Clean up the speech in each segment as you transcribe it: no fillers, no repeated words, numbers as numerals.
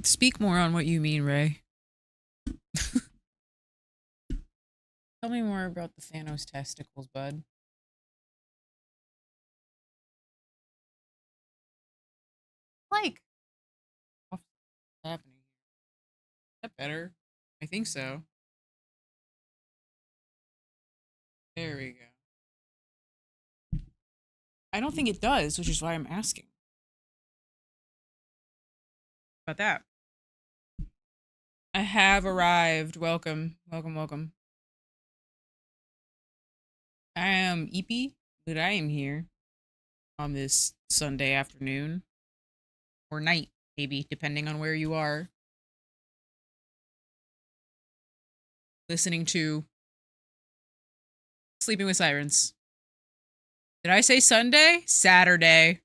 Speak more on what you mean, Ray. Tell me more about the Thanos testicles, bud. Like, what's happening? Is that better? I think so. There we go. I don't think it does, which is why I'm asking about that. I have arrived. Welcome, welcome, welcome. I am Eepy, but I am here on this Sunday afternoon or night, maybe, depending on where you are, listening to Sleeping with Sirens. Did I say Sunday? Saturday.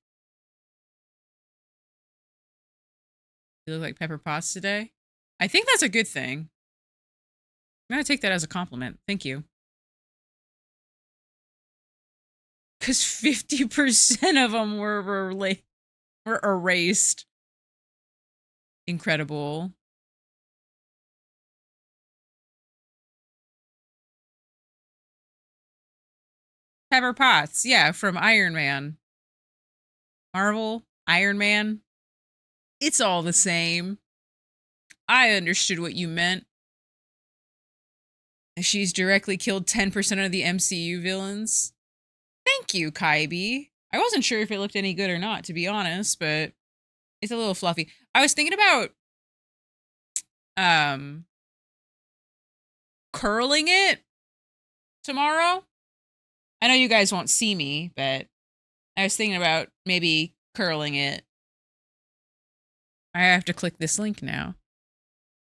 You look like Pepper Potts today. I think that's a good thing. I'm gonna take that as a compliment. Thank you. Because 50% of them were erased. Incredible. Pepper Potts, yeah, from Iron Man. Marvel, Iron Man. It's all the same. I understood what you meant. She's directly killed 10% of the MCU villains. Thank you, Kaibi. I wasn't sure if it looked any good or not, to be honest, but it's a little fluffy. I was thinking about um curling it tomorrow. I know you guys won't see me, but I was thinking about maybe curling it. I have to click this link now.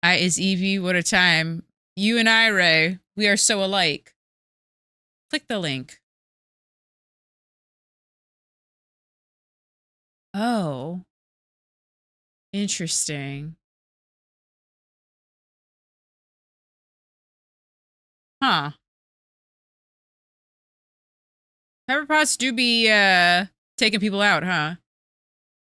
I is Evie, what a time. You and I, Ray, we are so alike. Click the link. Oh. Interesting. Huh. Pepper pots do be taking people out, huh?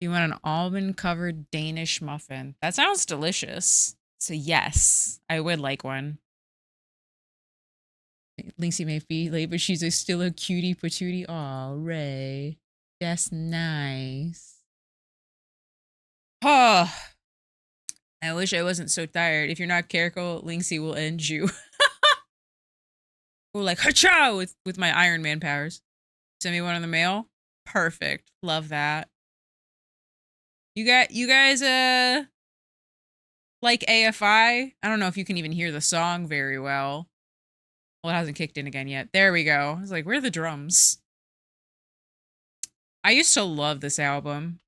You want an almond covered Danish muffin. That sounds delicious. So yes, I would like one. Lynxie may be late, but she's still a cutie patootie. Aw, Ray. That's nice. Oh, I wish I wasn't so tired. If you're not careful, Lynxie will end you. Or like, hacha with my Iron Man powers. Send me one in the mail. Perfect. Love that. You guys like AFI? I don't know if you can even hear the song very well. Well, it hasn't kicked in again yet. There we go. I was like, where are the drums? I used to love this album.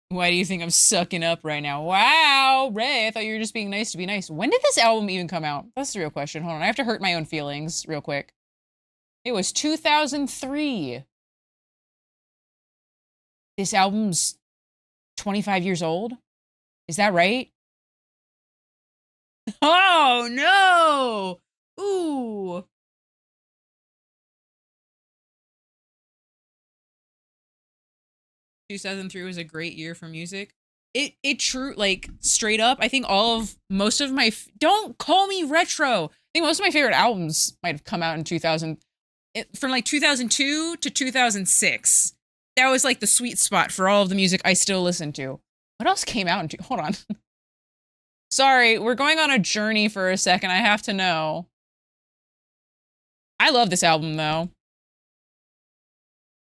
Why do you think I'm sucking up right now? Wow, Ray, I thought you were just being nice to be nice. When did this album even come out? That's the real question. Hold on, I have to hurt my own feelings real quick. It was 2003. This album's 25 years old? Is that right? Oh, no! Ooh. 2003 was a great year for music. It true, like, straight up, I think most of my, don't call me retro. I think most of my favorite albums might have come out in 2000, from like 2002 to 2006. That was like the sweet spot for all of the music I still listen to. What else came out in, hold on. Sorry, we're going on a journey for a second. I have to know. I love this album though.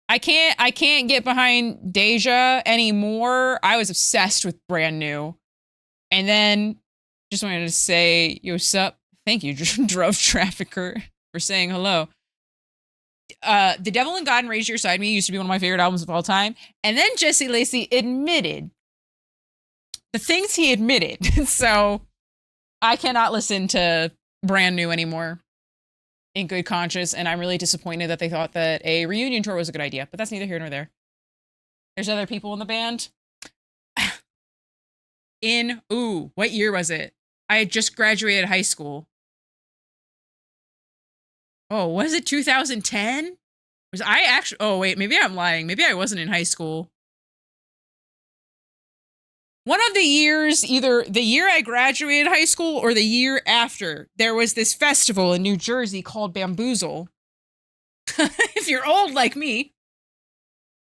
I can't get behind Deja anymore. I was obsessed with Brand New. And then just wanted to say, yo, sup? Thank you, Drove Trafficker, for saying hello. The Devil and God and Raise Your Side Me used to be one of my favorite albums of all time. And then Jesse Lacey admitted the things he admitted. So I cannot listen to Brand New anymore in good conscience, and I'm really disappointed that they thought that a reunion tour was a good idea, but that's neither here nor there. There's other people in the band. What year was it? I had just graduated high school. Oh, was it 2010? Was I actually, oh wait, maybe I'm lying. Maybe I wasn't in high school. one of the years, either the year I graduated high school or the year after, there was this festival in New Jersey called Bamboozle. If you're old like me.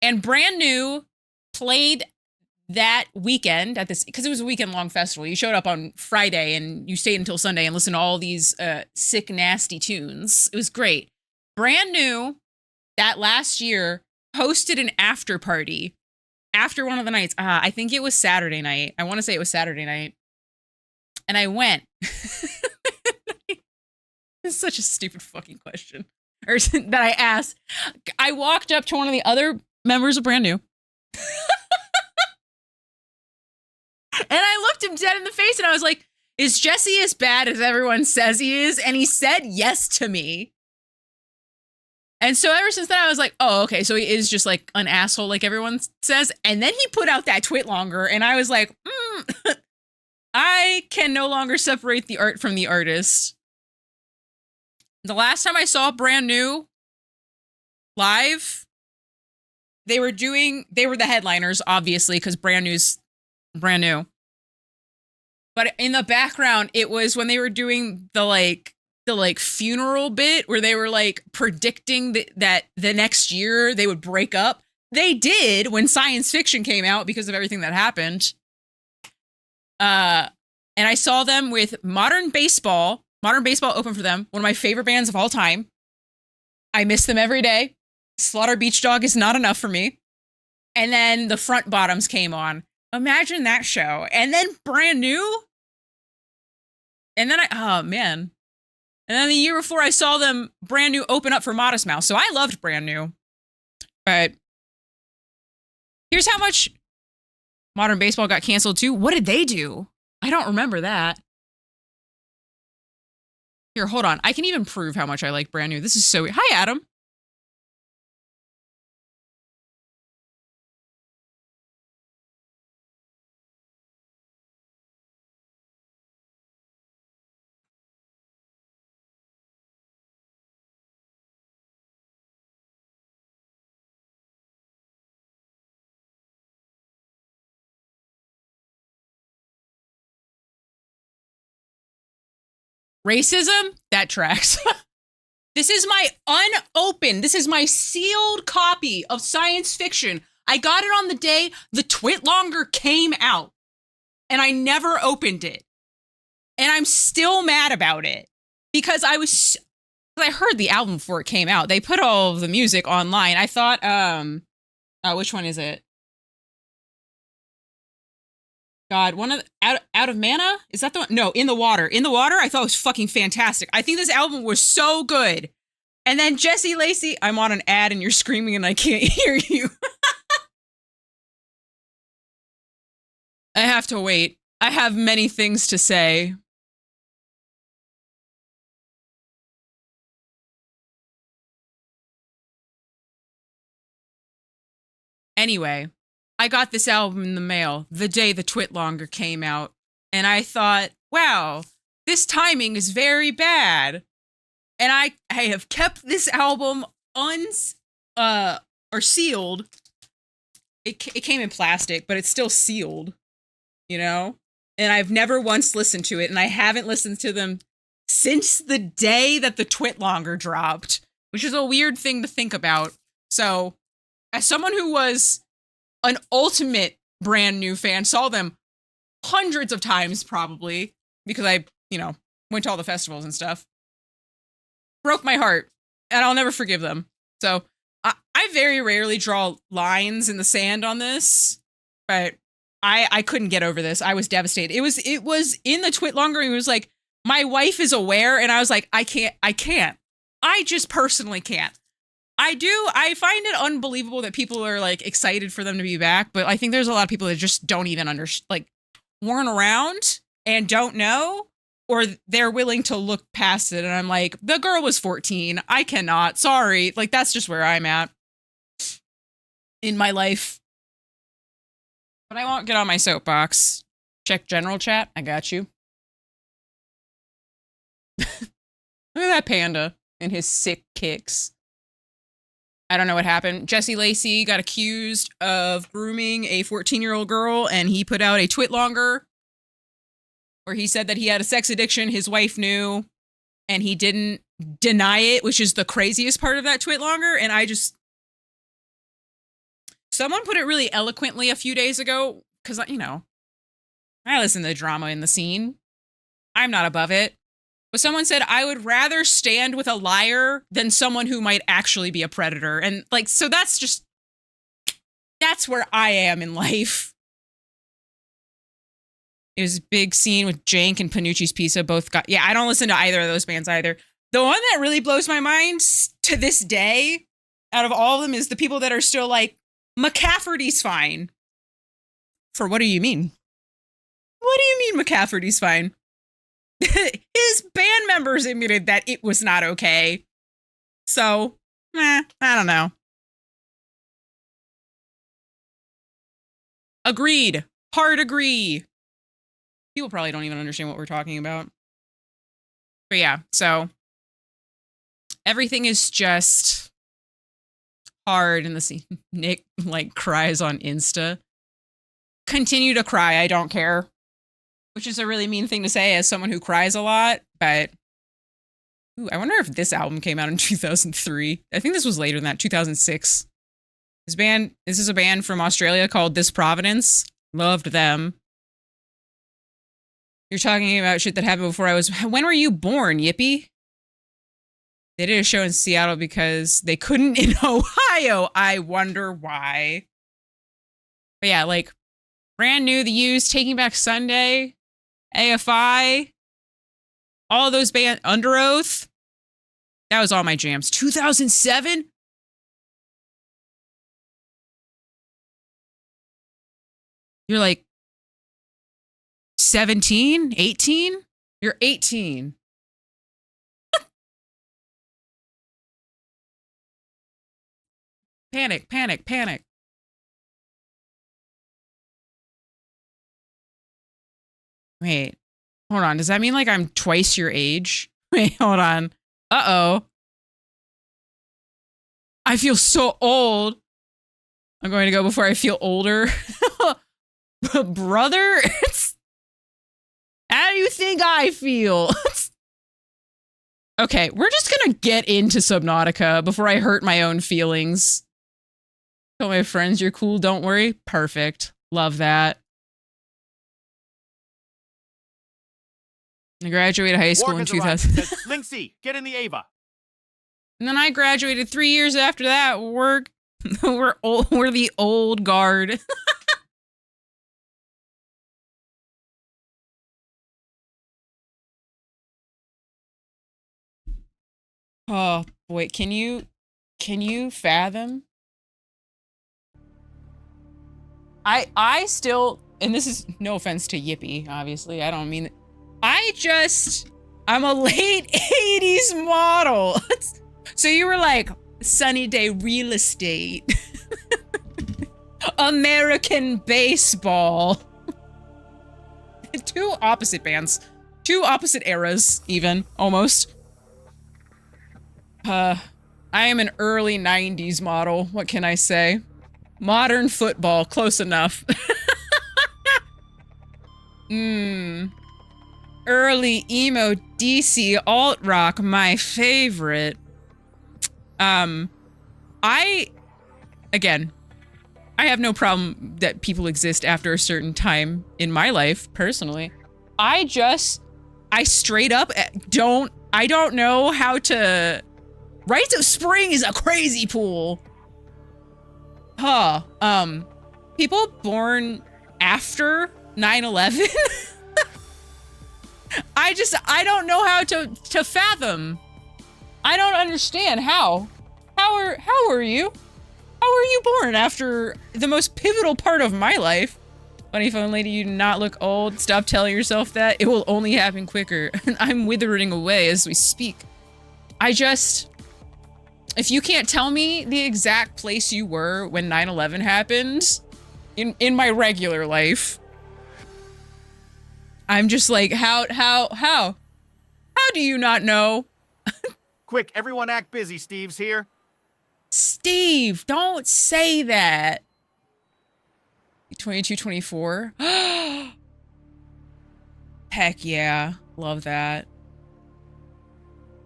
And Brand New played that weekend at this, because it was a weekend long festival. You showed up on Friday and you stayed until Sunday and listened to all these sick, nasty tunes. It was great. Brand New, that last year, hosted an after party after one of the nights. I think it was Saturday night. I want to say it was Saturday night. And I went. It's such a stupid fucking question. Or that I asked. I walked up to one of the other members of Brand New. And I looked him dead in the face and I was like, is Jesse as bad as everyone says he is? And he said yes to me. And so ever since then, I was like, oh, okay, so he is just like an asshole like everyone says. And then he put out that twit longer and I was like, I can no longer separate the art from the artist. The last time I saw Brand New live, they were the headliners, obviously, because Brand New's Brand New. But in the background, it was when they were doing the funeral bit where they were like predicting that the next year they would break up. They did when Science Fiction came out because of everything that happened. And I saw them with Modern Baseball. Modern Baseball opened for them, one of my favorite bands of all time. I miss them every day. Slaughter Beach Dog is not enough for me. And then the Front Bottoms came on. Imagine that show. And then Brand New. And then oh man. And then the year before I saw them Brand New open up for Modest Mouse. So I loved Brand New. But here's how much Modern Baseball got canceled too. What did they do? I don't remember that. Here, hold on. I can even prove how much I like Brand New. This is so weird. Hi, Adam. Racism? That tracks. This is my unopened, this is my sealed copy of Science Fiction. I got it on the day the Twitlonger came out. And I never opened it. And I'm still mad about it. Because I heard the album before it came out. They put all of the music online. I thought, which one is it? God, one of the, out of Mana? Is that the one? No, In the Water. In the Water, I thought was fucking fantastic. I think this album was so good. And then Jesse Lacey, I'm on an ad and you're screaming and I can't hear you. I have to wait. I have many things to say. Anyway, I got this album in the mail the day the Twitlonger came out, and I thought, wow, this timing is very bad. And I have kept this album sealed. It came in plastic, but it's still sealed, you know? And I've never once listened to it, and I haven't listened to them since the day that the Twitlonger dropped, which is a weird thing to think about. So, as someone who was an ultimate Brand New fan, saw them hundreds of times probably, because I, went to all the festivals and stuff, broke my heart, and I'll never forgive them. So, I very rarely draw lines in the sand on this, but I couldn't get over this. I was devastated. It was in the Twitlonger, it was like, my wife is aware, and I was like, I can't. I just personally can't. I find it unbelievable that people are like excited for them to be back, but I think there's a lot of people that just don't even weren't around and don't know, or they're willing to look past it. And I'm like, the girl was 14. I cannot. Sorry. Like, that's just where I'm at in my life. But I won't get on my soapbox. Check general chat. I got you. Look at that panda and his sick kicks. I don't know what happened. Jesse Lacey got accused of grooming a 14-year-old girl, and he put out a twit longer where he said that he had a sex addiction. His wife knew, and he didn't deny it, which is the craziest part of that twit longer. And someone put it really eloquently a few days ago, because, you know, I listen to the drama in the scene. I'm not above it. But someone said, I would rather stand with a liar than someone who might actually be a predator. And, like, so that's where I am in life. It was a big scene with Jank and Panucci's Pizza. Both got, yeah, I don't listen to either of those bands either. The one that really blows my mind to this day, out of all of them, is the people that are still like, McCafferty's fine. For what do you mean? What do you mean McCafferty's fine? His band members admitted that it was not okay. So, I don't know. Agreed. Hard agree. People probably don't even understand what we're talking about. But yeah, so everything is just hard in the scene. Nick, like, cries on Insta. Continue to cry, I don't care. Which is a really mean thing to say as someone who cries a lot, but ooh, I wonder if this album came out in 2003. I think this was later than that, 2006. This is a band from Australia called This Providence. Loved them. You're talking about shit that happened before I was... When were you born, Yippee? They did a show in Seattle because they couldn't in Ohio. I wonder why. But yeah, like, Brand New, The Used, Taking Back Sunday... AFI, all those bands, Under Oath, that was all my jams. 2007? You're like 17, 18? You're 18. Panic, panic, panic. Wait, hold on. Does that mean like I'm twice your age? Wait, hold on. Uh-oh. I feel so old. I'm going to go before I feel older. Brother? How do you think I feel? Okay, we're just gonna get into Subnautica before I hurt my own feelings. Tell my friends you're cool, don't worry. Perfect. Love that. I graduated high school in 2000. Lynxie, get in the Ava. And then I graduated 3 years after that. We're the old guard. Oh boy, can you fathom? I still, and this is no offense to Yippee, obviously. I don't mean it. I'm a late 80s model. So you were like sunny day real estate, American baseball. Two opposite bands, two opposite eras, even almost. I am an early 90s model. What can I say? Modern football, close enough. Early emo DC alt rock, my favorite. I have no problem that people exist after a certain time in my life, personally. I straight up I don't know how to... Rites of Spring is a crazy pool. Huh. People born after 9/11? I don't know how to fathom. I don't understand how. How are you? How were you born after the most pivotal part of my life? Funny phone lady, you do not look old. Stop telling yourself that. It will only happen quicker. I'm withering away as we speak. If you can't tell me the exact place you were when 9/11 happened, in my regular life, I'm just like, how do you not know? Quick, everyone act busy, Steve's here. Steve, don't say that. 22, 24. Heck yeah. Love that.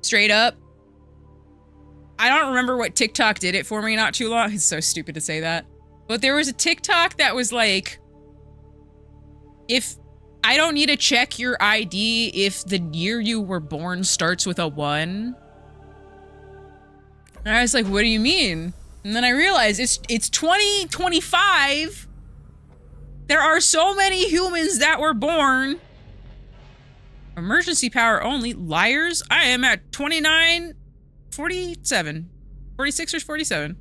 Straight up. I don't remember what TikTok did it for me not too long. It's so stupid to say that. But there was a TikTok that was like, if I don't need to check your ID if the year you were born starts with a 1. And I was like, what do you mean? And then I realized it's 2025. There are so many humans that were born. Emergency power only. Liars. I am at 29, 47. 46 or 47.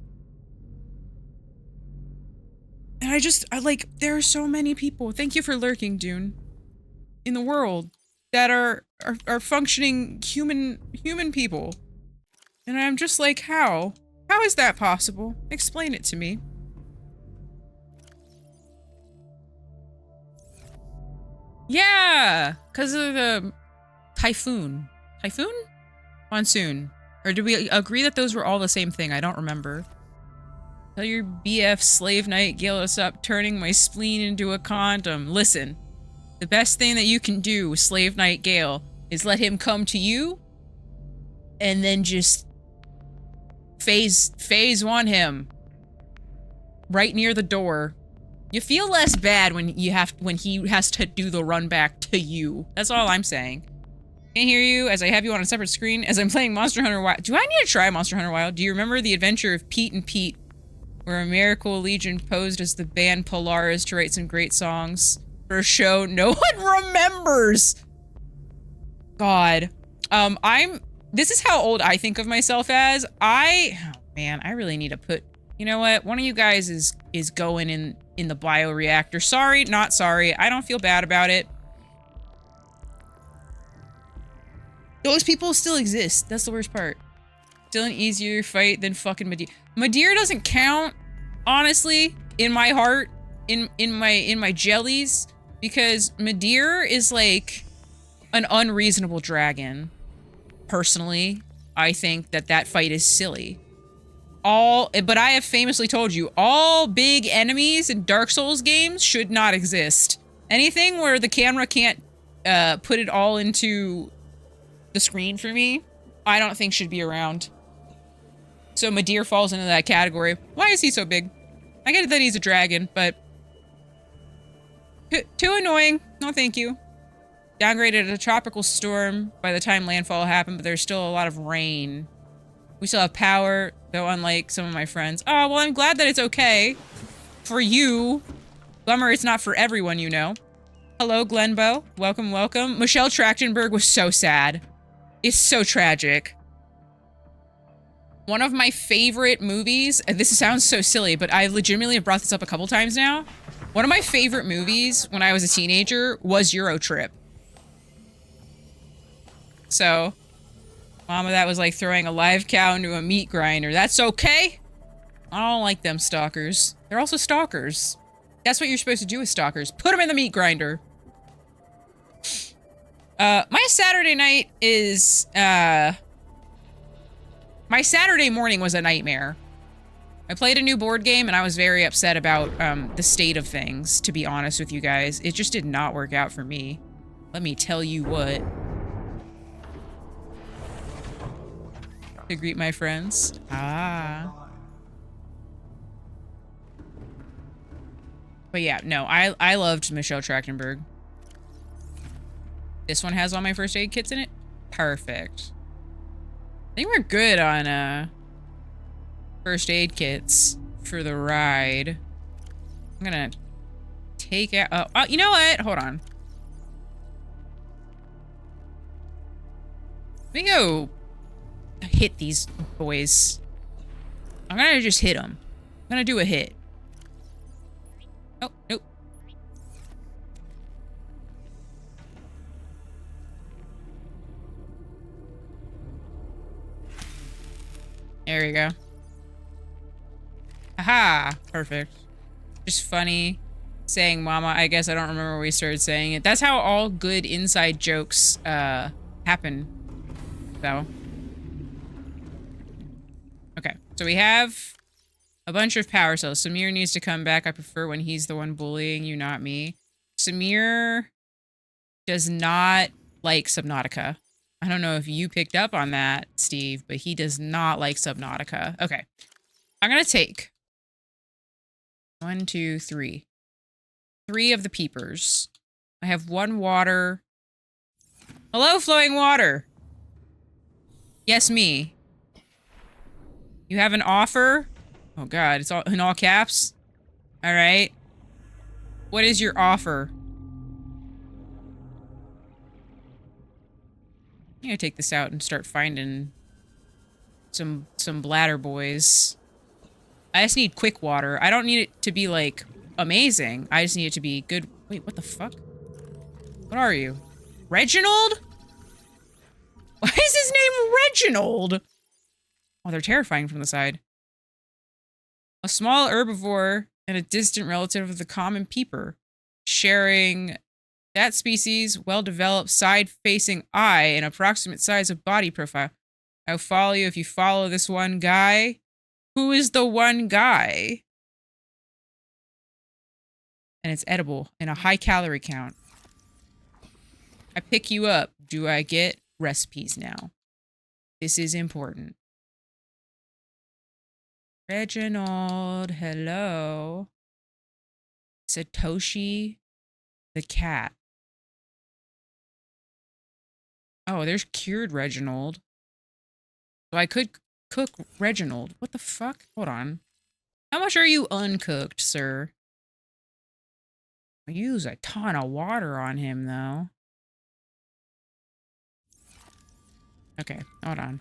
And I like, there are so many people. Thank you for lurking, Dune. In the world that are functioning human people. And I'm just like, how? How is that possible? Explain it to me. Yeah, because of the typhoon. Typhoon? Monsoon. Or did we agree that those were all the same thing? I don't remember. Tell your BF Slave Knight Gale to stop turning my spleen into a condom. Listen, the best thing that you can do with Slave Knight Gale is let him come to you and then just phase one him right near the door. You feel less bad when he has to do the run back to you. That's all I'm saying. Can't hear you as I have you on a separate screen as I'm playing Monster Hunter Wild. Do I need to try Monster Hunter Wild? Do you remember the adventure of Pete and Pete, where a Miracle Legion posed as the band Polaris to write some great songs for a show no one remembers? God. This is how old I think of myself as. Oh man, I really need to put, you know what? One of you guys is going in the bioreactor. Sorry, not sorry. I don't feel bad about it. Those people still exist. That's the worst part. Still an easier fight than fucking Madeir. Madeir doesn't count, honestly, in my heart, in my jellies, because Madeir is like an unreasonable dragon. Personally, I think that fight is silly. But I have famously told you, all big enemies in Dark Souls games should not exist. Anything where the camera can't put it all into the screen for me, I don't think should be around. So Madeir falls into that category. Why is he so big? I get it that he's a dragon, but too annoying. No, thank you. Downgraded a tropical storm by the time landfall happened, but there's still a lot of rain. We still have power, though unlike some of my friends. Oh, well, I'm glad that it's okay. For you. Bummer it's not for everyone, you know. Hello, Glenbow. Welcome, welcome. Michelle Trachtenberg was so sad. It's so tragic. One of my favorite movies, and this sounds so silly, but I legitimately have brought this up a couple times now. One of my favorite movies when I was a teenager was Eurotrip. So, Mama, that was like throwing a live cow into a meat grinder. That's okay. I don't like them stalkers. They're also stalkers. That's what you're supposed to do with stalkers. Put them in the meat grinder. My Saturday night is, my Saturday morning was a nightmare. I played a new board game and I was very upset about, the state of things, to be honest with you guys. It just did not work out for me. Let me tell you what. To greet my friends. Ah. But yeah, no, I loved Michelle Trachtenberg. This one has all my first aid kits in it? Perfect. I think we're good on, first aid kits for the ride. I'm gonna take out, oh, you know what? Hold on. Let me go hit these boys. I'm gonna just hit them. I'm gonna do a hit. Oh, nope. There we go. Aha! Perfect. Just funny saying mama. I guess I don't remember where we started saying it. That's how all good inside jokes happen. So. Okay. So we have a bunch of power cells. Samir needs to come back. I prefer when he's the one bullying you, not me. Samir does not like Subnautica. I don't know if you picked up on that, Steve, but he does not like Subnautica. Okay. I'm going to take 1, 2, 3. 3 of the peepers. I have 1 water. Hello, flowing water. Yes, me. You have an offer? Oh god, it's all in all caps? Alright. What is your offer? I'm gonna take this out and start finding some bladder boys. I just need quick water. I don't need it to be, like, amazing. I just need it to be good. Wait, what the fuck? What are you? Reginald? Why is his name Reginald? Oh, they're terrifying from the side. A small herbivore and a distant relative of the common peeper, sharing that species' well-developed side-facing eye and approximate size of body profile. I'll follow you if you follow this one guy. Who is the one guy? And it's edible and a high calorie count. I pick you up. Do I get recipes now? This is important. Reginald, hello. Satoshi the cat. Oh, there's cured Reginald. So I could cook Reginald. What the fuck? Hold on. How much are you uncooked, sir? I use a ton of water on him, though. Okay, hold on.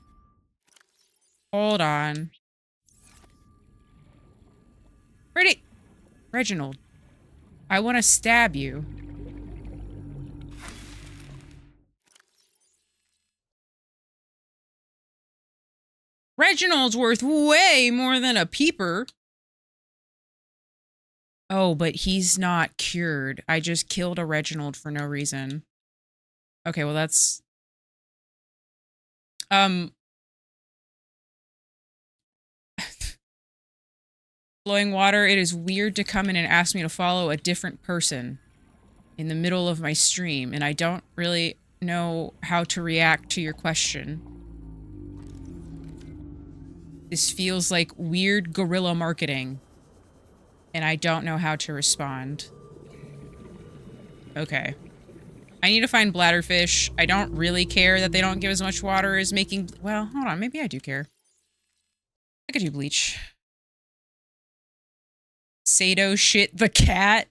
Hold on. Pretty... Reginald. I want to stab you. Reginald's worth way more than a peeper. Oh, but he's not cured. I just killed a Reginald for no reason. Okay, well that's... Flowing water, it is weird to come in and ask me to follow a different person in the middle of my stream, and I don't really know how to react to your question. This feels like weird guerrilla marketing, and I don't know how to respond. Okay. I need to find bladderfish. I don't really care that they don't give as much water as making... Well, hold on, maybe I do care. I could do bleach. Sato shit the cat?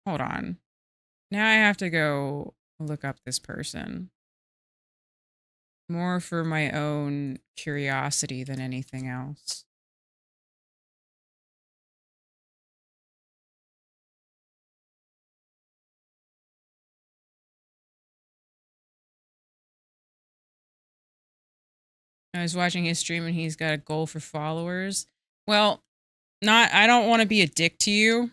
Hold on. Now I have to go look up this person. More for my own curiosity than anything else. I was watching his stream and he's got a goal for followers. Well, I don't want to be a dick to you,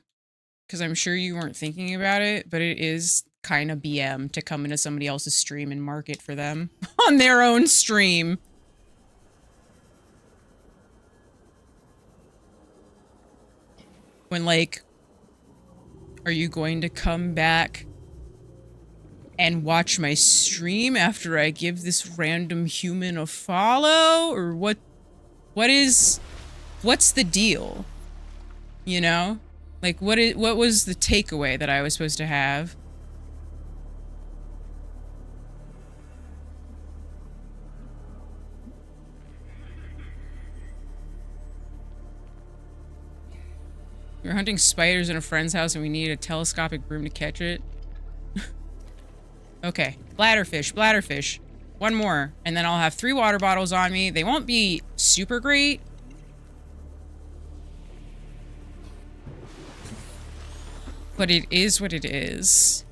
because I'm sure you weren't thinking about it, but it is kind of BM to come into somebody else's stream and market for them on their own stream. When, like, are you going to come back and watch my stream after I give this random human a follow? Or what's the deal? You know? Like, what was the takeaway that I was supposed to have? We're hunting spiders in a friend's house and we need a telescopic broom to catch it. Okay, bladderfish. One more, and then I'll have 3 water bottles on me. They won't be super great. But it is what it is.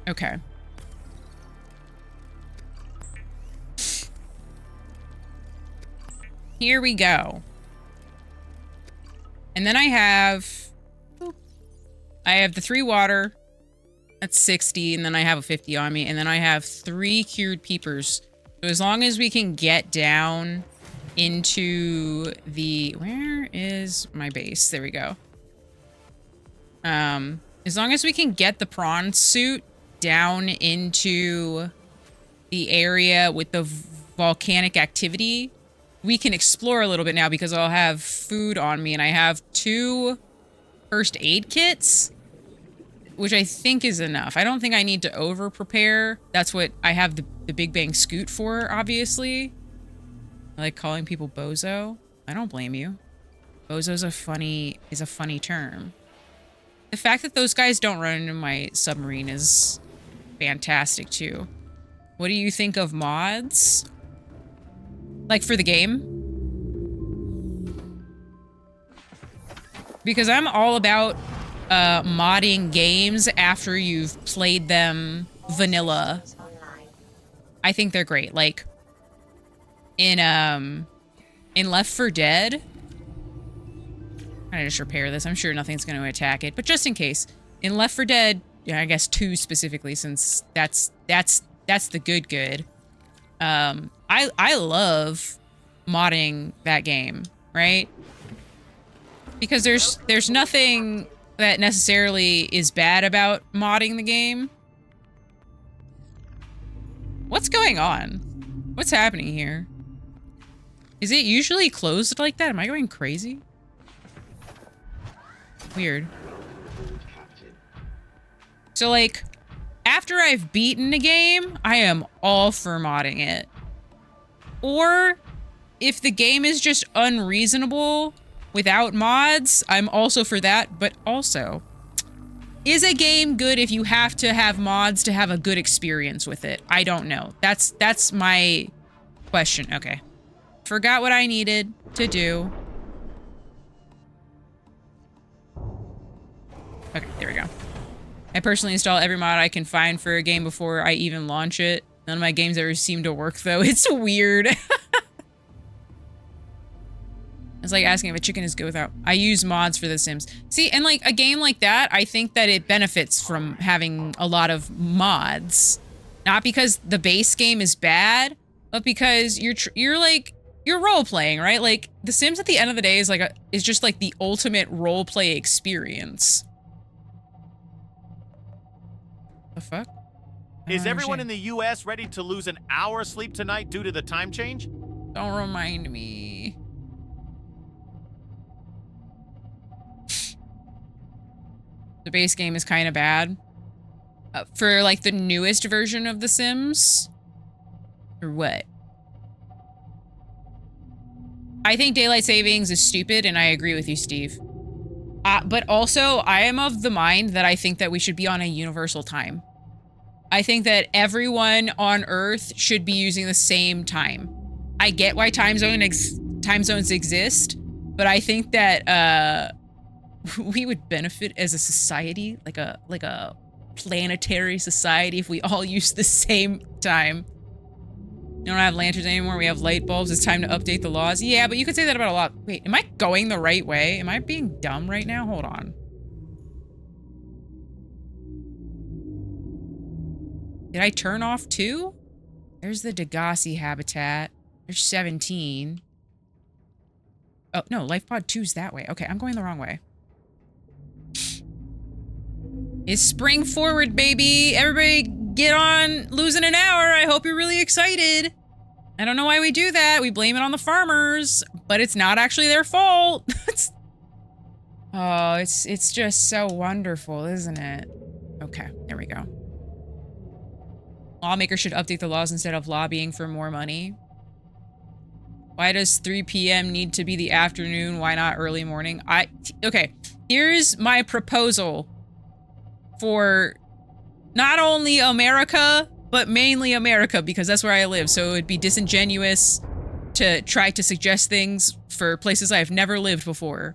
Okay. Here we go. And then I have the 3 water. That's 60, and then I have a 50 on me, and then I have 3 cured peepers. So as long as we can get down into the... Where is my base? There we go. As long as we can get the prawn suit down into the area with the volcanic activity, we can explore a little bit now because I'll have food on me, and I have 2 first aid kits, which I think is enough. I don't think I need to over prepare. That's what I have the Big Bang Scoot for, obviously. I like calling people bozo. I don't blame you. Bozo's is a funny term. The fact that those guys don't run into my submarine is fantastic too. What do you think of mods? Like for the game? Because I'm all about modding games after you've played them vanilla. I think they're great. Like in Left 4 Dead, I'm gonna just repair this. I'm sure nothing's gonna attack it, but just in case, in Left 4 Dead, yeah, I guess 2 specifically, since that's the good. I love modding that game, right? Because there's nothing that necessarily is bad about modding the game. What's going on? What's happening here? Is it usually closed like that? Am I going crazy? Weird. So like, after I've beaten a game, I am all for modding it. Or if the game is just unreasonable without mods, I'm also for that. But also, is a game good if you have to have mods to have a good experience with it? I don't know. That's my question. Okay. Forgot what I needed to do. Okay, there we go. I personally install every mod I can find for a game before I even launch it. None of my games ever seem to work though. It's weird. It's like asking if a chicken is good without... I use mods for The Sims. See, and like a game like that, I think that it benefits from having a lot of mods. Not because the base game is bad, but because you're role-playing, right? Like, The Sims at the end of the day is just like the ultimate role-play experience. The fuck? Is everyone in the US ready to lose an hour of sleep tonight due to the time change? Don't remind me. The base game is kind of bad. For like the newest version of The Sims? Or what? I think daylight savings is stupid, and I agree with you, Steve. But also, I am of the mind that I think that we should be on a universal time. I think that everyone on Earth should be using the same time. I get why time zones exist, but I think that we would benefit as a society, like a planetary society, if we all use the same time. You don't have lanterns anymore, we have light bulbs, it's time to update the laws. Yeah, but you could say that about a lot. Wait, am I going the right way? Am I being dumb right now? Hold on. Did I turn off 2? There's the Degassi habitat. There's 17. Oh, no, LifePod 2's that way. Okay, I'm going the wrong way. It's spring forward, baby! Everybody get on losing an hour. I hope you're really excited. I don't know why we do that. We blame it on the farmers, but it's not actually their fault. Oh, it's just so wonderful, isn't it? Okay, there we go. Lawmakers should update the laws instead of lobbying for more money. Why does 3 p.m. need to be the afternoon? Why not early morning? Okay, here's my proposal for not only America, but mainly America, because that's where I live. So it would be disingenuous to try to suggest things for places I've never lived before.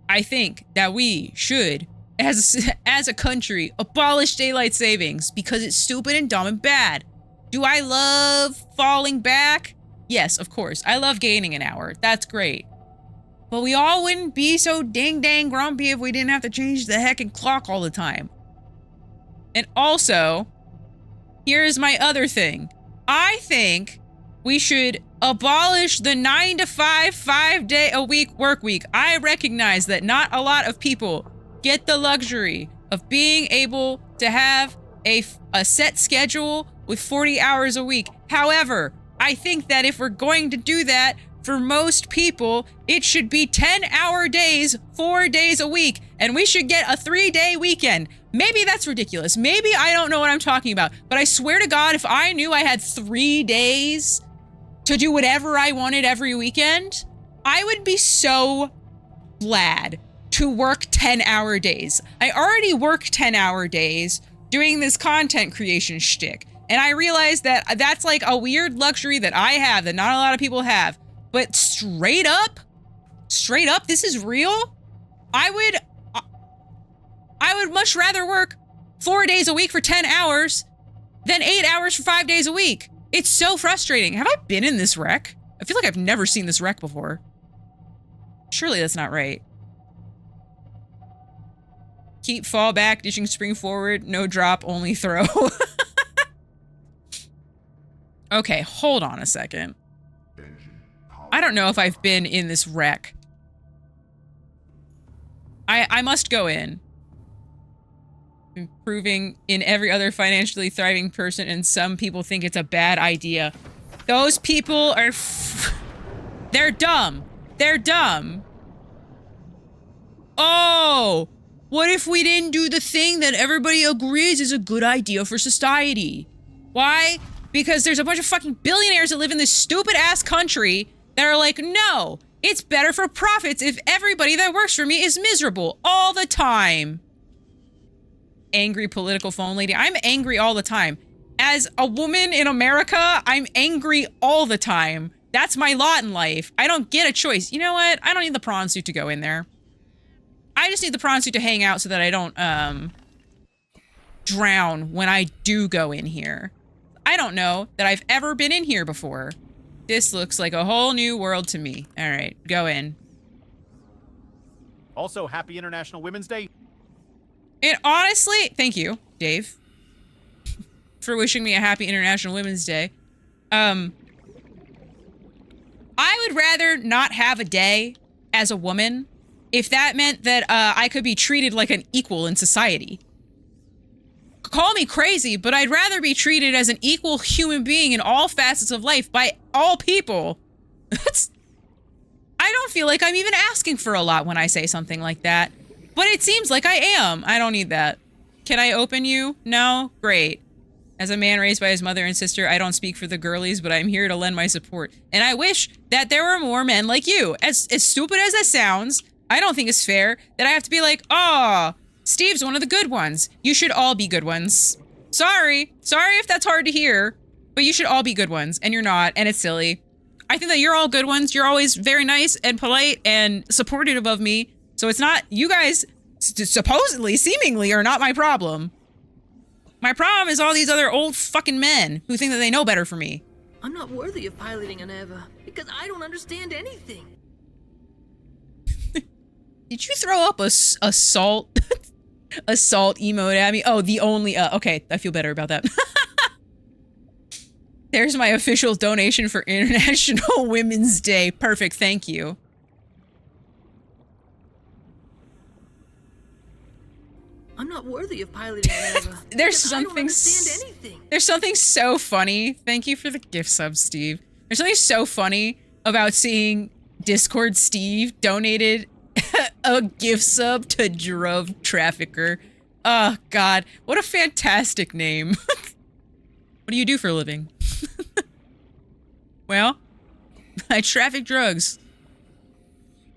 I think that we should, as a country, abolish daylight savings because it's stupid and dumb and bad. Do I love falling back? Yes, of course. I love gaining an hour. That's great. But we all wouldn't be so dang grumpy if we didn't have to change the heckin' clock all the time. And also, here's my other thing. I think we should abolish the 9 to 5, 5-day-a-week work week. I recognize that not a lot of people get the luxury of being able to have a set schedule with 40 hours a week. However, I think that if we're going to do that, for most people, it should be 10-hour days, 4 days a week, and we should get a 3-day weekend. Maybe that's ridiculous. Maybe I don't know what I'm talking about, but I swear to God, if I knew I had 3 days to do whatever I wanted every weekend, I would be so glad to work 10-hour days. I already work 10-hour days doing this content creation shtick, and I realized that that's like a weird luxury that I have that not a lot of people have. But straight up, this is real. I would much rather work 4 days a week for 10 hours than 8 hours for 5 days a week. It's so frustrating. Have I been in this wreck? I feel like I've never seen this wreck before. Surely that's not right. Keep, fall back, dishing, spring forward, no drop, only throw. Okay, hold on a second. I don't know if I've been in this wreck. I must go in. Improving in every other financially thriving person, and some people think it's a bad idea. Those people are they're dumb. They're dumb. Oh, what if we didn't do the thing that everybody agrees is a good idea for society? Why? Because there's a bunch of fucking billionaires that live in this stupid ass country that are like, no, it's better for profits if everybody that works for me is miserable all the time. Angry political phone lady. I'm angry all the time. As a woman in America, I'm angry all the time. That's my lot in life. I don't get a choice. You know what? I don't need the prawn suit to go in there. I just need the prawn suit to hang out so that I don't, drown when I do go in here. I don't know that I've ever been in here before. This looks like a whole new world to me. All right, go in. Also, happy International Women's Day. And honestly, thank you, Dave, for wishing me a happy International Women's Day. I would rather not have a day as a woman if that meant that I could be treated like an equal in society. Call me crazy, but I'd rather be treated as an equal human being in all facets of life by all people. I don't feel like I'm even asking for a lot when I say something like that, but it seems like I am. I don't need that. Can I open you? No? Great. As a man raised by his mother and sister, I don't speak for the girlies, but I'm here to lend my support. And I wish that there were more men like you. As stupid as that sounds, I don't think it's fair that I have to be like, oh, Steve's one of the good ones. You should all be good ones. Sorry if that's hard to hear, but you should all be good ones, and you're not, and it's silly. I think that you're all good ones. You're always very nice and polite and supportive of me, so it's not, you guys supposedly, seemingly, are not my problem. My problem is all these other old fucking men who think that they know better for me. I'm not worthy of piloting an Eva, because I don't understand anything. Did you throw up a salt emote at me? Oh, the only, okay, I feel better about that. There's my official donation for International Women's Day. Perfect, thank you. I'm not worthy of piloting an Eva. There's something, I don't understand anything. There's something so funny. Thank you for the gift sub, Steve. There's something so funny about seeing Discord Steve donated a gift sub to Drove Trafficker. Oh, God. What a fantastic name. What do you do for a living? Well, I traffic drugs.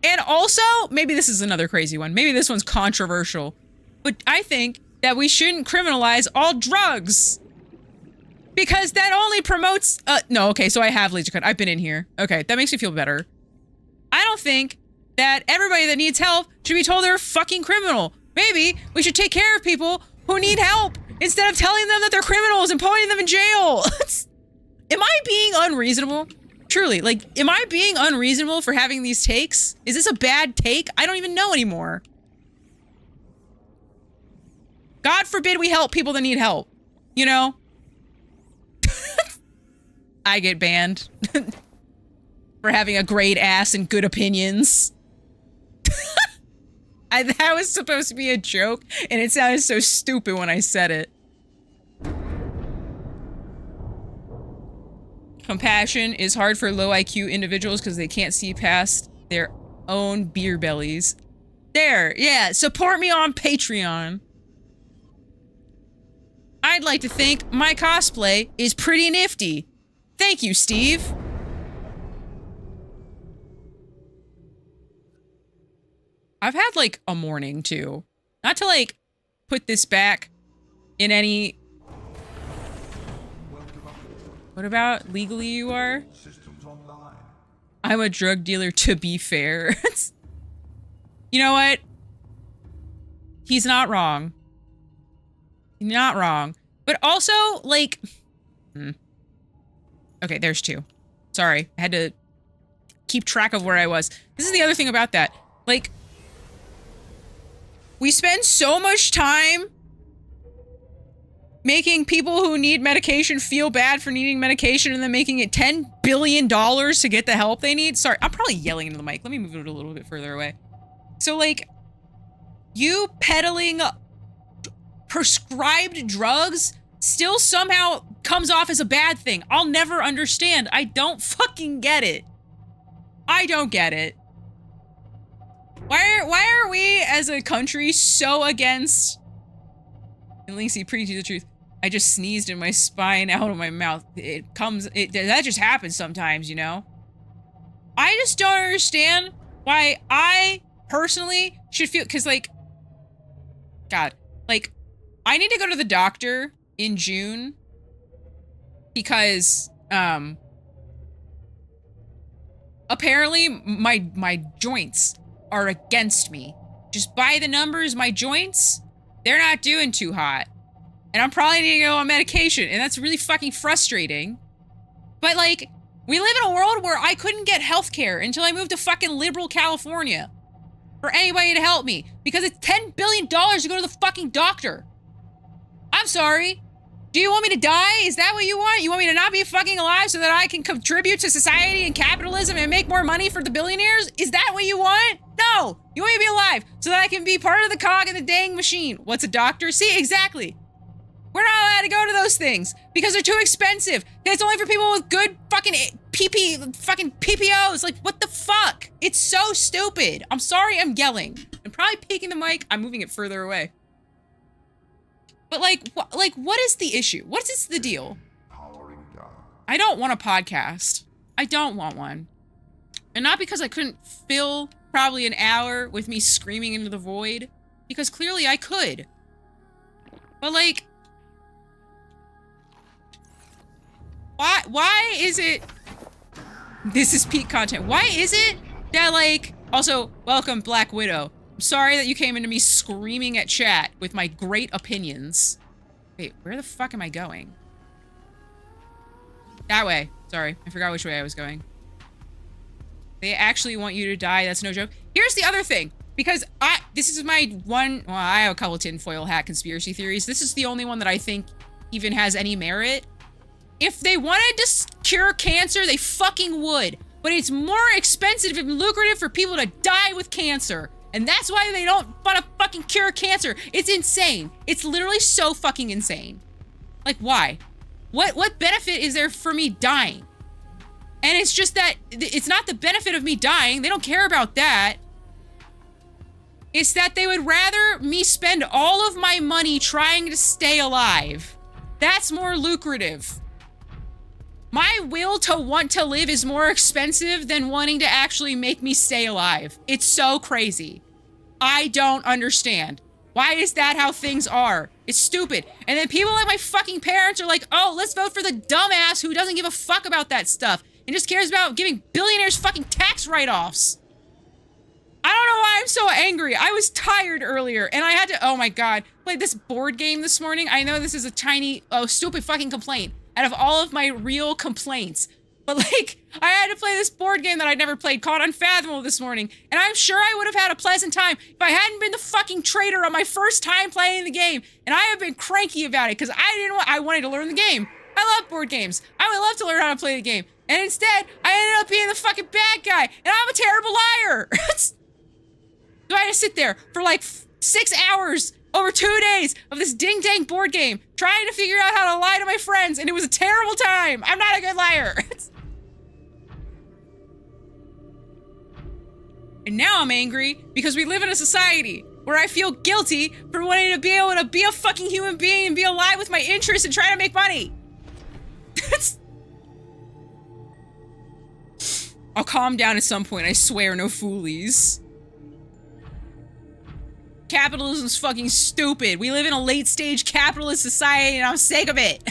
And also, maybe this is another crazy one. Maybe this one's controversial. But I think that we shouldn't criminalize all drugs. Because that only promotes... no, okay, so I have Lynxicat. I've been in here. Okay, that makes me feel better. I don't think that everybody that needs help should be told they're a fucking criminal. Maybe we should take care of people who need help instead of telling them that they're criminals and putting them in jail. Am I being unreasonable? Truly, like, am I being unreasonable for having these takes? Is this a bad take? I don't even know anymore. God forbid we help people that need help. You know? I get banned for having a great ass and good opinions. That was supposed to be a joke, and it sounded so stupid when I said it. Compassion is hard for low IQ individuals because they can't see past their own beer bellies. There, yeah, support me on Patreon. I'd like to think my cosplay is pretty nifty. Thank you, Steve. I've had like a morning too. Not to like put this back in any... What about legally you are? I'm a drug dealer, to be fair. You know what? He's not wrong. Not wrong. But also, like... Okay, there's two. Sorry, I had to keep track of where I was. This is the other thing about that. Like, we spend so much time making people who need medication feel bad for needing medication and then making it $10 billion to get the help they need. Sorry, I'm probably yelling into the mic. Let me move it a little bit further away. So, like, you peddling prescribed drugs still somehow comes off as a bad thing. I'll never understand. I don't fucking get it. I don't get it. Why are we as a country so against... And Lynxie, preach you the truth. I just sneezed in my spine out of my mouth. That just happens sometimes, you know? I just don't understand why I personally should feel... Because, like... God. Like, I need to go to the doctor in June because apparently my joints are against me. Just by the numbers, my joints, they're not doing too hot. And I'm probably need to go on medication, and that's really fucking frustrating. But like, we live in a world where I couldn't get healthcare until I moved to fucking liberal California for anybody to help me because it's $10 billion to go to the fucking doctor. I'm sorry. Do you want me to die? Is that what you want? You want me to not be fucking alive so that I can contribute to society and capitalism and make more money for the billionaires? Is that what you want? No! You want me to be alive so that I can be part of the cog in the dang machine. What's a doctor? See, exactly. We're not allowed to go to those things because they're too expensive. It's only for people with good fucking PPOs. Like, what the fuck? It's so stupid. I'm sorry I'm yelling. I'm probably peeking the mic. I'm moving it further away. But like what is the issue? What is the deal? I don't want a podcast. I don't want one. And not because I couldn't fill probably an hour with me screaming into the void, because clearly I could. But like, why is it, this is peak content. Why is it that like, also, welcome Black Widow. Sorry that you came into me screaming at chat with my great opinions. Wait, where the fuck am I going? That way. Sorry, I forgot which way I was going. They actually want you to die, that's no joke. Here's the other thing, because this is my one, well, I have a couple tinfoil hat conspiracy theories. This is the only one that I think even has any merit. If they wanted to cure cancer, they fucking would. But it's more expensive and lucrative for people to die with cancer. And that's why they don't want to fucking cure cancer. It's insane. It's literally so fucking insane. Like, why? What benefit is there for me dying? And it's just that, it's not the benefit of me dying. They don't care about that. It's that they would rather me spend all of my money trying to stay alive. That's more lucrative. My will to want to live is more expensive than wanting to actually make me stay alive. It's so crazy. I don't understand. Why is that how things are? It's stupid. And then people like my fucking parents are like, oh, let's vote for the dumbass who doesn't give a fuck about that stuff and just cares about giving billionaires fucking tax write-offs. I don't know why I'm so angry. I was tired earlier and I had to, oh my God, play this board game this morning. I know this is a tiny, stupid fucking complaint out of all of my real complaints. But like, I had to play this board game that I'd never played called Unfathomable this morning, and I'm sure I would have had a pleasant time if I hadn't been the fucking traitor on my first time playing the game, and I have been cranky about it, because I wanted to learn the game. I love board games. I would love to learn how to play the game, and instead, I ended up being the fucking bad guy, and I'm a terrible liar! So I had to sit there for like 6 hours over 2 days of this ding-dang board game, trying to figure out how to lie to my friends, and it was a terrible time! I'm not a good liar! And now I'm angry because we live in a society where I feel guilty for wanting to be able to be a fucking human being and be alive with my interests and try to make money. I'll calm down at some point, I swear, no foolies. Capitalism's fucking stupid. We live in a late-stage capitalist society and I'm sick of it.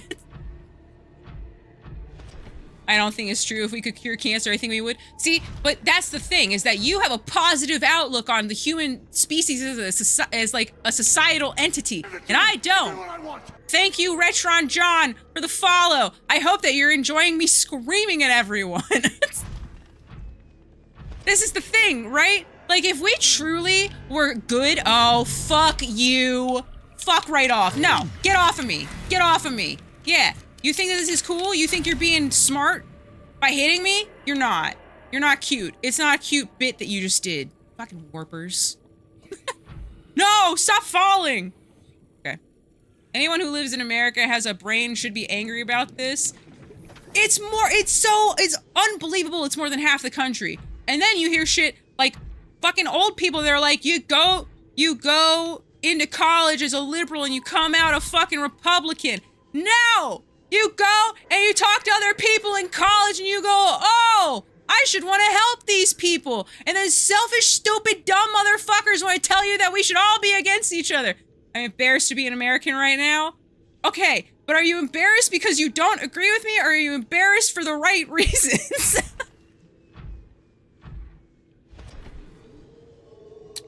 I don't think it's true. If we could cure cancer, I think we would. See, but that's the thing, is that you have a positive outlook on the human species as like a societal entity, and I don't. Thank you, Retron John, for the follow. I hope that you're enjoying me screaming at everyone. This is the thing, right? Like, if we truly were good, oh, fuck you. Fuck right off. No, get off of me. Get off of me. Yeah. You think that this is cool? You think you're being smart by hitting me? You're not. You're not cute. It's not a cute bit that you just did. Fucking warpers. No! Stop falling! Okay. Anyone who lives in America has a brain should be angry about this. It's unbelievable it's more than half the country. And then you hear shit like fucking old people that are like, you go into college as a liberal and you come out a fucking Republican. No! You go and you talk to other people in college and you go, oh, I should want to help these people. And then selfish, stupid, dumb motherfuckers want to tell you that we should all be against each other. I'm embarrassed to be an American right now. Okay, but are you embarrassed because you don't agree with me, or are you embarrassed for the right reasons?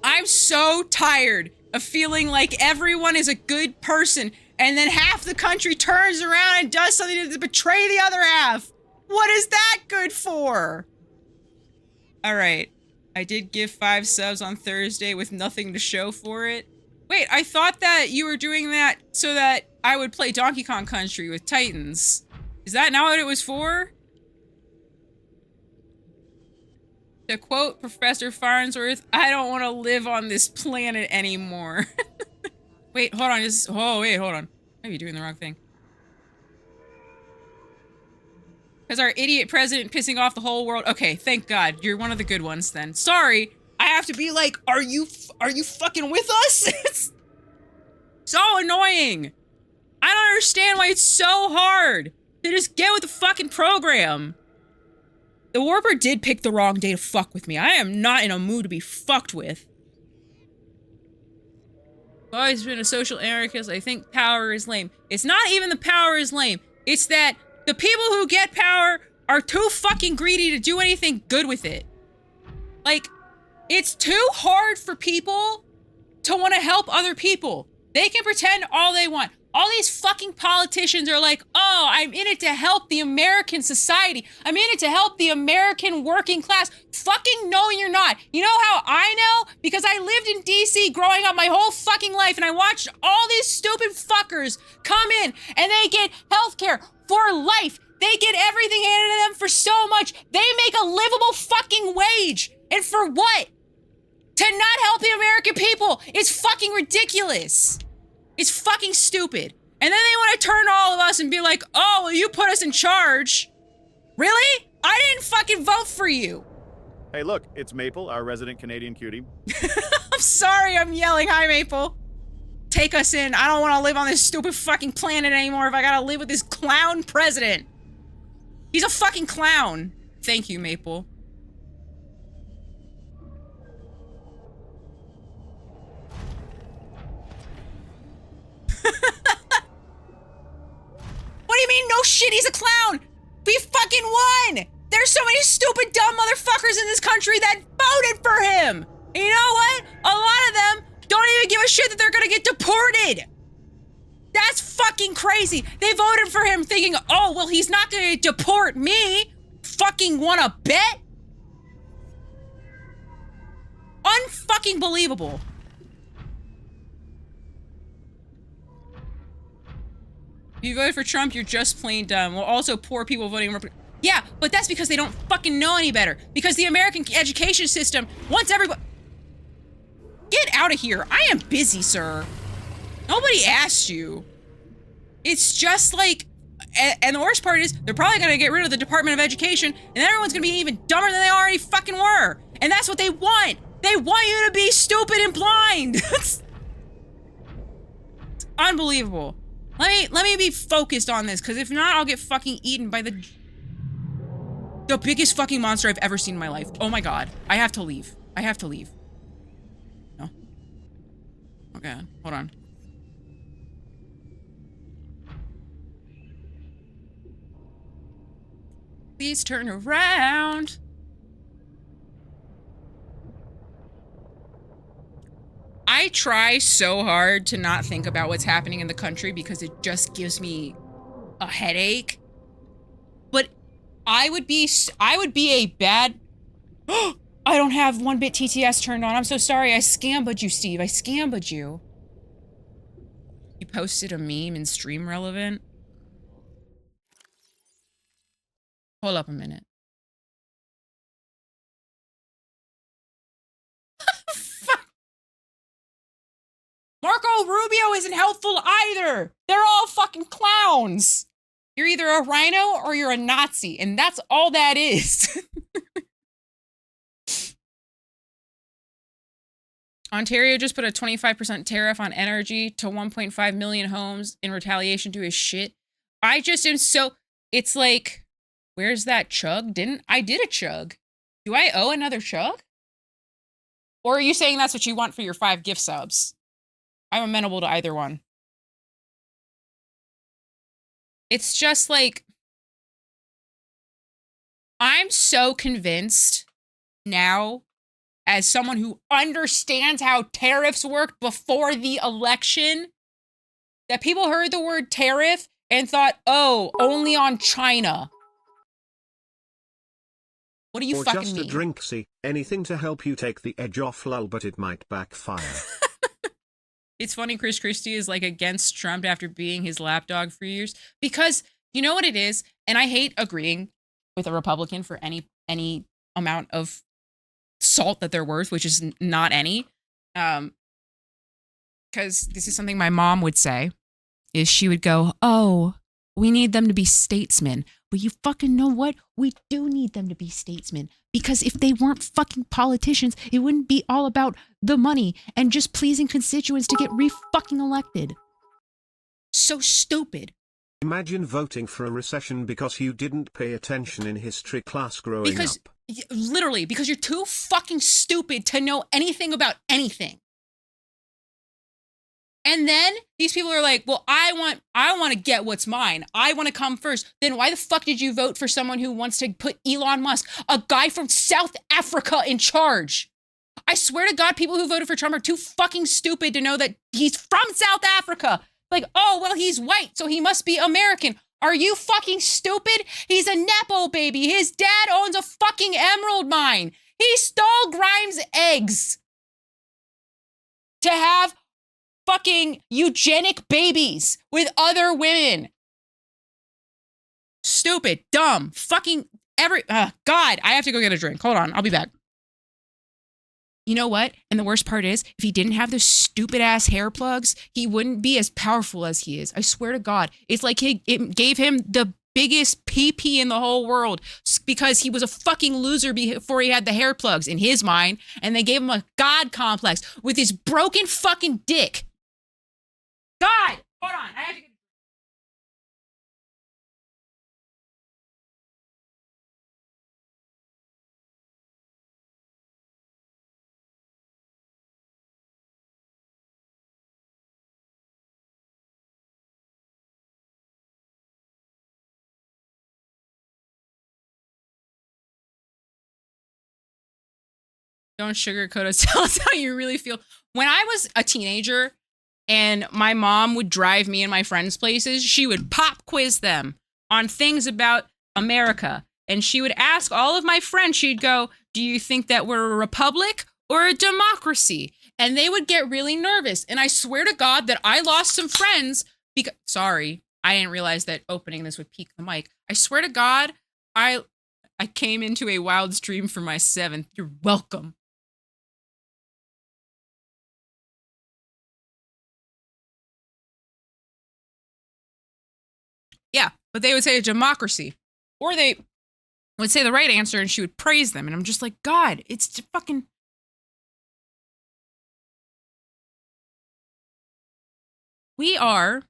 I'm so tired of feeling like everyone is a good person, and then half the country turns around and does something to betray the other half. What is that good for? All right. I did give 5 subs on Thursday with nothing to show for it. Wait, I thought that you were doing that so that I would play Donkey Kong Country with Titans. Is that not what it was for? To quote Professor Farnsworth, I don't want to live on this planet anymore. Wait, hold on. Wait, hold on. I might be doing the wrong thing. Because our idiot president pissing off the whole world. Okay, thank God. You're one of the good ones then. Sorry. I have to be like, are you fucking with us? It's so annoying. I don't understand why it's so hard to just get with the fucking program. The Warper did pick the wrong day to fuck with me. I am not in a mood to be fucked with. I've always been a social anarchist. I think power is lame. It's not even the power is lame. It's that the people who get power are too fucking greedy to do anything good with it. Like, it's too hard for people to want to help other people. They can pretend all they want. All these fucking politicians are like, oh, I'm in it to help the American society. I'm in it to help the American working class. Fucking no, you're not. You know how I know? Because I lived in DC growing up my whole fucking life, and I watched all these stupid fuckers come in and they get healthcare for life. They get everything handed to them for so much. They make a livable fucking wage. And for what? To not help the American people. It's fucking ridiculous. It's fucking stupid. And then they want to turn to all of us and be like, oh, well, you put us in charge. Really? I didn't fucking vote for you. Hey, look, it's Maple, our resident Canadian cutie. I'm sorry I'm yelling. Hi, Maple. Take us in. I don't want to live on this stupid fucking planet anymore if I gotta live with this clown president. He's a fucking clown. Thank you, Maple. What do you mean, no shit, he's a clown? We fucking won! There's so many stupid, dumb motherfuckers in this country that voted for him! And you know what? A lot of them don't even give a shit that they're gonna get deported! That's fucking crazy! They voted for him thinking, oh, well, he's not gonna deport me! fucking wanna bet? Unfucking believable. If you voted for Trump, you're just plain dumb. Well, also poor people voting. Yeah, but that's because they don't fucking know any better. Because the American education system wants everybody. Get out of here. I am busy, sir. Nobody asked you. It's just like, and the worst part is, they're probably gonna get rid of the Department of Education, and everyone's gonna be even dumber than they already fucking were. And that's what they want. They want you to be stupid and blind. It's unbelievable. Let me be focused on this, because if not, I'll get fucking eaten by the biggest fucking monster I've ever seen in my life. Oh my god. I have to leave. I have to leave. No. Okay, hold on. Please turn around. I try so hard to not think about what's happening in the country because it just gives me a headache. But I would be a bad... I don't have 1-bit TTS turned on. I'm so sorry. I scammed you, Steve. I scammed you. You posted a meme in Stream Relevant. Hold up a minute. Marco Rubio isn't helpful either. They're all fucking clowns. You're either a rhino or you're a Nazi, and that's all that is. Ontario just put a 25% tariff on energy to 1.5 million homes in retaliation to his shit. I just am so... It's like, where's that chug? I did a chug. Do I owe another chug? Or are you saying that's what you want for your 5 gift subs? I'm amenable to either one. It's just like, I'm so convinced now, as someone who understands how tariffs worked before the election, that people heard the word tariff and thought, oh, only on China. What do you or fucking just mean? A drinksy, anything to help you take the edge off, lol, but it might backfire. It's funny Chris Christie is like against Trump after being his lapdog for years, because you know what it is, and I hate agreeing with a Republican for any amount of salt that they're worth, which is not any. Because this is something my mom would say, is she would go, oh, we need them to be statesmen. But you fucking know what? We do need them to be statesmen. Because if they weren't fucking politicians, it wouldn't be all about the money and just pleasing constituents to get re-fucking elected. So stupid. Imagine voting for a recession because you didn't pay attention in history class growing up. Literally, because you're too fucking stupid to know anything about anything. And then these people are like, well, I want to get what's mine. I want to come first. Then why the fuck did you vote for someone who wants to put Elon Musk, a guy from South Africa, in charge? I swear to God, people who voted for Trump are too fucking stupid to know that he's from South Africa. Like, oh, well, he's white, so he must be American. Are you fucking stupid? He's a Nepo baby. His dad owns a fucking emerald mine. He stole Grimes' eggs to have fucking eugenic babies with other women. Stupid, dumb, fucking God, I have to go get a drink. Hold on, I'll be back. You know what? And the worst part is, if he didn't have those stupid ass hair plugs, he wouldn't be as powerful as he is. I swear to God. It's like it gave him the biggest PP in the whole world because he was a fucking loser before he had the hair plugs in his mind. And they gave him a God complex with his broken fucking dick. God! Hold on, I have to get... Don't sugarcoat us. Tell us how you really feel. When I was a teenager and my mom would drive me and my friends places, she would pop quiz them on things about America. And she would ask all of my friends, she'd go, do you think that we're a republic or a democracy? And they would get really nervous. And I swear to God that I lost some friends because, sorry, I didn't realize that opening this would peak the mic. I swear to God, I came into a wild stream for my 7th. You're welcome. Yeah, but they would say a democracy. Or they would say the right answer and she would praise them. And I'm just like, God, it's just fucking... We are...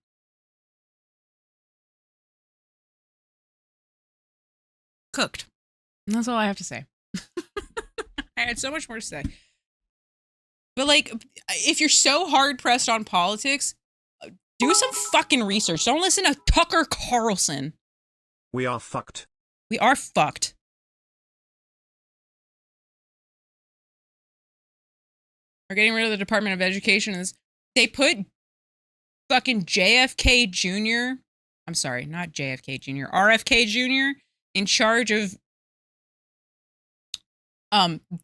cooked. And that's all I have to say. I had so much more to say. But, like, if you're so hard-pressed on politics, do some fucking research. Don't listen to Tucker Carlson. We are fucked. We are fucked. We're getting rid of the Department of Education. They put fucking JFK Jr. I'm sorry, not JFK Jr. RFK Jr. in charge of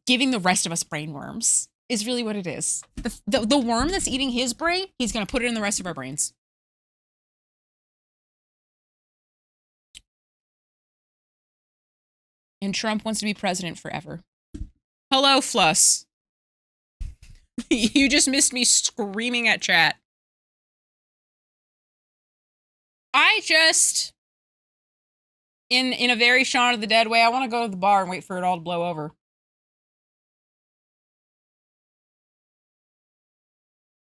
giving the rest of us brain worms. Is really what it is. The worm that's eating his brain, he's gonna put it in the rest of our brains. And Trump wants to be president forever. Hello, Fluss. You just missed me screaming at chat. I just, in a very Shaun of the Dead way, I want to go to the bar and wait for it all to blow over.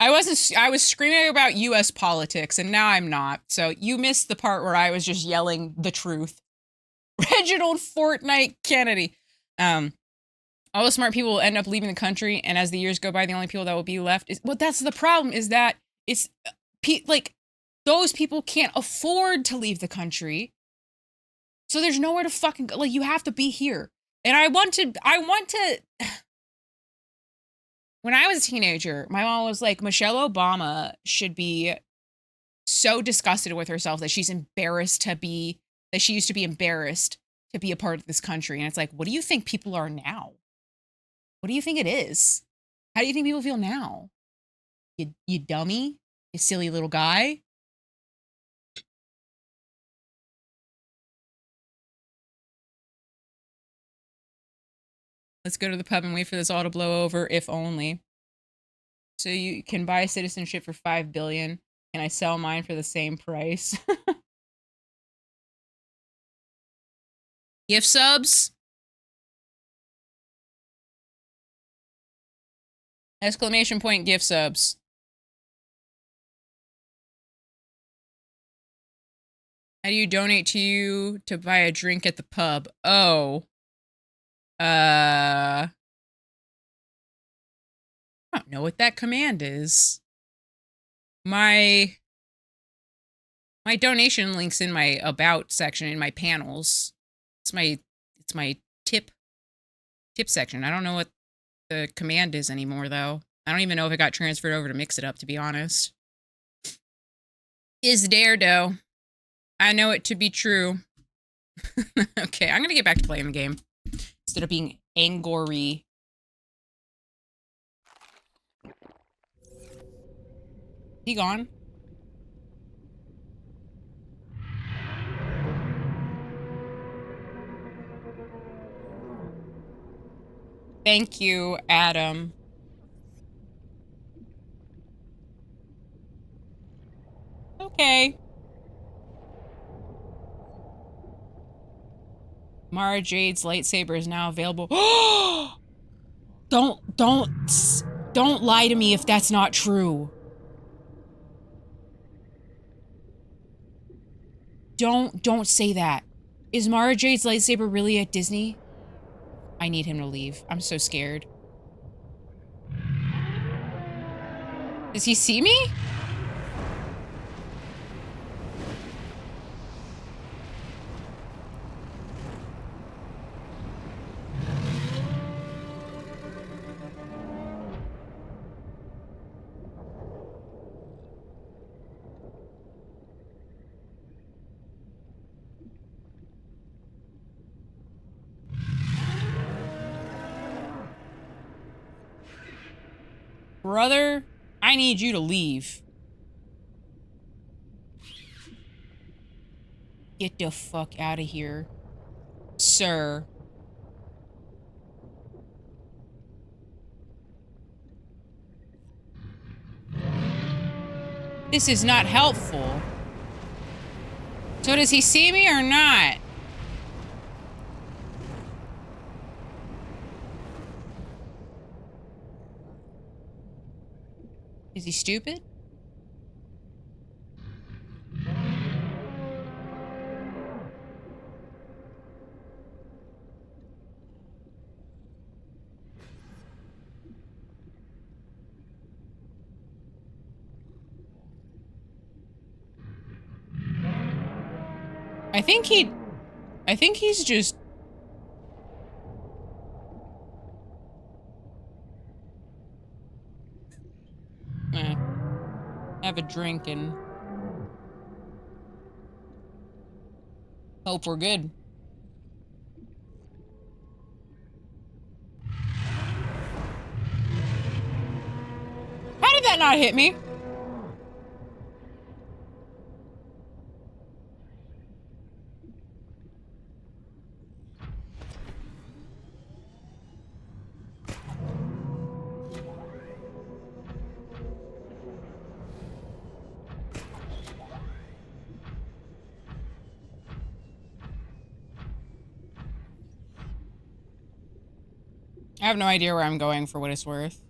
I was screaming about US politics, and now I'm not. So you missed the part where I was just yelling the truth. Reginald Fortnite Kennedy. All the smart people will end up leaving the country, and as the years go by, the only people that will be left is... Well, that's the problem, is that it's... like, those people can't afford to leave the country. So there's nowhere to fucking go. Like, you have to be here. And I want to... When I was a teenager, my mom was like, Michelle Obama should be so disgusted with herself that she's embarrassed to be... that she used to be embarrassed to be a part of this country. And it's like, what do you think people are now? What do you think it is? How do you think people feel now? You dummy? You silly little guy? Let's go to the pub and wait for this all to blow over, if only. So you can buy citizenship for $5 billion. Can I sell mine for the same price? Gift subs? Exclamation point gift subs. How do you donate to you to buy a drink at the pub? Oh. I don't know what that command is. My donation link's in my about section in my panels. It's my tip section. I don't know what the command is anymore, though. I don't even know if it got transferred over to Mix It Up, to be honest. Is there, though? I know it to be true. Okay, I'm gonna get back to playing the game. Instead of being angry. He gone? Thank you, Adam. Okay. Mara Jade's lightsaber is now available. Don't lie to me if that's not true. Don't say that. Is Mara Jade's lightsaber really at Disney? I need him to leave. I'm so scared. Does he see me? Brother, I need you to leave. Get the fuck out of here, sir. This is not helpful. So does he see me or not? Is he stupid? I think he's just... have a drink and hope we're good. How did that not hit me? I have no idea where I'm going for what it's worth.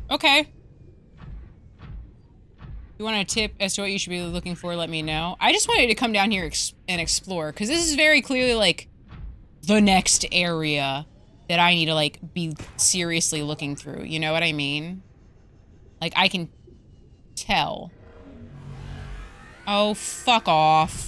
Okay. You want a tip as to what you should be looking for, let me know. I just wanted to come down here and explore, because this is very clearly, like, the next area that I need to, like, be seriously looking through. You know what I mean? Like, I can tell. Oh, fuck off.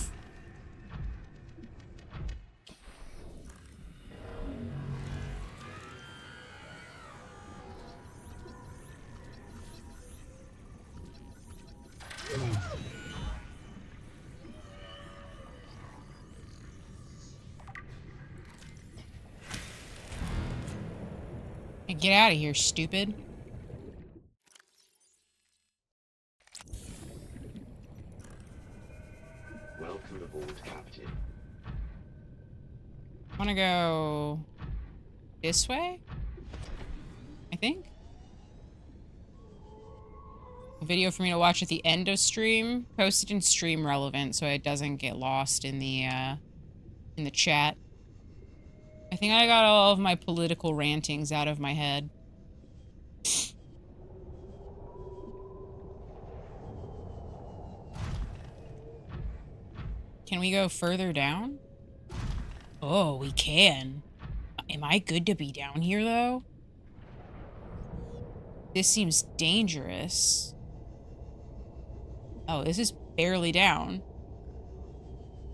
Get out of here, stupid. Welcome aboard, Captain. Wanna go this way? I think. A video for me to watch at the end of stream, posted in stream relevant so it doesn't get lost in the chat. I think I got all of my political rantings out of my head. Can we go further down? Oh, we can. Am I good to be down here, though? This seems dangerous. Oh, this is barely down.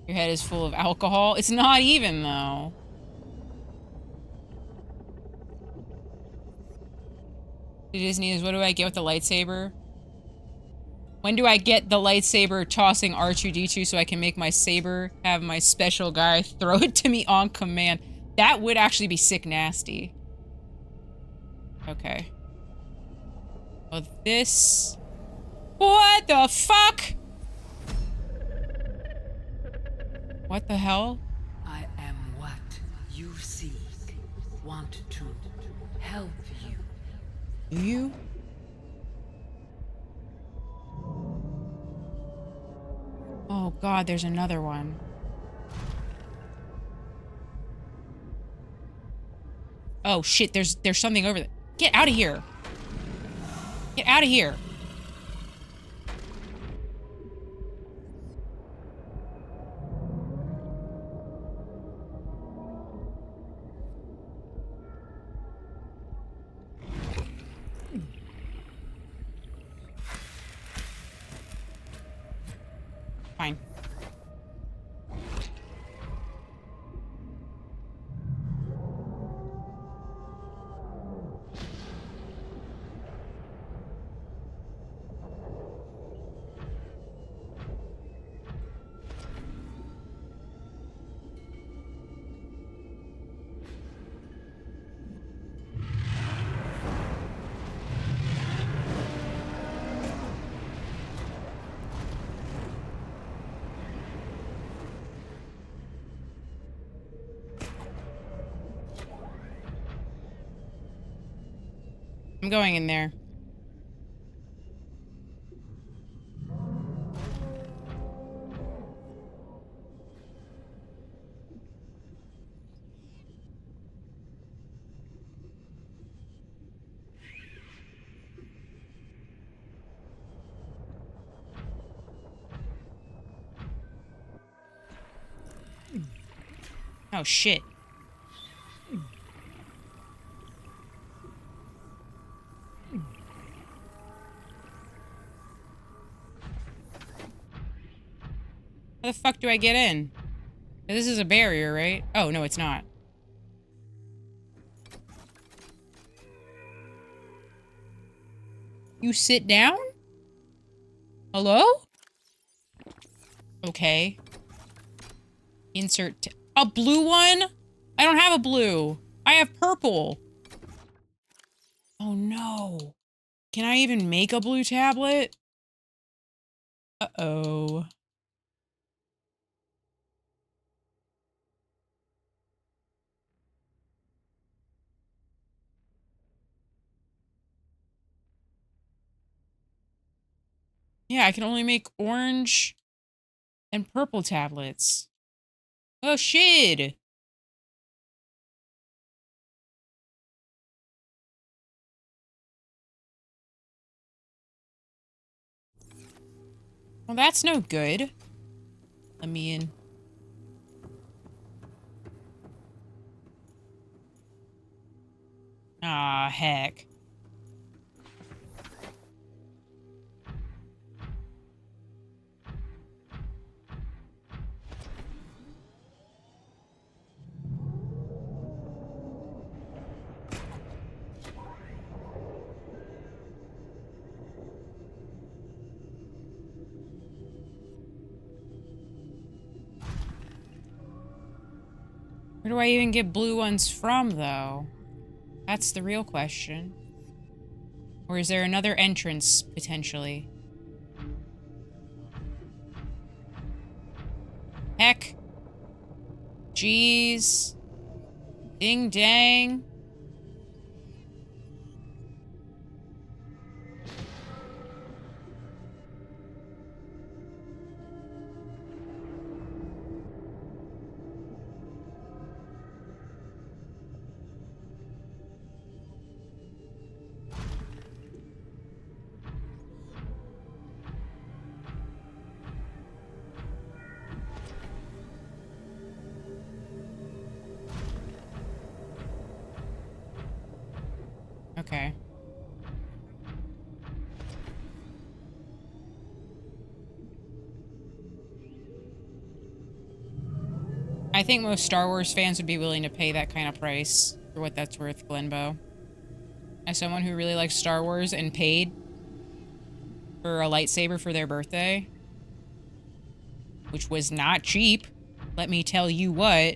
Your head is full of alcohol. It's not even, though. Disney is, what do I get with the lightsaber? When do I get the lightsaber tossing R2-D2 so I can make my saber, have my special guy throw it to me on command? That would actually be sick nasty. Okay. Well, this... What the fuck? What the hell? I am what you seek. Want to help you. Do you? Oh god, there's another one. Oh shit, there's something over there. Get out of here. Get out of here. Fine. I'm going in there. Oh, shit. How the fuck do I get in? This is a barrier, right? Oh, no, it's not. You sit down? Hello? Okay. Insert a blue one? I don't have a blue. I have purple. Oh no. Can I even make a blue tablet? Uh-oh. Yeah, I can only make orange and purple tablets. Oh shit. Well, that's no good. Let me in. Ah, heck. Where do I even get blue ones from, though? That's the real question. Or is there another entrance, potentially? Heck. Jeez. Ding dang. Okay. I think most Star Wars fans would be willing to pay that kind of price for what that's worth, Glenbow. As someone who really likes Star Wars and paid for a lightsaber for their birthday, which was not cheap, let me tell you what.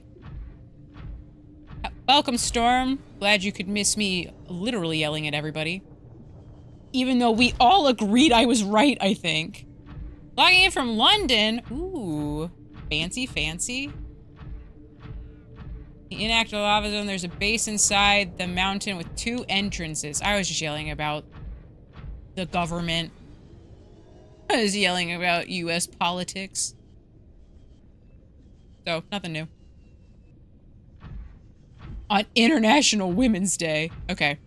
Welcome, Storm. Glad you could miss me literally yelling at everybody. Even though we all agreed I was right, I think. Logging in from London. Ooh. Fancy, fancy. The inactive lava zone, there's a base inside the mountain with 2 entrances. I was just yelling about the government. I was yelling about US politics. So, nothing new. On International Women's Day. Okay.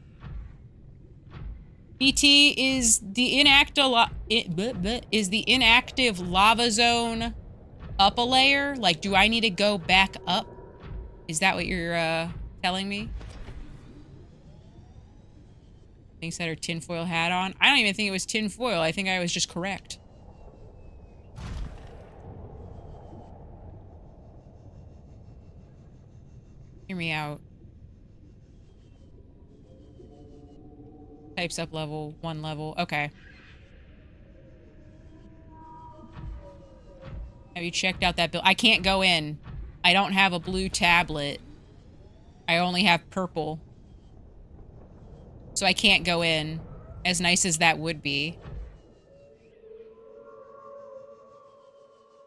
BT, is the inactive lava zone up a layer? Like, do I need to go back up? Is that what you're telling me? Things that are tinfoil hat on. I don't even think it was tinfoil. I think I was just correct. Hear me out. Types up level, 1 level. Okay. Have you checked out that build? I can't go in. I don't have a blue tablet. I only have purple. So I can't go in. As nice as that would be.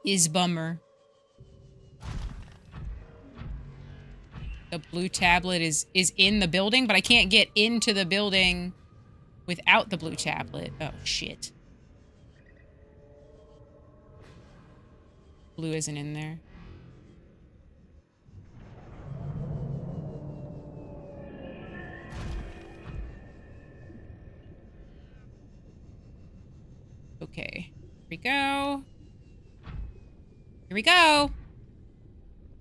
Is bummer. The blue tablet is in the building, but I can't get into the building without the blue tablet. Oh, shit. Blue isn't in there. Okay. Here we go. Here we go.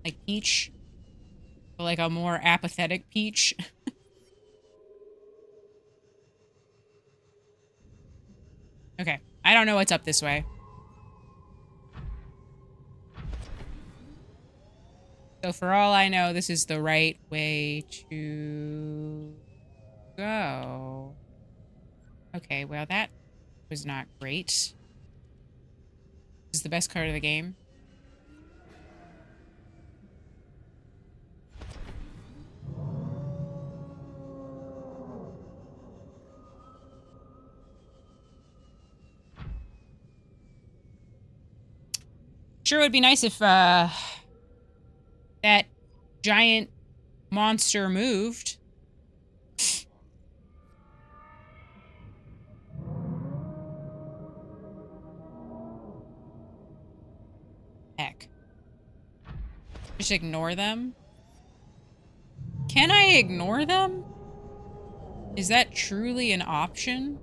Like Peach. But like a more apathetic Peach. Okay. I don't know what's up this way. So for all I know, this is the right way to go. Okay, well that was not great. This is the best card of the game. Sure would be nice if that giant monster moved. Heck. Just ignore them? Can I ignore them? Is that truly an option?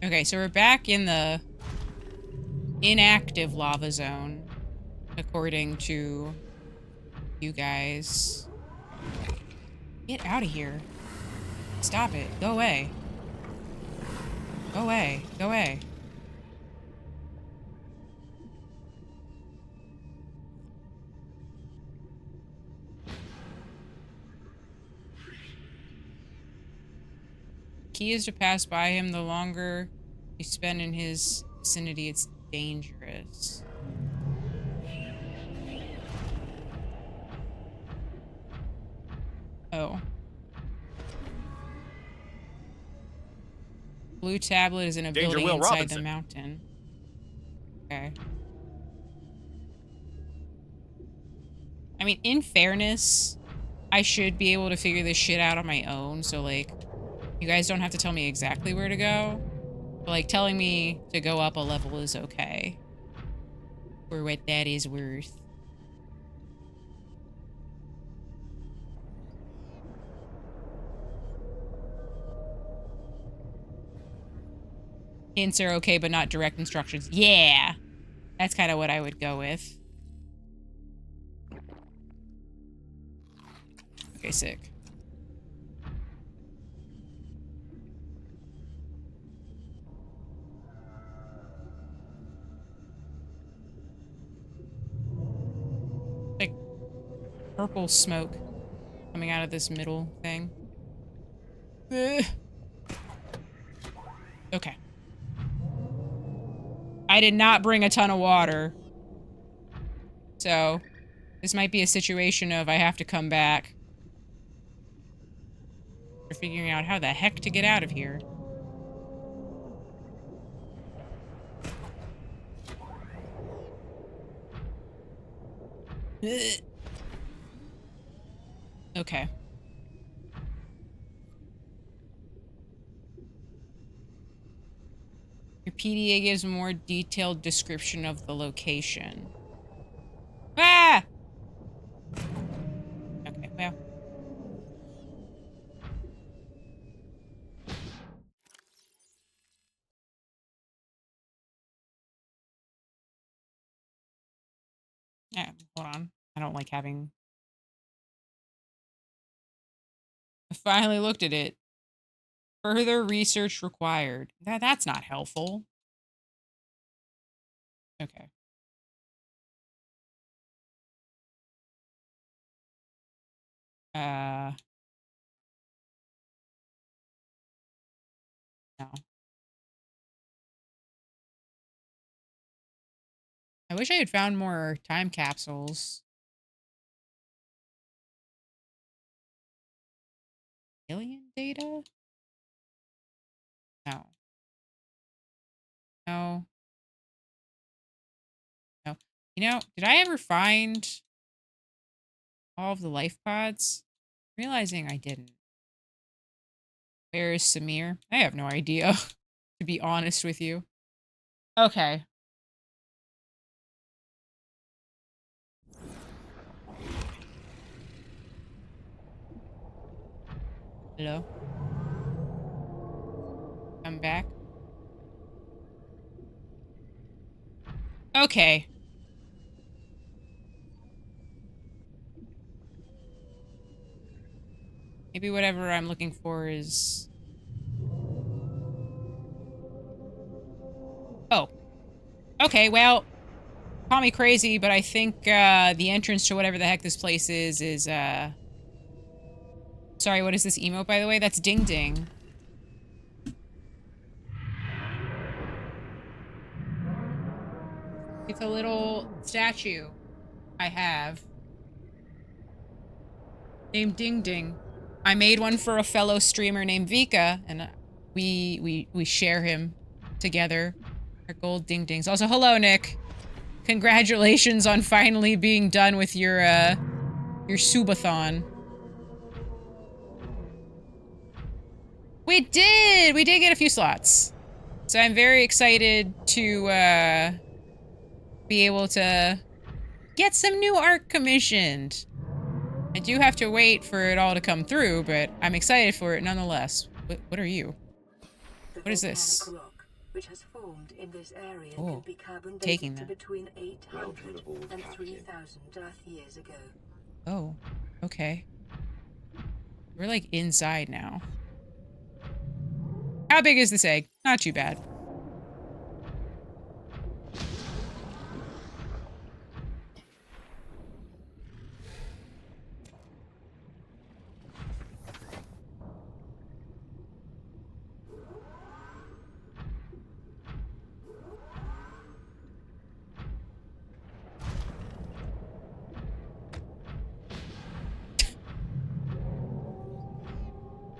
Okay, so we're back in the inactive lava zone, according to you guys. Get out of here. Stop it. Go away. Go away. Go away. Key is to pass by him. The longer you spend in his vicinity, it's dangerous. Oh. Blue tablet is in a Danger, building Will inside Robinson. the mountain. Okay. I mean, in fairness, I should be able to figure this shit out on my own, so like, you guys don't have to tell me exactly where to go. But like, telling me to go up a level is okay. For what that is worth. Hints are okay, but not direct instructions. Yeah! That's kind of what I would go with. Okay, sick. Like, purple smoke coming out of this middle thing. Ugh. Okay. I did not bring a ton of water. So, this might be a situation of I have to come back. For figuring out how the heck to get out of here. Ugh. Okay. Your PDA gives a more detailed description of the location. Ah! Okay, well. Yeah, hold on. I don't like having... I finally looked at it. Further research required. That's not helpful. Okay. No. I wish I had found more time capsules. Alien data? No. No. No. You know, did I ever find all of the life pods? Realizing I didn't. Where is Samir? I have no idea, to be honest with you. Okay. Hello? Come back. Okay. Maybe whatever I'm looking for is... Oh. Okay, well, call me crazy, but I think the entrance to whatever the heck this place is Sorry, what is this emote, by the way? That's Ding Ding. It's a little statue I have named Ding Ding. I made one for a fellow streamer named Vika, and we share him together. Our gold Ding Dings. Also, hello, Nick. Congratulations on finally being done with your subathon. We did get a few slots. So I'm very excited to, be able to get some new art commissioned. I do have to wait for it all to come through, but I'm excited for it nonetheless. What are you? What is this? Rock, which has formed in this area, Oh, could be carbon taking dated that. to between 800 and 3,000 Earth years ago. Oh, okay. We're like inside now. How big is this egg? Not too bad.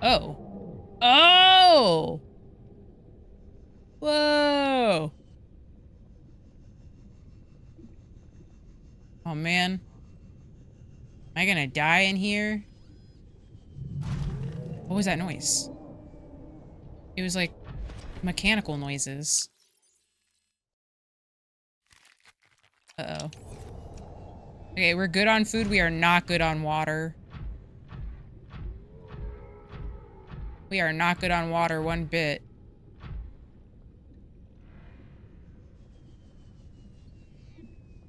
Oh. Oh! Whoa! Oh, man. Am I gonna die in here? What was that noise? It was like mechanical noises. Uh-oh. Okay, we're good on food. We are not good on water. We are not good on water one bit.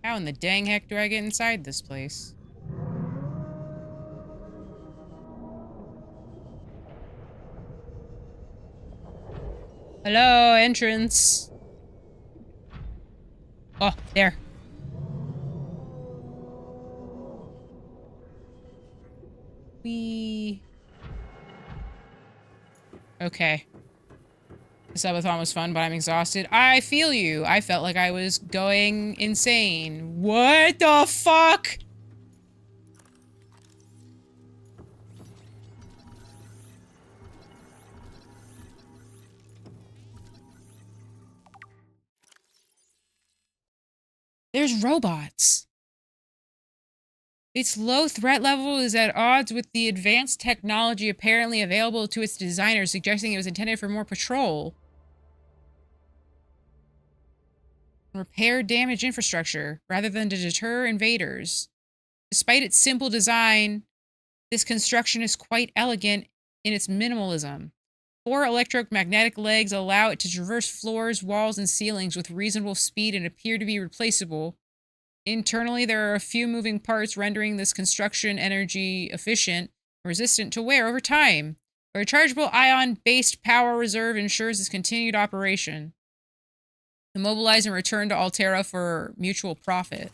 How in the dang heck do I get inside this place? Hello, entrance. Oh, there. Okay. The subathon was fun, but I'm exhausted. I feel you. I felt like I was going insane. What the fuck? There's robots. Its low threat level is at odds with the advanced technology apparently available to its designers, suggesting it was intended for more patrol. Repair damaged infrastructure, rather than to deter invaders. Despite its simple design, this construction is quite elegant in its minimalism. 4 electromagnetic legs allow it to traverse floors, walls, and ceilings with reasonable speed and appear to be replaceable. Internally, there are a few moving parts rendering this construction energy efficient and resistant to wear over time. A rechargeable ion-based power reserve ensures its continued operation. Immobilize and return to Altera for mutual profit.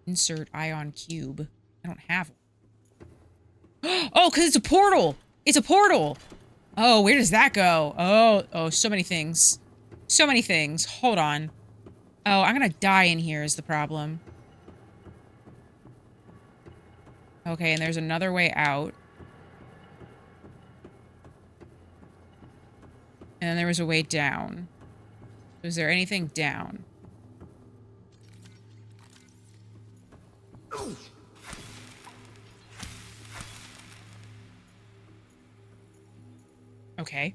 Insert ion cube. I don't have one. Oh, because it's a portal! It's a portal! Oh, where does that go? Oh, so many things. So many things. Hold on. Oh, I'm gonna die in here is the problem. Okay, and there's another way out. And then there was a way down. Is there anything down? Okay.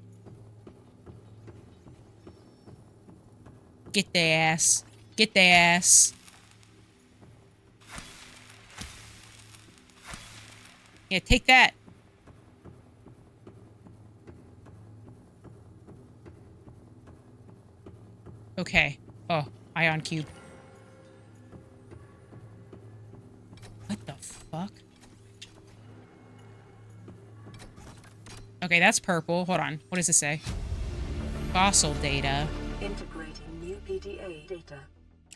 Get the ass. Get the ass. Yeah, take that. Okay. Oh, ion cube. What the fuck? Okay, that's purple. Hold on. What does it say? Fossil data. Integrating new PDA data.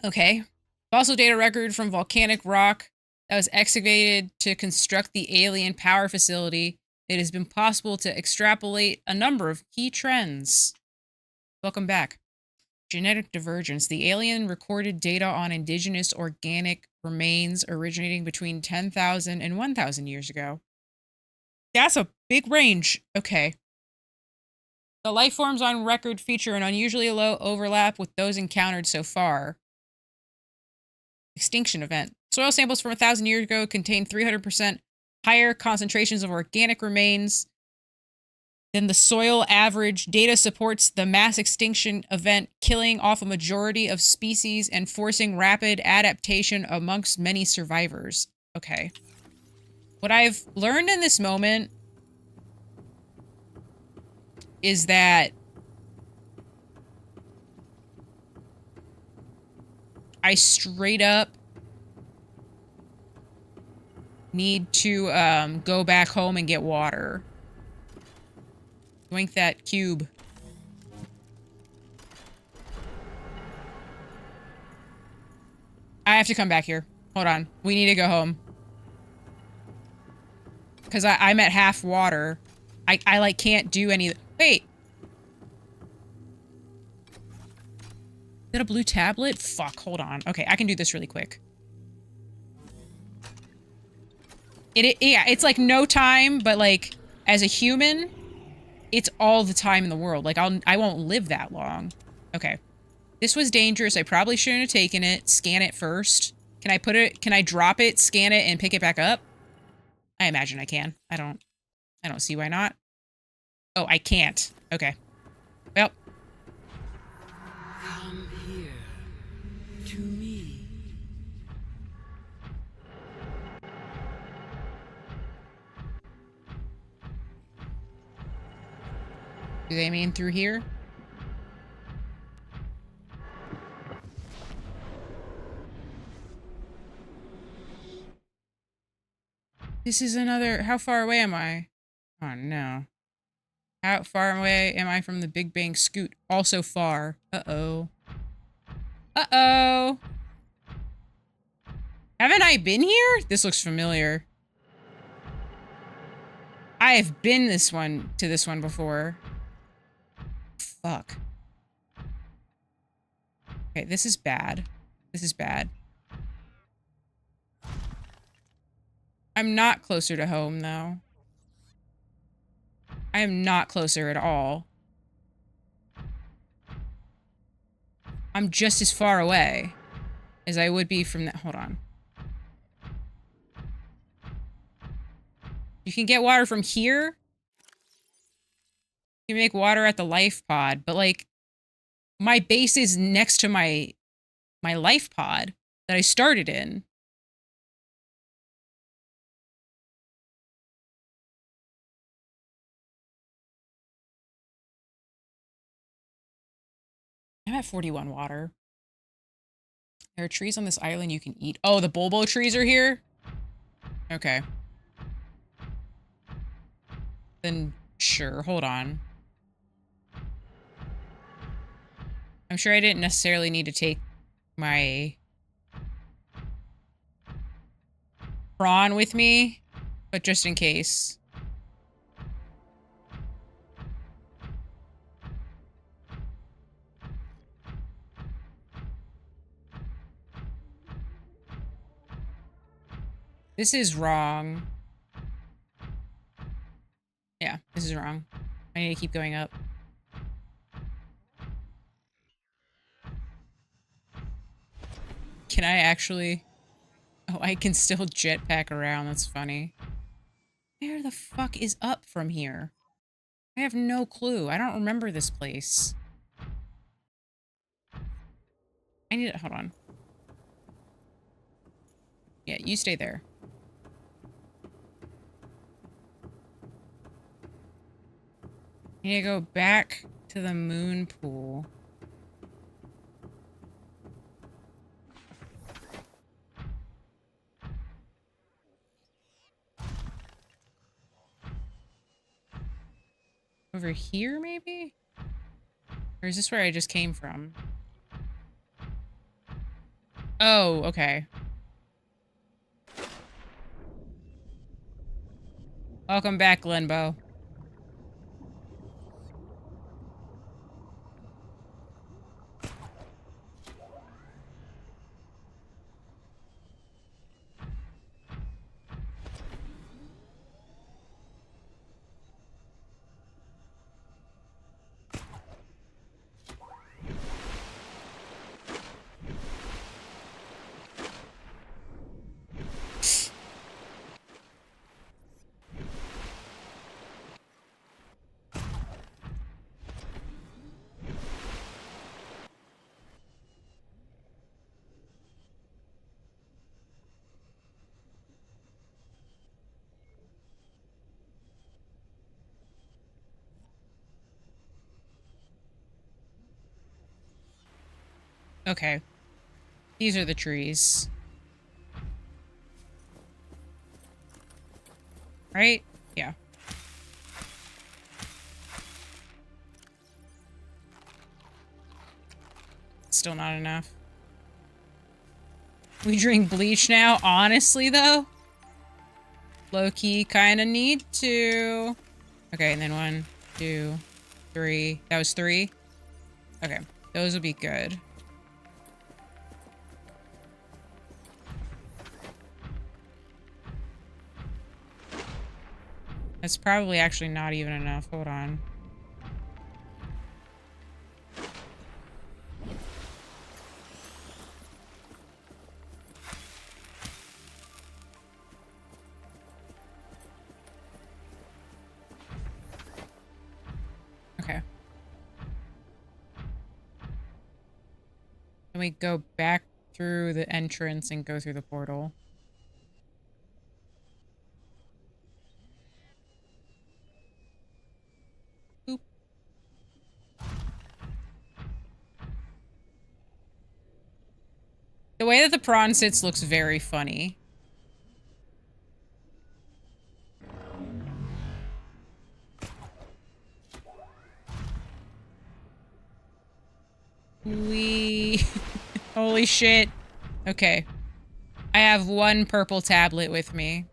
Okay. Fossil data record from volcanic rock that was excavated to construct the alien power facility. It has been possible to extrapolate a number of key trends. Welcome back. Genetic divergence. The alien recorded data on indigenous organic remains originating between 10,000 and 1,000 years ago. That's a big range. Okay. The life forms on record feature an unusually low overlap with those encountered so far. Extinction event. Soil samples from 1,000 years ago contain 300% higher concentrations of organic remains than the soil average. Data supports the mass extinction event, killing off a majority of species and forcing rapid adaptation amongst many survivors. Okay. What I've learned in this moment is that I straight up need to go back home and get water. Doink that cube. I have to come back here. Hold on. We need to go home. Because I'm at half water. I like can't do any... Wait. Is that a blue tablet? Fuck, hold on. Okay, I can do this really quick. Yeah, it's like no time, but like, as a human, it's all the time in the world. Like, I won't live that long. Okay. This was dangerous. I probably shouldn't have taken it. Scan it first. Can I drop it, scan it, and pick it back up? I imagine I can. I don't see why not. Oh, I can't. Okay. Well. Come here to me. Do they mean through here? This is another... How far away am I? Oh, no. How far away am I from the Big Bang Scoot? Also far. Uh-oh. Uh-oh. Haven't I been here? This looks familiar. I have been to this one before. Fuck. Okay, this is bad. This is bad. I'm not closer to home, though. I am not closer at all. I'm just as far away as I would be from that. Hold on. You can get water from here. You can make water at the life pod, but like, my base is next to my life pod that I started in. I'm at 41 water. There are trees on this island you can eat. Oh, the bulbo trees are here? Okay. Then, sure, hold on. I'm sure I didn't necessarily need to take my prawn with me, but just in case. This is wrong. Yeah, this is wrong. I need to keep going up. Can I actually... Oh, I can still jetpack around. That's funny. Where the fuck is up from here? I have no clue. I don't remember this place. I need to... Hold on. Yeah, you stay there. I need to go back to the moon pool. Over here, maybe? Or is this where I just came from? Oh, okay. Welcome back, Limbo. Okay. These are the trees. Right? Yeah. Still not enough. We drink bleach now? Honestly, though? Low-key kind of need to. Okay, and then 1, 2, 3. That was 3? Okay. Those will be good. That's probably actually not even enough. Hold on. Okay. Then we go back through the entrance and go through the portal. Boop. The way that the prawn sits looks very funny. Holy shit. Okay. I have 1 purple tablet with me.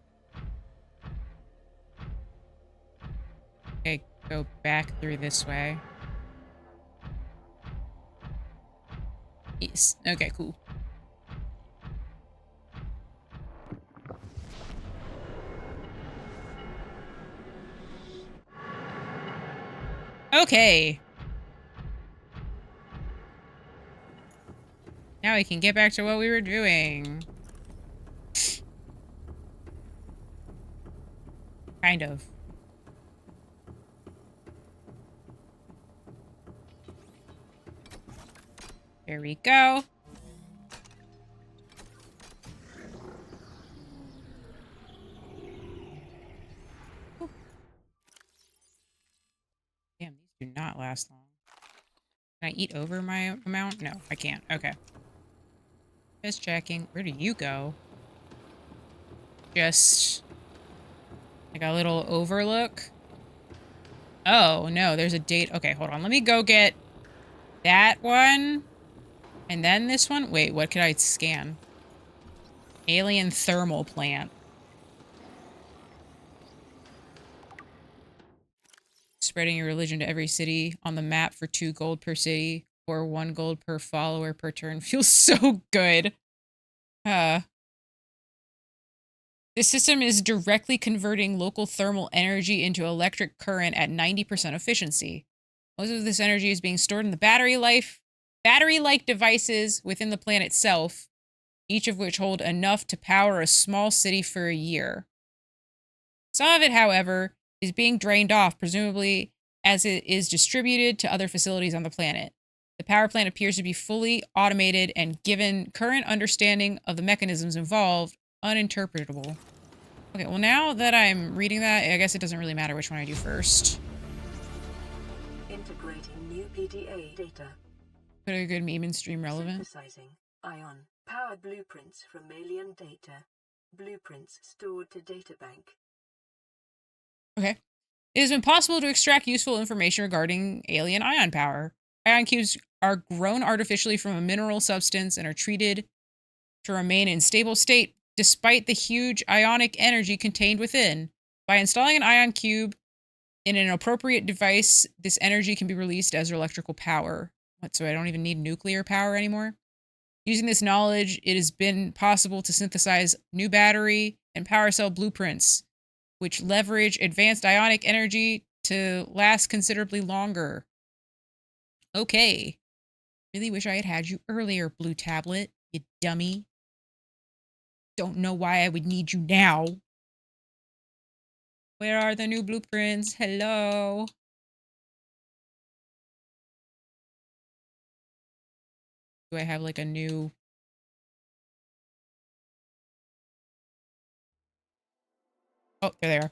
Okay, go back through this way. Yes. Okay, cool. Okay. Now we can get back to what we were doing. Kind of. There we go. Ooh. Damn, these do not last long. Can I eat over my amount? No, I can't. Okay. Just checking. Where do you go? Just like a little overlook. Oh, no, there's a date. Okay, hold on. Let me go get that one. And then this one. Wait, what could I scan? Alien thermal plant. Spreading your religion to every city on the map for 2 gold per city or 1 gold per follower per turn feels so good. This system is directly converting local thermal energy into electric current at 90% efficiency. Most of this energy is being stored in the battery-like devices within the plant itself. each of which hold enough to power a small city for a year. Some of it, however, is being drained off, presumably as it is distributed to other facilities on the planet. The power plant appears to be fully automated and, given current understanding of the mechanisms involved, uninterpretable. Okay, well now that I'm reading that, I guess it doesn't really matter which one I do first. Integrating new PDA data. Put a good meme in stream relevant. Synthesizing ion powered blueprints from alien data. Blueprints stored to databank. Okay. It has been possible to extract useful information regarding alien ion power. Ion cubes are grown artificially from a mineral substance and are treated to remain in stable state despite the huge ionic energy contained within. By installing an ion cube in an appropriate device, this energy can be released as electrical power. What, so I don't even need nuclear power anymore? Using this knowledge, it has been possible to synthesize new battery and power cell blueprints, which leverage advanced ionic energy to last considerably longer. Okay. Really wish I had had you earlier, Blue Tablet, you dummy. Don't know why I would need you now. Where are the new blueprints? Hello. Do I have like a new... Oh, there they are.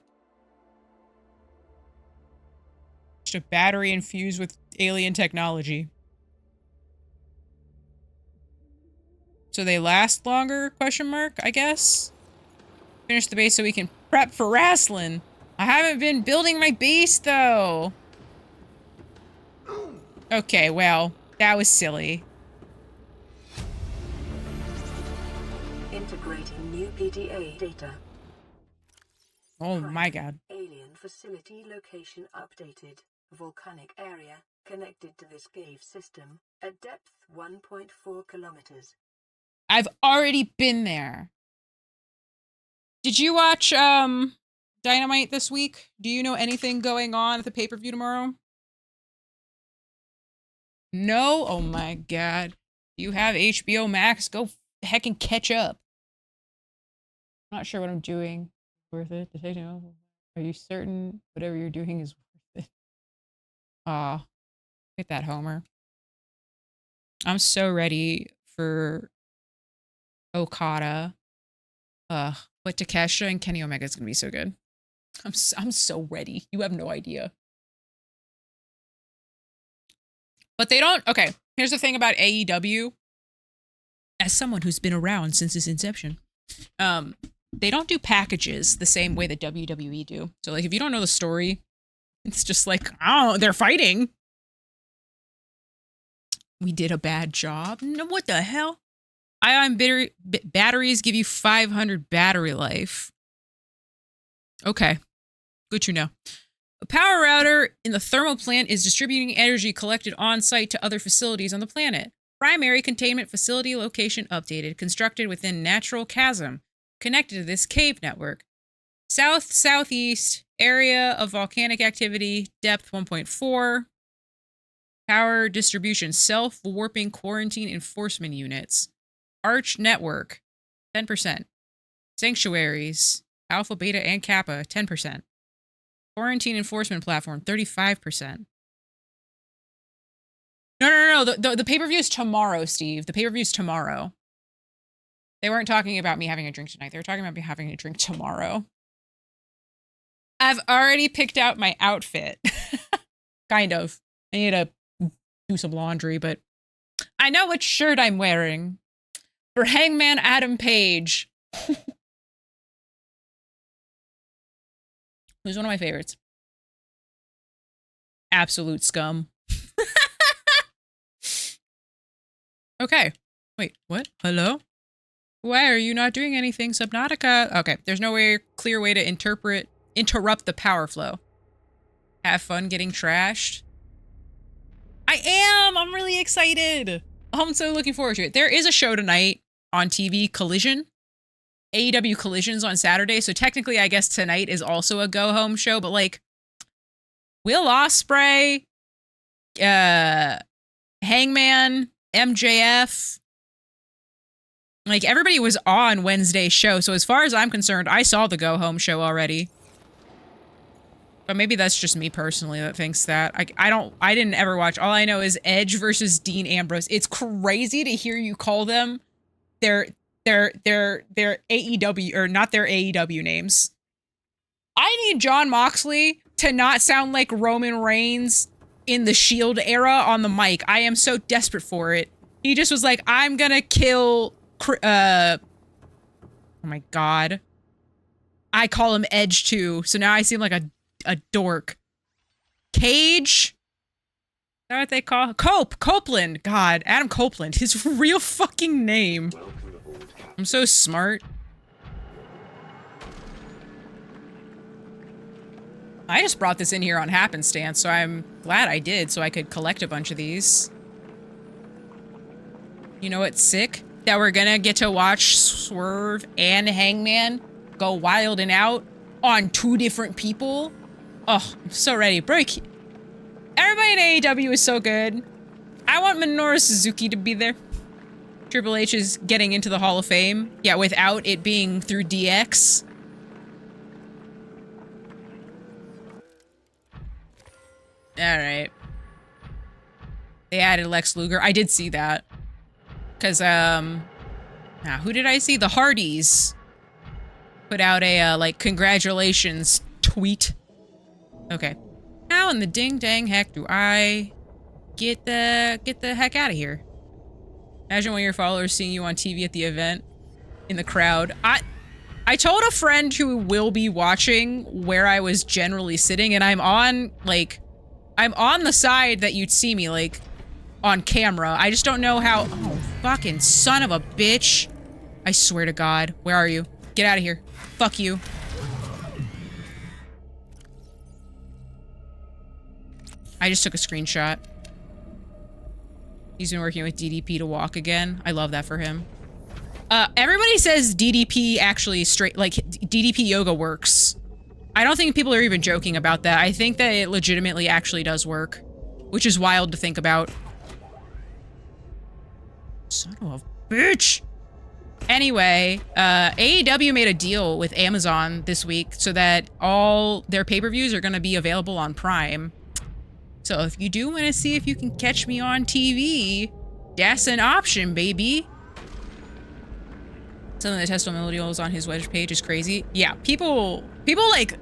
Just a battery infused with alien technology. So they last longer, question mark, I guess? Finish the base so we can prep for wrestling. I haven't been building my base, though. Okay, well, that was silly. Integrating new PDA data. Oh my god. Alien facility location updated. Volcanic area connected to this cave system at depth 1.4 kilometers. I've already been there. Did you watch Dynamite this week? Do you know anything going on at the pay-per-view tomorrow? No? Oh my god. You have HBO Max? Go heck and catch up. I'm not sure what I'm doing. Worth it? Are you certain whatever you're doing is worth it? Aw. Look at that, Homer. I'm so ready for Okada. But Takeshita and Kenny Omega is gonna be so good. I'm so ready. You have no idea. But they don't. Okay, here's the thing about AEW. As someone who's been around since its inception, they don't do packages the same way that WWE do. So like, if you don't know the story, it's just like, oh, they're fighting. We did a bad job. No, what the hell? Ion batteries give you 500 battery life. Okay, good to know. A power router in the thermal plant is distributing energy collected on site to other facilities on the planet. Primary containment facility location updated, constructed within natural chasm, connected to this cave network. South-southeast area of volcanic activity, depth 1.4. Power distribution, self-warping quarantine enforcement units. Arch network, 10%. Sanctuaries, alpha, beta, and kappa, 10%. Quarantine enforcement platform, 35%. No. The pay-per-view is tomorrow, Steve. The pay-per-view is tomorrow. They weren't talking about me having a drink tonight. They were talking about me having a drink tomorrow. I've already picked out my outfit. Kind of. I need to do some laundry, but I know what shirt I'm wearing. For Hangman Adam Page. Who's one of my favorites. Absolute scum. Okay. Wait, what? Hello? Why are you not doing anything, Subnautica? Okay, there's no clear way to interrupt the power flow. Have fun getting trashed. I am! I'm really excited! I'm so looking forward to it. There is a show tonight on TV, Collision. AEW Collision's on Saturday, so technically I guess tonight is also a go-home show, but like, Will Ospreay, Hangman, MJF, Like, everybody was on Wednesday's show, so as far as I'm concerned, I saw the Go Home show already. But maybe that's just me personally that thinks that. I didn't ever watch. All I know is Edge versus Dean Ambrose. It's crazy to hear you call them their AEW, or not their AEW names. I need Jon Moxley to not sound like Roman Reigns in the Shield era on the mic. I am so desperate for it. He just was like, I'm gonna kill, oh my god. I call him Edge too, so now I seem like a dork. Cage? Is that what they call? Copeland. God, Adam Copeland. His real fucking name. Welcome aboard, Captain. I'm so smart. I just brought this in here on happenstance, so I'm glad I did, so I could collect a bunch of these. You know what's sick? That we're gonna get to watch Swerve and Hangman go wild and out on 2 different people. Oh, I'm so ready. Break. Everybody in AEW is so good. I want Minoru Suzuki to be there. Triple H is getting into the Hall of Fame. Yeah, without it being through DX. Alright. They added Lex Luger. I did see that. Because, who did I see? The Hardys put out a, like, congratulations tweet. Okay. How in the ding-dang heck do I get the heck out of here? Imagine one of your followers seeing you on TV at the event in the crowd. I told a friend who will be watching where I was generally sitting, and I'm on the side that you'd see me, like, on camera. I just don't know how— oh, fucking son of a bitch. I swear to God. Where are you? Get out of here. Fuck you. I just took a screenshot. He's been working with DDP to walk again. I love that for him. Everybody says DDP actually DDP yoga works. I don't think people are even joking about that. I think that it legitimately actually does work, which is wild to think about. Son of a bitch. Anyway, AEW made a deal with Amazon this week so that all their pay-per-views are going to be available on Prime. So if you do want to see if you can catch me on TV, that's an option, baby. Some of the testimonials on his web page is crazy. Yeah, people like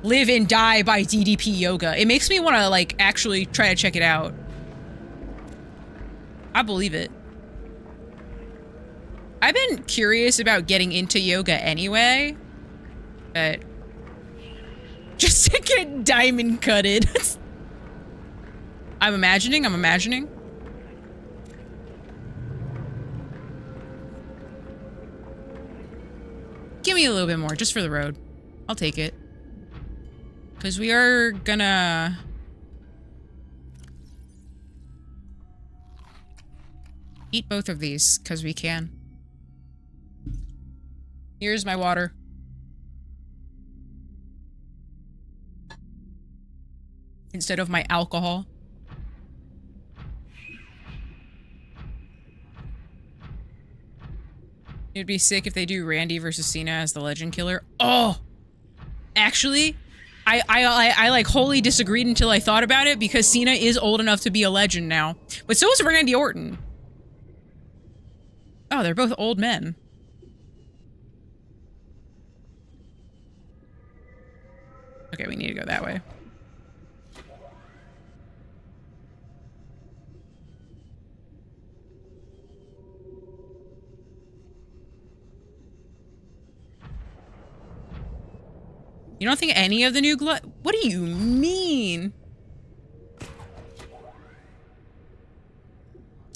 live and die by DDP yoga. It makes me want to like actually try to check it out. I believe it. I've been curious about getting into yoga anyway, but just to get diamond cutted. I'm imagining. Give me a little bit more, just for the road. I'll take it. Because we are gonna... eat both of these, because we can. Here's my water. Instead of my alcohol. It'd be sick if they do Randy versus Cena as the Legend Killer. Oh! Actually, I like wholly disagreed until I thought about it because Cena is old enough to be a legend now. But so is Randy Orton. Oh, they're both old men. Okay, we need to go that way. You don't think any of the new What do you mean?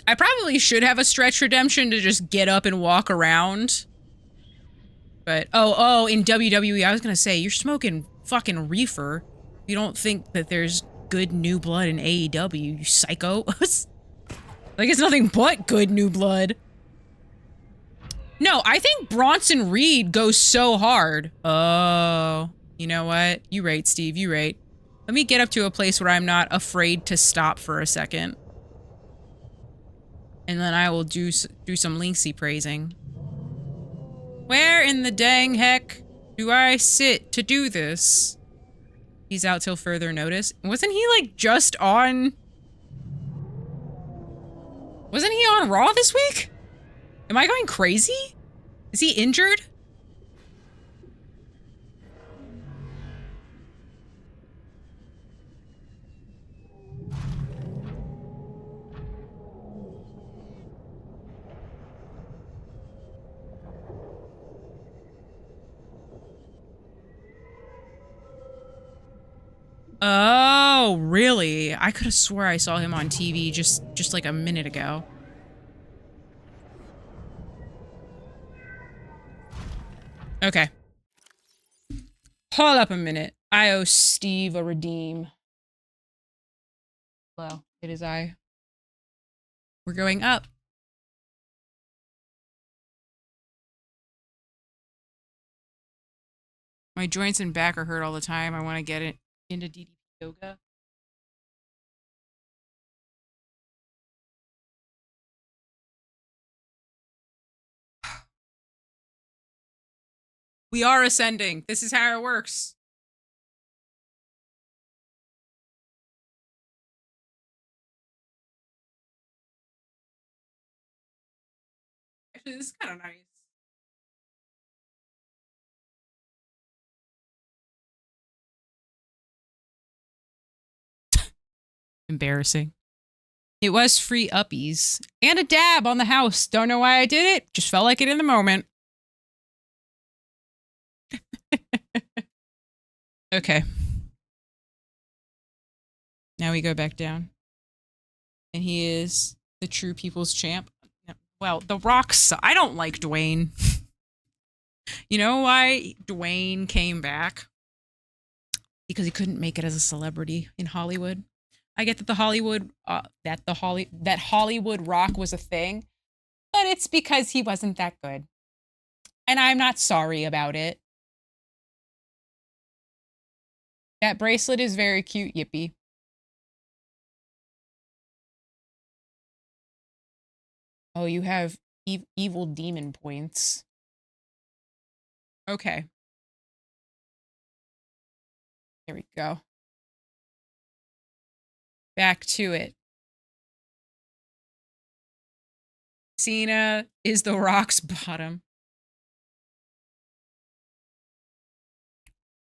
I probably should have a stretch redemption to just get up and walk around. But, oh, in WWE, I was gonna say, you're smoking fucking reefer. You don't think that there's good new blood in AEW, you psycho? Like, it's nothing but good new blood. No, I think Bronson Reed goes so hard. Oh, you know what? You right, Steve, you right. Let me get up to a place where I'm not afraid to stop for a second. And then I will do some Lynxie praising. Where in the dang heck do I sit to do this? He's out till further notice. Wasn't he like just on... Wasn't he on Raw this week? Am I going crazy? Is he injured? Oh, really? I could have swore I saw him on TV just like a minute ago. Okay. Hold up a minute. I owe Steve a redeem. Hello, it is I. We're going up. My joints and back are hurt all the time. I want to get it into DDP yoga. We are ascending. This is how it works. Actually, this is kind of nice. Embarrassing. It was free uppies and a dab on the house. Don't know why I did it. Just felt like it in the moment. Okay. Now we go back down. And he is the true people's champ. Well, The Rock's... I don't like Dwayne. You know why Dwayne came back? Because he couldn't make it as a celebrity in Hollywood. I get that Hollywood Rock was a thing, but it's because he wasn't that good. And I'm not sorry about it. That bracelet is very cute, Yippee. Oh, you have evil demon points. Okay. There we go. Back to it. Cena is The Rock's bottom.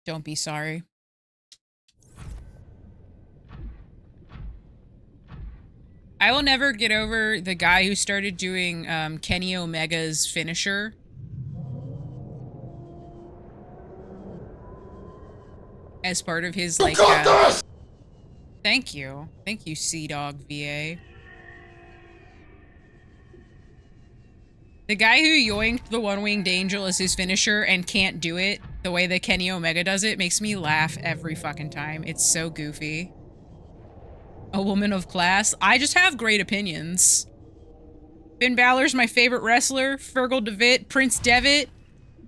Don't be sorry. I will never get over the guy who started doing Kenny Omega's finisher. As part of his, like, thank you. Thank you, Sea-Dog VA. The guy who yoinked the one-winged angel as his finisher and can't do it the way that Kenny Omega does it makes me laugh every fucking time. It's so goofy. A woman of class. I just have great opinions. Finn Balor's my favorite wrestler. Fergal Devitt, Prince Devitt,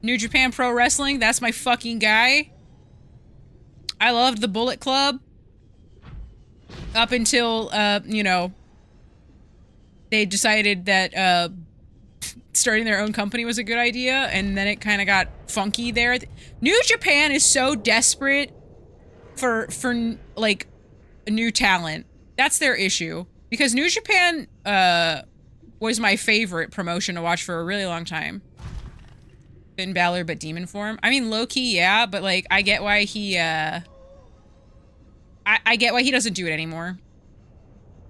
New Japan Pro Wrestling. That's my fucking guy. I loved the Bullet Club. Up until, you know, they decided that, starting their own company was a good idea, and then it kind of got funky there. New Japan is so desperate for, like, new talent. That's their issue. Because New Japan, was my favorite promotion to watch for a really long time. Finn Balor, but demon form. I mean, low-key, yeah, but, like, I get why he, I get why he doesn't do it anymore.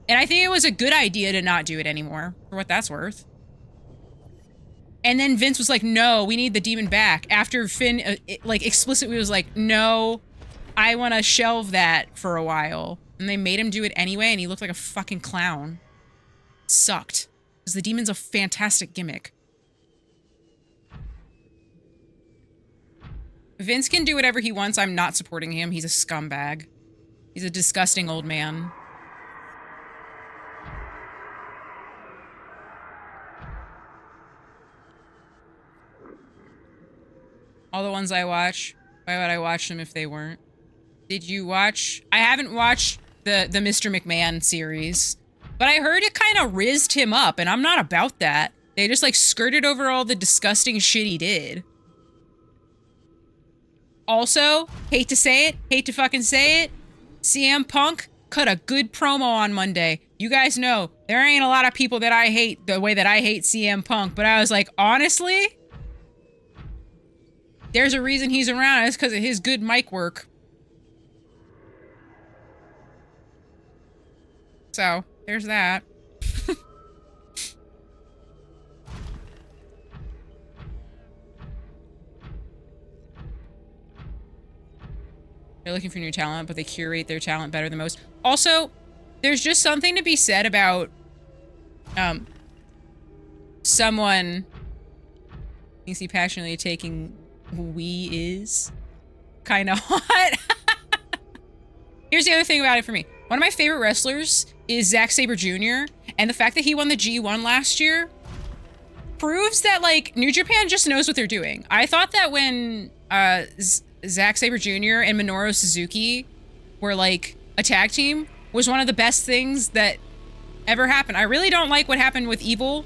And I think it was a good idea to not do it anymore, for what that's worth. And then Vince was like, no, we need the demon back. After Finn, like, explicitly was like, no, I want to shelve that for a while. And they made him do it anyway, and he looked like a fucking clown. It sucked. Because the demon's a fantastic gimmick. Vince can do whatever he wants. I'm not supporting him. He's a scumbag. He's a disgusting old man. All the ones I watch, why would I watch them if they weren't? Did you watch? I haven't watched the Mr. McMahon series, but I heard it kind of rizzed him up, and I'm not about that. They just like skirted over all the disgusting shit he did. Also, hate to say it, hate to fucking say it, CM Punk cut a good promo on Monday. You guys know, there ain't a lot of people that I hate the way that I hate CM Punk, but I was like, honestly, there's a reason he's around. It's because of his good mic work. So, there's that. They're looking for new talent, but they curate their talent better than most. Also, there's just something to be said about someone thinks he passionately taking we is kind of hot. Here's the other thing about it for me. One of my favorite wrestlers is Zack Sabre Jr. And the fact that he won the G1 last year proves that, like, New Japan just knows what they're doing. I thought that when Zack Sabre Jr. and Minoru Suzuki were, like, a tag team was one of the best things that ever happened. I really don't like what happened with Evil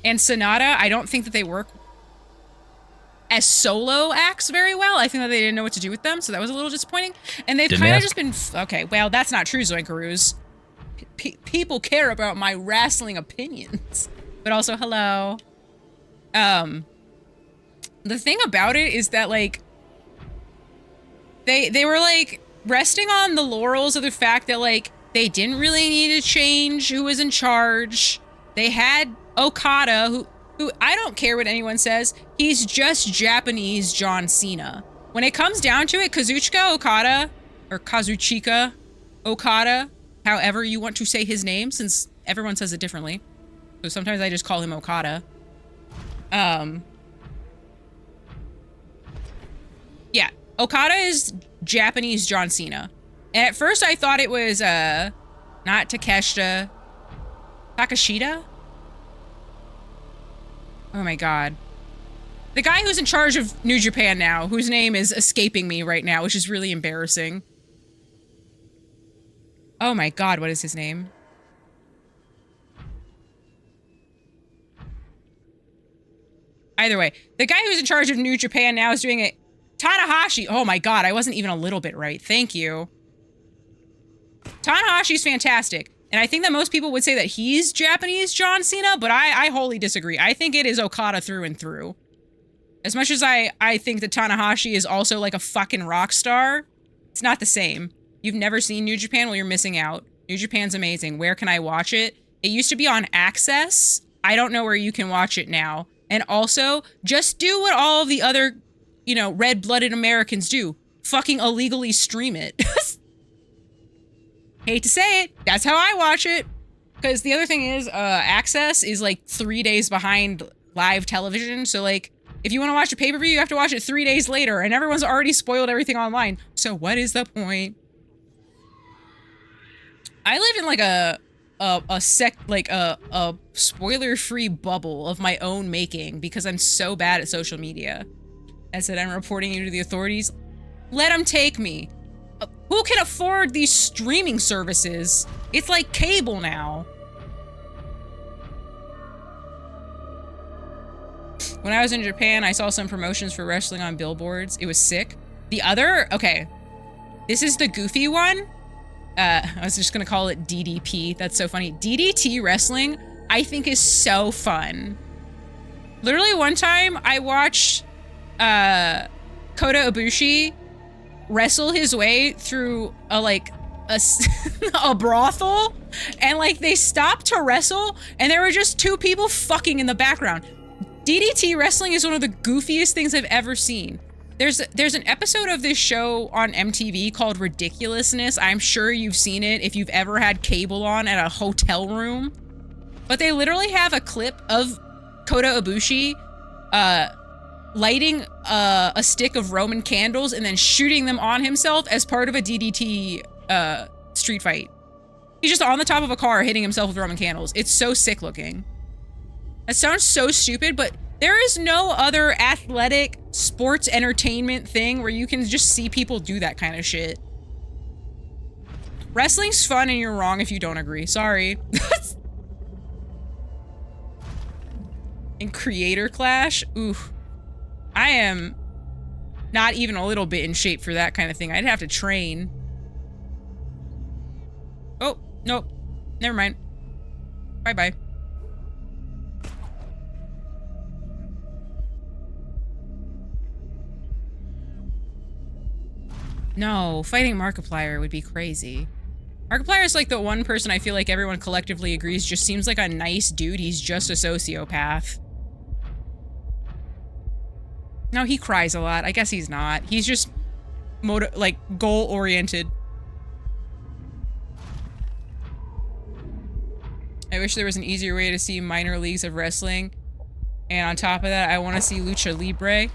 and Sonata. I don't think that they work as solo acts very well. I think that they didn't know what to do with them, so that was a little disappointing. And they've kind of just been... Okay, well, that's not true, Zoinkaroos. People care about my wrestling opinions. But also, hello. The thing about it is that, like, they were, like, resting on the laurels of the fact that, like, they didn't really need to change who was in charge. They had Okada, who I don't care what anyone says, he's just Japanese John Cena. When it comes down to it, Kazuchika Okada, or Kazuchika Okada, however you want to say his name, since everyone says it differently. So sometimes I just call him Okada. Yeah, Okada is Japanese John Cena. And at first I thought it was, not Takeshita, Takashita? Oh my god. The guy who's in charge of New Japan now, whose name is escaping me right now, which is really embarrassing. Oh my god, what is his name? Either way, the guy who's in charge of New Japan now is doing it. Tanahashi. Oh my god, I wasn't even a little bit right. Thank you. Tanahashi's fantastic. And I think that most people would say that he's Japanese John Cena, but I wholly disagree. I think it is Okada through and through. As much as I think that Tanahashi is also like a fucking rock star, it's not the same. You've never seen New Japan? Well, you're missing out. New Japan's amazing. Where can I watch it? It used to be on Access. I don't know where you can watch it now. And also, just do what all of the other, you know, red-blooded Americans do. Fucking illegally stream it. Hate to say it, that's how I watch it. Because the other thing is, Access is like 3 days behind live television. So like, if you want to watch a pay-per-view, you have to watch it 3 days later, and everyone's already spoiled everything online. So what is the point? I live in like a spoiler-free bubble of my own making because I'm so bad at social media. I said, I'm reporting you to the authorities. Let them take me. Who can afford these streaming services? It's like cable now. When I was in Japan, I saw some promotions for wrestling on billboards. It was sick. The other, okay, this is the goofy one. I was just gonna call it DDP. That's so funny. DDT wrestling, I think is so fun. Literally one time I watched Kota Ibushi wrestle his way through a brothel, and like they stopped to wrestle and there were just two people fucking in the background. DDT wrestling is one of the goofiest things I've ever seen. There's an episode of this show on MTV called Ridiculousness. I'm sure you've seen it if you've ever had cable on at a hotel room. But they literally have a clip of Kota Ibushi lighting a stick of Roman candles and then shooting them on himself as part of a DDT street fight. He's just on the top of a car hitting himself with Roman candles. It's so sick looking. That sounds so stupid, but there is no other athletic sports entertainment thing where you can just see people do that kind of shit. Wrestling's fun and you're wrong if you don't agree. Sorry. In Creator Clash? Oof. I am not even a little bit in shape for that kind of thing. I'd have to train. Oh, nope. Never mind. Bye-bye. No, fighting Markiplier would be crazy. Markiplier is like the one person I feel like everyone collectively agrees just seems like a nice dude. He's just a sociopath. No, he cries a lot. I guess he's not. He's just like goal-oriented. I wish there was an easier way to see minor leagues of wrestling. And on top of that, I want to see Lucha Libre.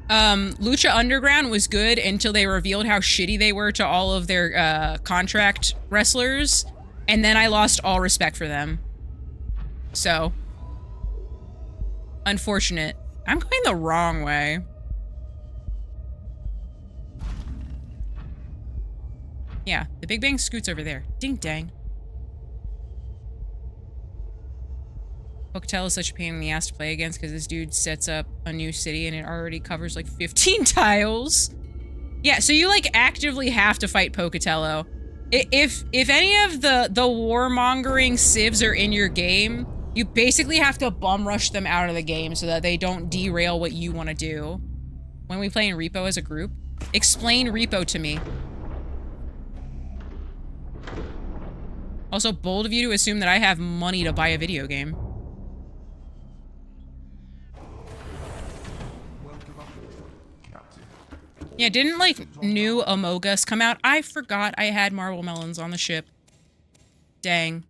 Lucha Underground was good until they revealed how shitty they were to all of their contract wrestlers. And then I lost all respect for them. So, unfortunate. I'm going the wrong way. Yeah, the Big Bang scoots over there. Ding dang. Pocatello is such a pain in the ass to play against because this dude sets up a new city and it already covers like 15 tiles. Yeah, so you like actively have to fight Pocatello. If any of the warmongering civs are in your game, you basically have to bum rush them out of the game so that they don't derail what you want to do. When we play in Repo as a group, explain Repo to me. Also, bold of you to assume that I have money to buy a video game. Yeah, didn't, like, new Among Us come out? I forgot I had marble melons on the ship. Dang.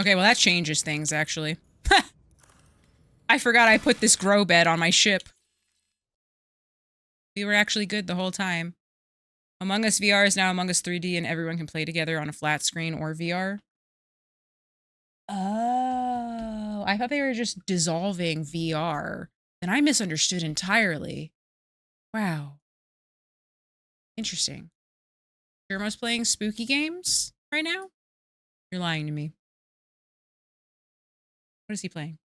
Okay, well, that changes things, actually. I forgot I put this grow bed on my ship. We were actually good the whole time. Among Us VR is now Among Us 3D, and everyone can play together on a flat screen or VR. Oh, I thought they were just dissolving VR. Then I misunderstood entirely. Wow. Interesting. Jermo's playing spooky games right now? You're lying to me. What is he playing?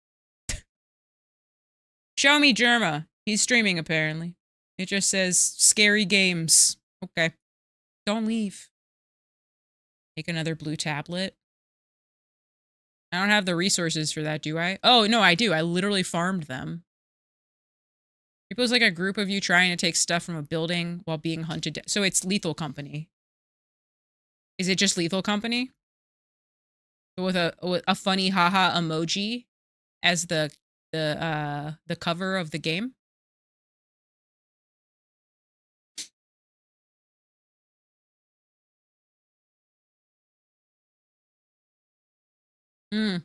Show me Jerma. He's streaming, apparently. It just says, scary games. Okay. Don't leave. Make another blue tablet. I don't have the resources for that, do I? Oh, no, I do. I literally farmed them. Repo's like a group of you trying to take stuff from a building while being hunted. So it's Lethal Company. Is it just Lethal Company? With a funny haha emoji as the cover of the game? Hmm.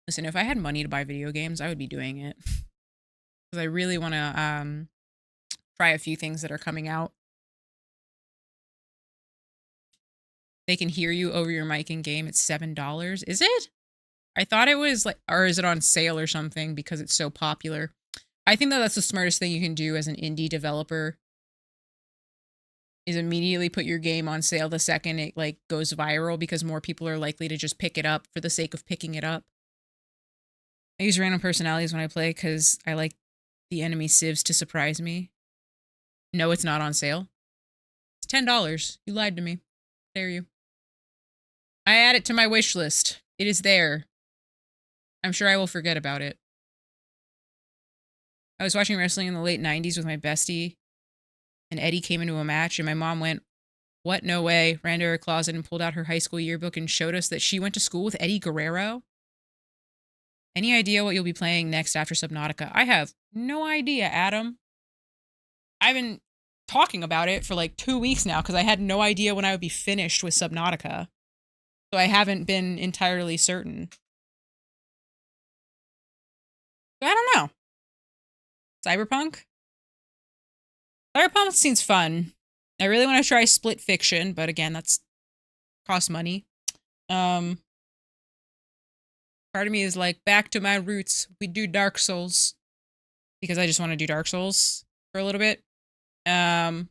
Listen, if I had money to buy video games, I would be doing it. Because I really want to try a few things that are coming out. They can hear you over your mic in game. It's $7. Is it? I thought it was like, or is it on sale or something because it's so popular? I think that that's the smartest thing you can do as an indie developer. Is immediately put your game on sale the second it like goes viral because more people are likely to just pick it up for the sake of picking it up. I use random personalities when I play because I like the enemy civs to surprise me. No, it's not on sale. It's $10. You lied to me. Dare you. I add it to my wish list. It is there. I'm sure I will forget about it. I was watching wrestling in the late 90s with my bestie, and Eddie came into a match, and my mom went, "What? No way," ran to her closet and pulled out her high school yearbook and showed us that she went to school with Eddie Guerrero. Any idea what you'll be playing next after Subnautica? I have no idea, Adam. I've been talking about it for like 2 weeks now because I had no idea when I would be finished with Subnautica. So I haven't been entirely certain. So I don't know. Cyberpunk? Cyberpunk seems fun. I really want to try Split Fiction, but again, that's costs money. Part of me is like, back to my roots. We do Dark Souls. Because I just want to do Dark Souls for a little bit. But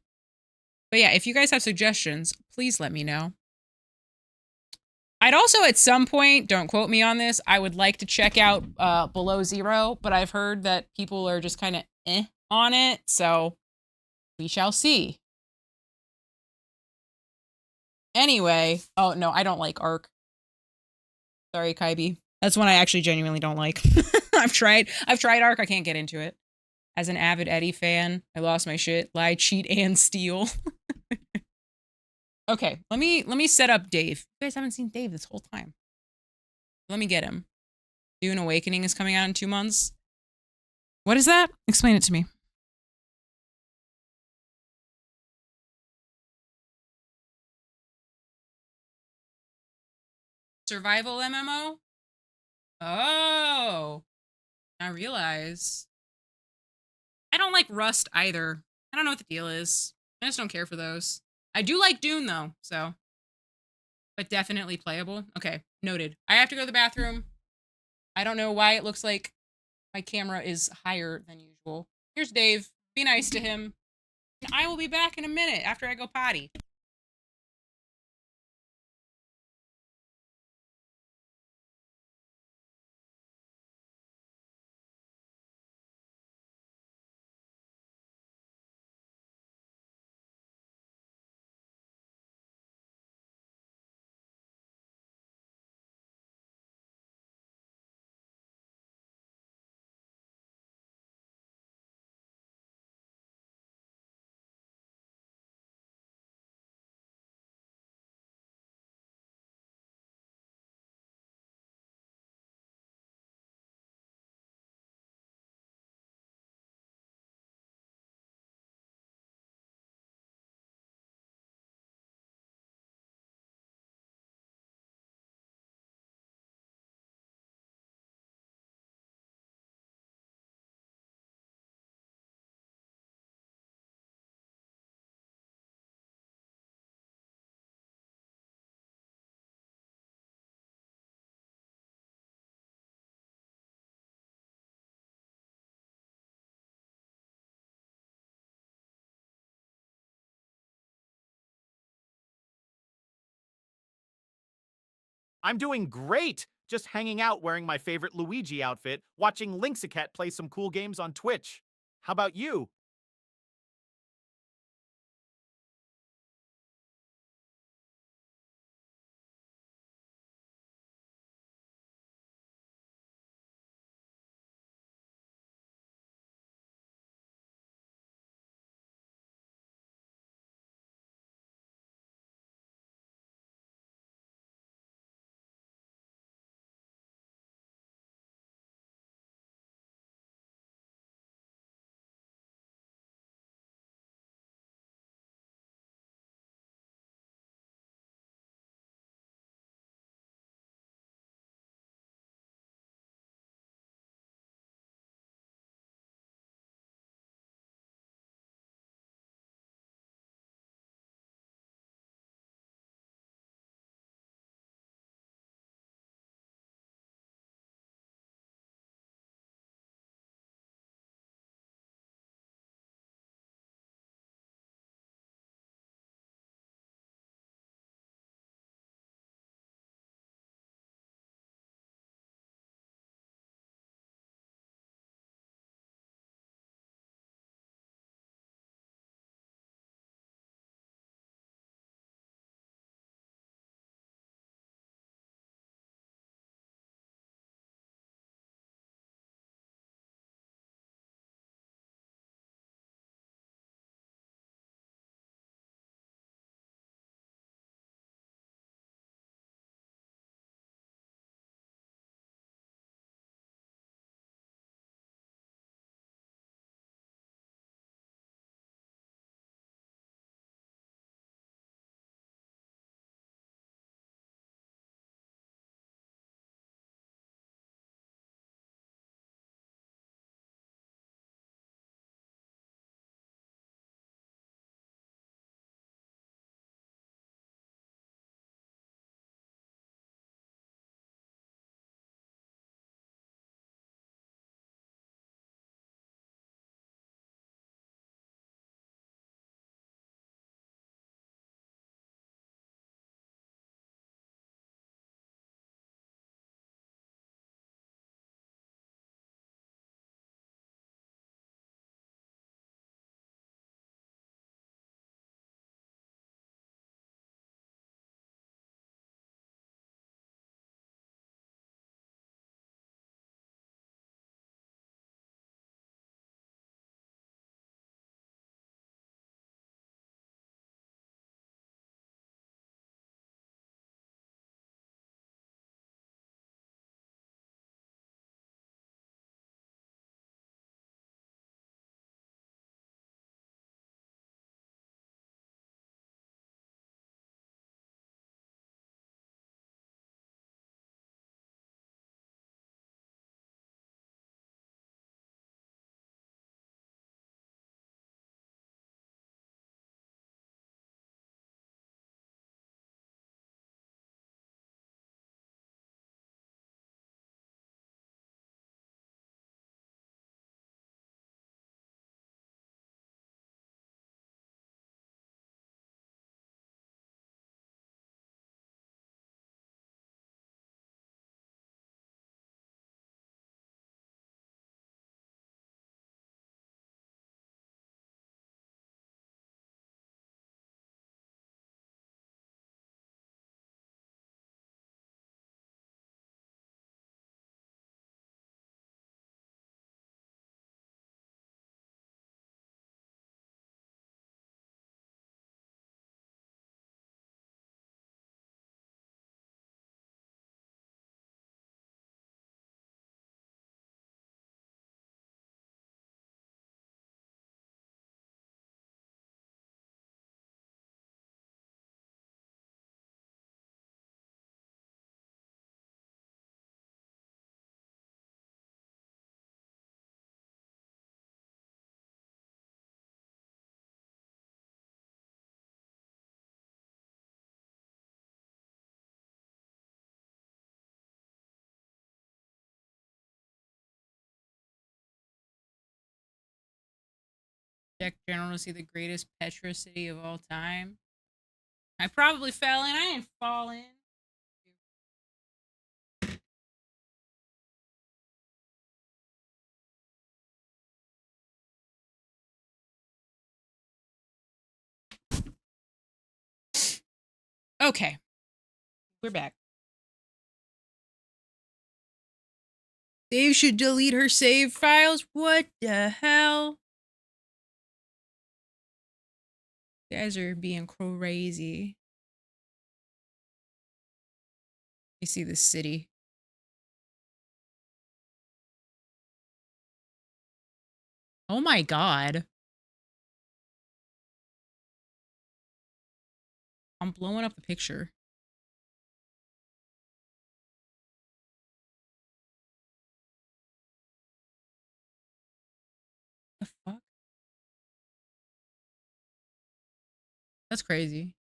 But yeah, if you guys have suggestions, please let me know. I'd also at some point, don't quote me on this, I would like to check out Below Zero, but I've heard that people are just kind of on it, so we shall see. Anyway, oh no, I don't like Ark. Sorry, Kaibi. That's one I actually genuinely don't like. I've tried Ark, I can't get into it. As an avid Eddie fan, I lost my shit. Lie, cheat, and steal. Okay, let me set up Dave. You guys haven't seen Dave this whole time. Let me get him. Dune Awakening is coming out in 2 months. What is that? Explain it to me. Survival MMO? Oh. I realize. I don't like Rust either. I don't know what the deal is. I just don't care for those. I do like Dune though, so. But definitely playable. Okay, noted. I have to go to the bathroom. I don't know why it looks like my camera is higher than usual. Here's Dave. Be nice to him. And I will be back in a minute after I go potty. I'm doing great! Just hanging out wearing my favorite Luigi outfit, watching Lynxicat play some cool games on Twitch. How about you? Check general to see the greatest Petra city of all time. I probably fell in. I didn't fall in. Okay. We're back. Dave should delete her save files? What the hell? You guys are being crazy. You see this city. Oh my god. I'm blowing up the picture. The fuck? That's crazy.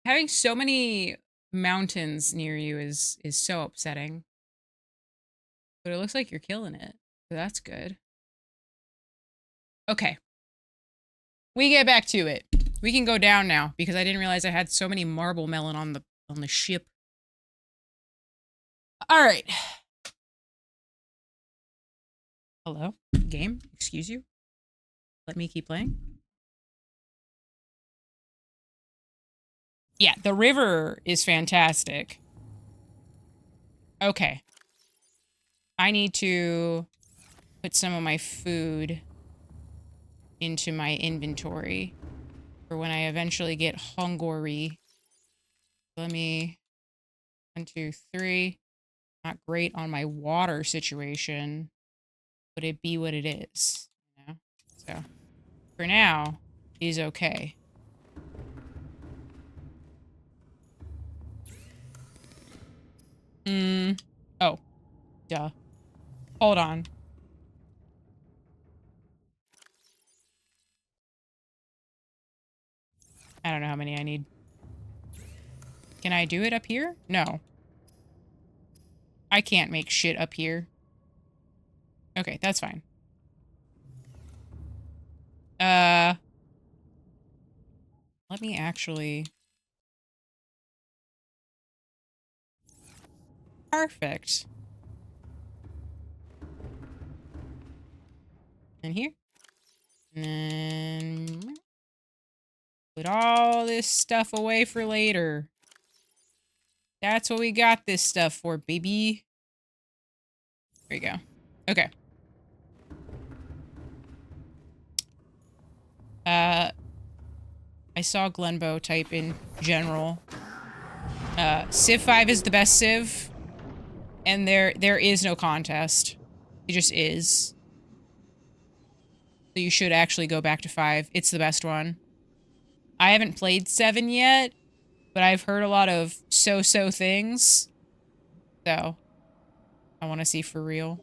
Having so many mountains near you is so upsetting. But it looks like you're killing it. So that's good. Okay. We get back to it. We can go down now because I didn't realize I had so many marble melon on the ship. All right. Hello? Game? Excuse you? Let me keep playing. Yeah, the river is fantastic. Okay. I need to put some of my food into my inventory for when I eventually get hungry. Let me... 1, 2, 3. Not great on my water situation, but it be what it is, you know? So, for now, is okay. Oh. Duh. Hold on. I don't know how many I need. Can I do it up here? No. I can't make shit up here. Okay, that's fine. Let me actually... Perfect. And here. And then... Put all this stuff away for later. That's what we got this stuff for, baby. There you go. Okay. I saw Glenbow type in general. Civ 5 is the best Civ. And there is no contest. It just is. So you should actually go back to 5. It's the best one. I haven't played 7 yet, but I've heard a lot of so-so things. So, I want to see for real.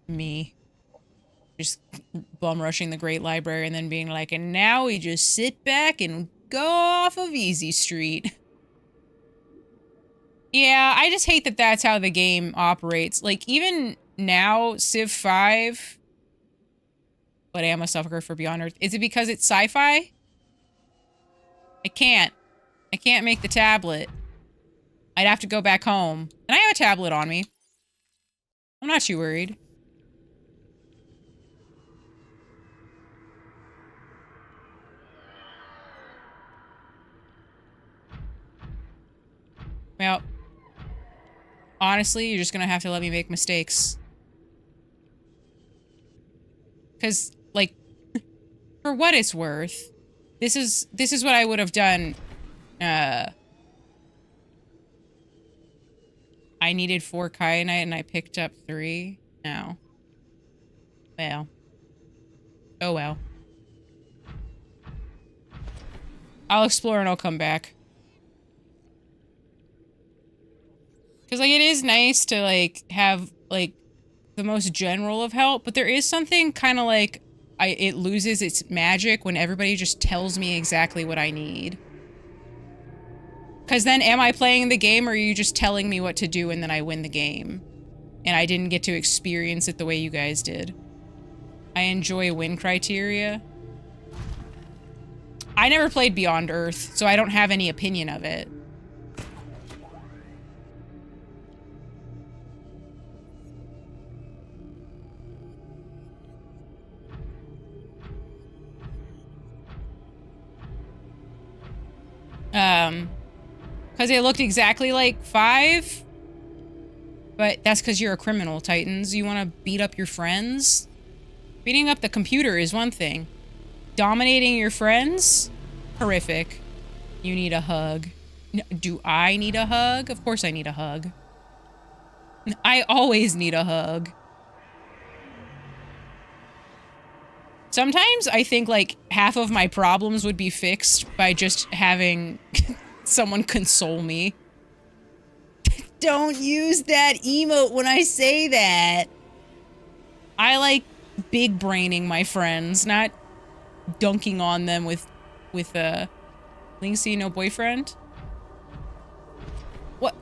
Me. Just bum rushing the Great Library and then being like, and now we just sit back and go off of Easy Street. Yeah, I just hate that that's how the game operates. Like, even now, Civ 5... But I am a sucker for Beyond Earth. Is it because it's sci-fi? I can't make the tablet. I'd have to go back home. And I have a tablet on me. I'm not too worried. Well, honestly, you're just gonna have to let me make mistakes. Because, like, for what it's worth, this is what I would have done. I needed 4 kyanite and I picked up 3. No. Well. Oh well. I'll explore and I'll come back. Because, like, it is nice to, like, have, like, the most general of help, but there is something kind of like it loses its magic when everybody just tells me exactly what I need. Because then am I playing the game or are you just telling me what to do and then I win the game? And I didn't get to experience it the way you guys did. I enjoy win criteria. I never played Beyond Earth, so I don't have any opinion of it. Because it looked exactly like 5. But that's because you're a criminal, Titans. You want to beat up your friends? Beating up the computer is one thing. Dominating your friends? Horrific. You need a hug. Do I need a hug? Of course I need a hug. I always need a hug. Sometimes I think like half of my problems would be fixed by just having someone console me. Don't use that emote when I say that. I like big braining my friends, not dunking on them with Lynxie, no boyfriend. What?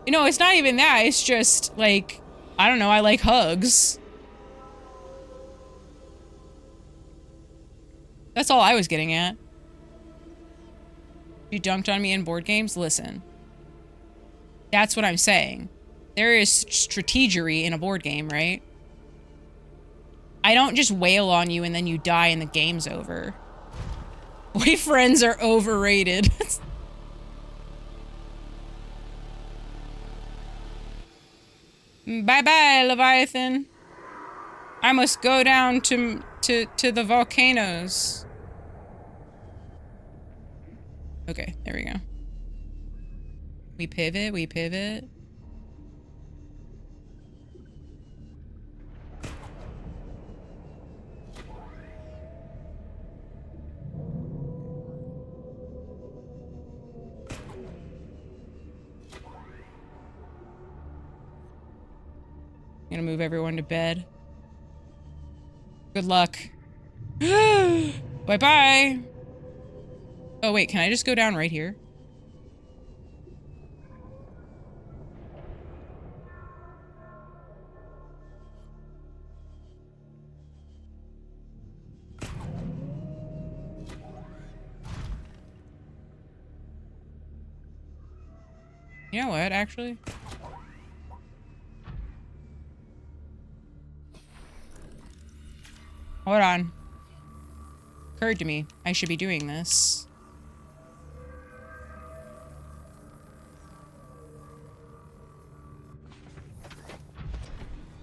You know, it's not even that. It's just like, I don't know. I like hugs. That's all I was getting at. You dunked on me in board games? Listen. That's what I'm saying. There is strategery in a board game, right? I don't just wail on you and then you die and the game's over. Boyfriends are overrated. Bye-bye, Leviathan. I must go down to the volcanoes. Okay, there we go. We pivot, we pivot. I'm gonna move everyone to bed. Good luck. Bye-bye. Oh, wait, can I just go down right here? You know what, actually? Hold on. Occurred to me, I should be doing this.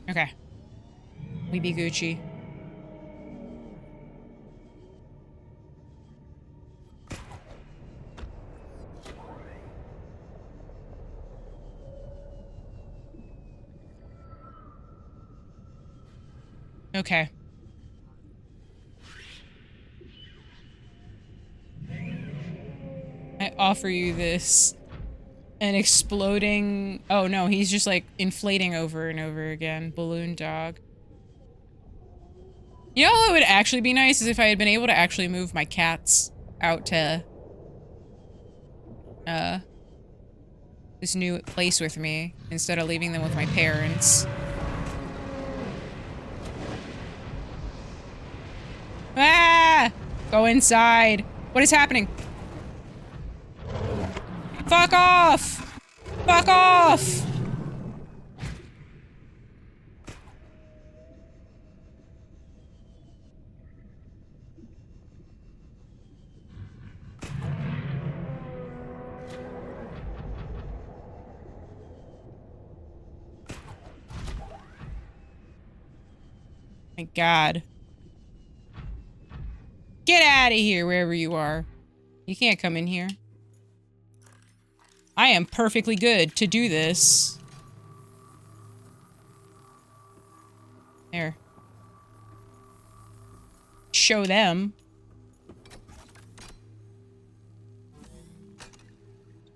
Okay. We be Gucci. Okay. I offer you this. An exploding... Oh no, he's just like inflating over and over again. Balloon dog. You know what would actually be nice is if I had been able to actually move my cats out to... this new place with me instead of leaving them with my parents. Ah! Go inside. What is happening? Fuck off! Fuck off! My God. Get out of here, wherever you are. You can't come in here. I am perfectly good to do this. There. Show them.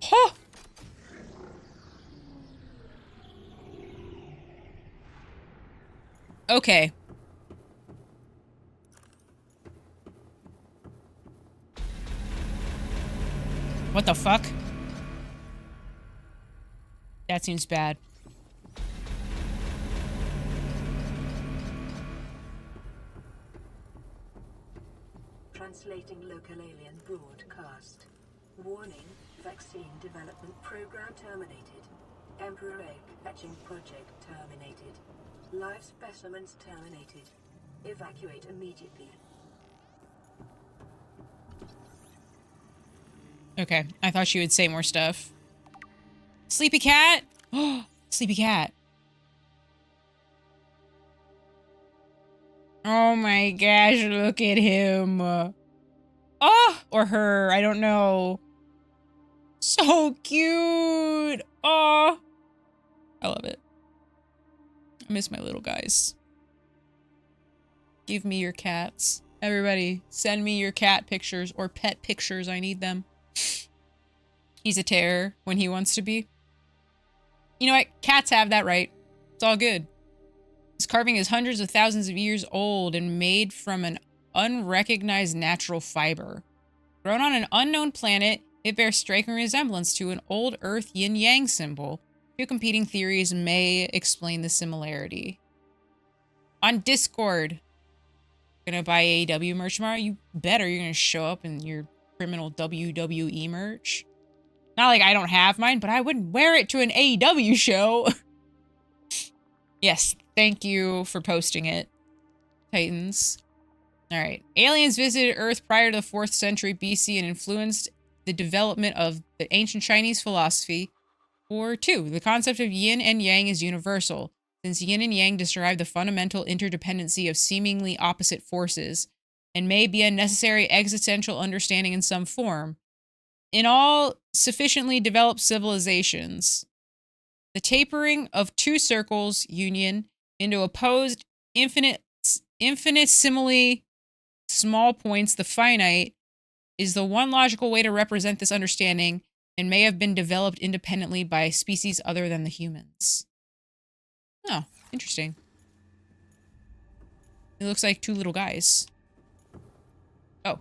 Huh! Okay. What the fuck? That seems bad. Translating local alien broadcast. Warning, vaccine development program terminated. Emperor egg hatching project terminated. Live specimens terminated. Evacuate immediately. Okay, I thought she would say more stuff. Sleepy cat? Oh, sleepy cat. Oh my gosh, look at him. Oh, or her, I don't know. So cute. Oh, I love it. I miss my little guys. Give me your cats. Everybody, send me your cat pictures or pet pictures. I need them. He's a terror when he wants to be. You know what? Cats have that right. It's all good. This carving is hundreds of thousands of years old and made from an unrecognized natural fiber. Grown on an unknown planet, it bears striking resemblance to an old Earth yin-yang symbol. Two competing theories may explain the similarity. On Discord, gonna buy AEW merch tomorrow? You better. You're gonna show up in your criminal WWE merch. Not like I don't have mine, but I wouldn't wear it to an AEW show. Yes, thank you for posting it, Titans. All right. Aliens visited Earth prior to the 4th century BC and influenced the development of the ancient Chinese philosophy. Or 2, the concept of yin and yang is universal, since yin and yang describe the fundamental interdependency of seemingly opposite forces, and may be a necessary existential understanding in some form. In all sufficiently developed civilizations, the tapering of two circles, union, into opposed infinitesimally small points, the finite, is the one logical way to represent this understanding and may have been developed independently by species other than the humans. Oh, interesting. It looks like two little guys. Oh.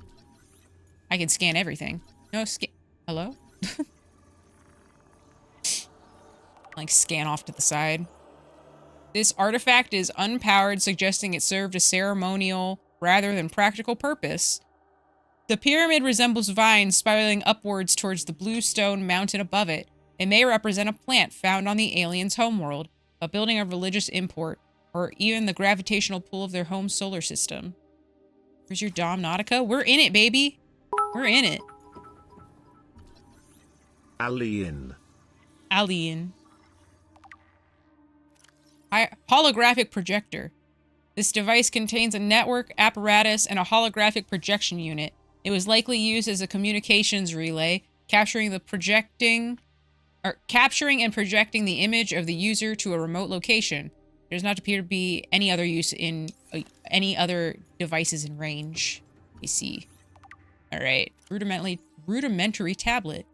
I can scan everything. No, hello? Like, scan off to the side. This artifact is unpowered, suggesting it served a ceremonial rather than practical purpose. The pyramid resembles vines spiraling upwards towards the blue stone mountain above it. It may represent a plant found on the aliens' homeworld, a building of religious import, or even the gravitational pull of their home solar system. Where's your Domnautica? We're in it, baby! We're in it. Alien. Alien. Holographic projector. This device contains a network apparatus and a holographic projection unit. It was likely used as a communications relay, capturing and projecting the image of the user to a remote location. There does not appear to be any other use in any other devices in range. You see. All right. Rudimentary tablet.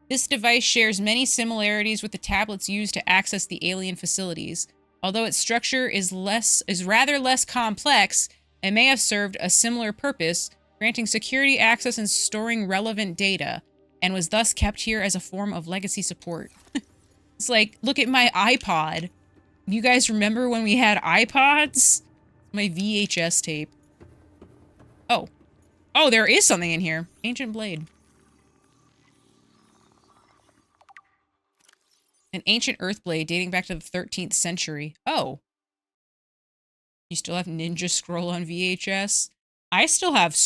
This device shares many similarities with the tablets used to access the alien facilities. Although its structure is rather less complex and may have served a similar purpose, granting security access and storing relevant data, and was thus kept here as a form of legacy support. It's like, look at my iPod. You guys remember when we had iPods? My VHS tape. Oh. Oh, there is something in here. Ancient blade. An ancient earth blade dating back to the 13th century. Oh. You still have Ninja Scroll on VHS? I still have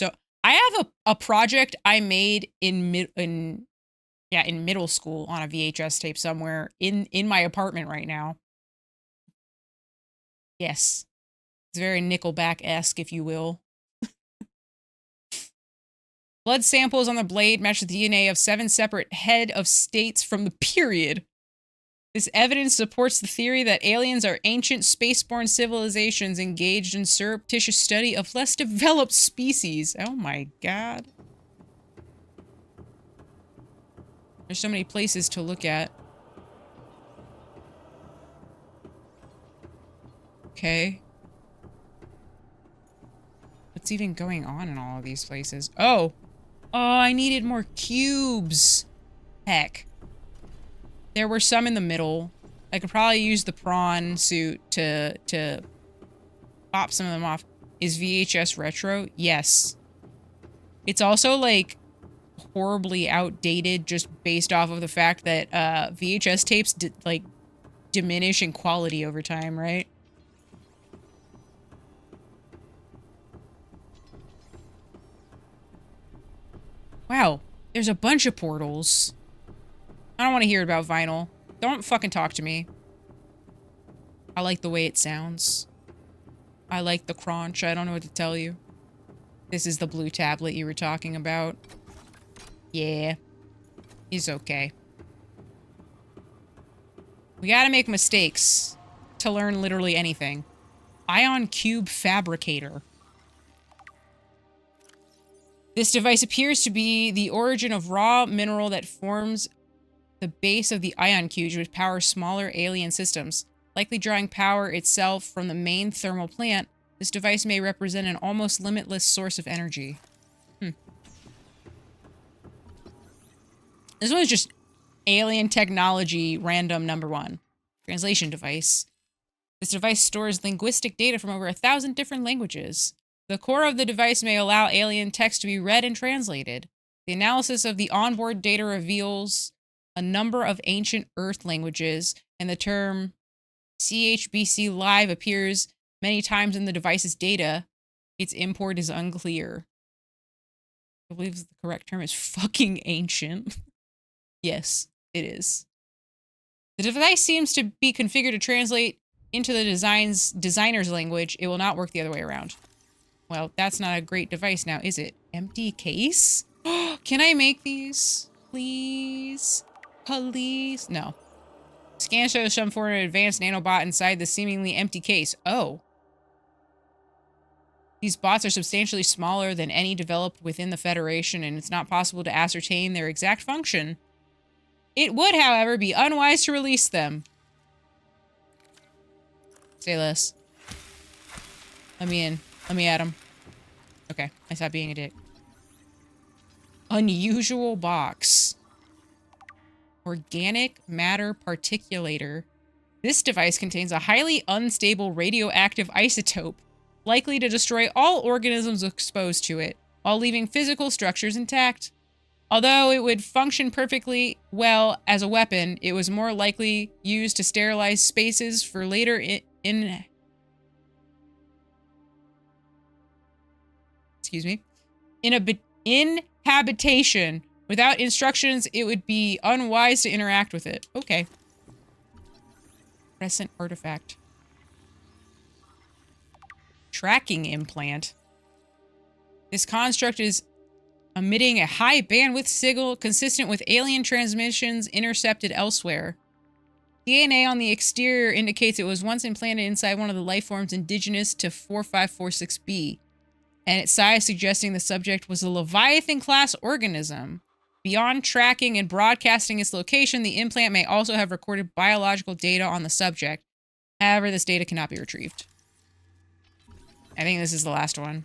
I have a project I made in middle school on a VHS tape somewhere in my apartment right now. Yes. It's very Nickelback-esque, if you will. Blood samples on the blade match the DNA of 7 separate head of states from the period. This evidence supports the theory that aliens are ancient spaceborne civilizations engaged in surreptitious study of less developed species. Oh my god. There's so many places to look at. Okay. What's even going on in all of these places? Oh! Oh, I needed more cubes! Heck. There were some in the middle. I could probably use the prawn suit to pop some of them off. Is VHS retro? Yes. It's also, like, horribly outdated just based off of the fact that VHS tapes, diminish in quality over time, right? Wow. There's a bunch of portals. I don't want to hear about vinyl. Don't fucking talk to me. I like the way it sounds. I like the crunch. I don't know what to tell you. This is the blue tablet you were talking about. Yeah. He's okay. We gotta make mistakes to learn literally anything. Ion Cube Fabricator. This device appears to be the origin of raw mineral that forms the base of the ion cube, which powers smaller alien systems. Likely drawing power itself from the main thermal plant, this device may represent an almost limitless source of energy. This one is just alien technology random number 1. Translation device. This device stores linguistic data from over 1,000 different languages. The core of the device may allow alien text to be read and translated. The analysis of the onboard data reveals a number of ancient Earth languages, and the term CHBC Live appears many times in the device's data. Its import is unclear. I believe the correct term is fucking ancient. Yes, it is. The device seems to be configured to translate into the designer's language. It will not work the other way around. Well, that's not a great device now, is it? Empty case? Can I make these? Please? Please? No. Scan shows some form of advanced nanobot inside the seemingly empty case. Oh. These bots are substantially smaller than any developed within the Federation, and it's not possible to ascertain their exact function. It would, however, be unwise to release them. Say less. Let me in. Let me at him. Okay, I stopped being a dick. Unusual box. Organic matter particulator. This device contains a highly unstable radioactive isotope, likely to destroy all organisms exposed to it, while leaving physical structures intact. Although it would function perfectly well as a weapon, it was more likely used to sterilize spaces for later inhabitation. Without instructions, it would be unwise to interact with it. Okay. Crescent artifact. Tracking implant. This construct is emitting a high bandwidth signal consistent with alien transmissions intercepted elsewhere. DNA on the exterior indicates it was once implanted inside one of the life forms indigenous to 4546b, and its size suggesting the subject was a Leviathan-class organism. Beyond tracking and broadcasting its location, the implant may also have recorded biological data on the subject. However, this data cannot be retrieved. I think this is the last one.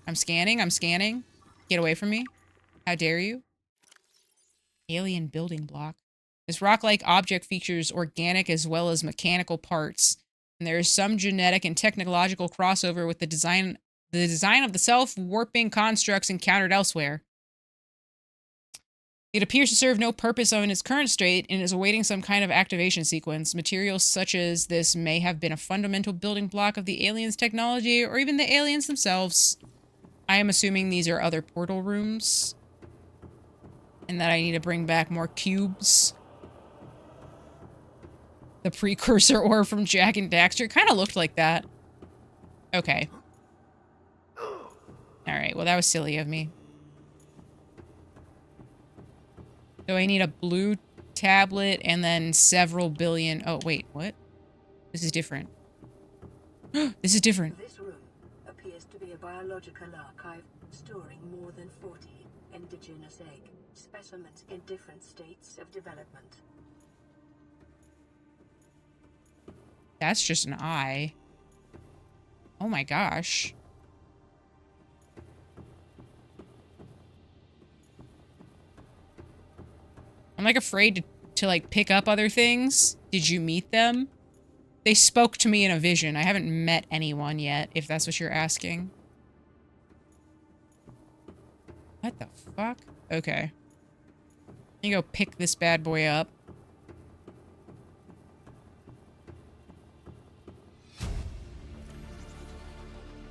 I'm scanning. I'm scanning. Get away from me. How dare you? Alien building block. This rock-like object features organic as well as mechanical parts, and there is some genetic and technological crossover with the design of the self-warping constructs encountered elsewhere. It appears to serve no purpose in its current state and is awaiting some kind of activation sequence. Materials such as this may have been a fundamental building block of the aliens' technology or even the aliens themselves. I am assuming these are other portal rooms and that I need to bring back more cubes. The precursor ore from Jack and Daxter kind of looked like that. Okay. Alright, well that was silly of me. So I need a blue tablet and then several billion... Oh, wait, what? This is different. This is different. This room appears to be a biological archive storing more than 40 indigenous egg specimens in different states of development. That's just an eye. Oh my gosh. I'm like afraid to like pick up other things. Did you meet them? They spoke to me in a vision. I haven't met anyone yet, if that's what you're asking. What the fuck? Okay. Let me go pick this bad boy up.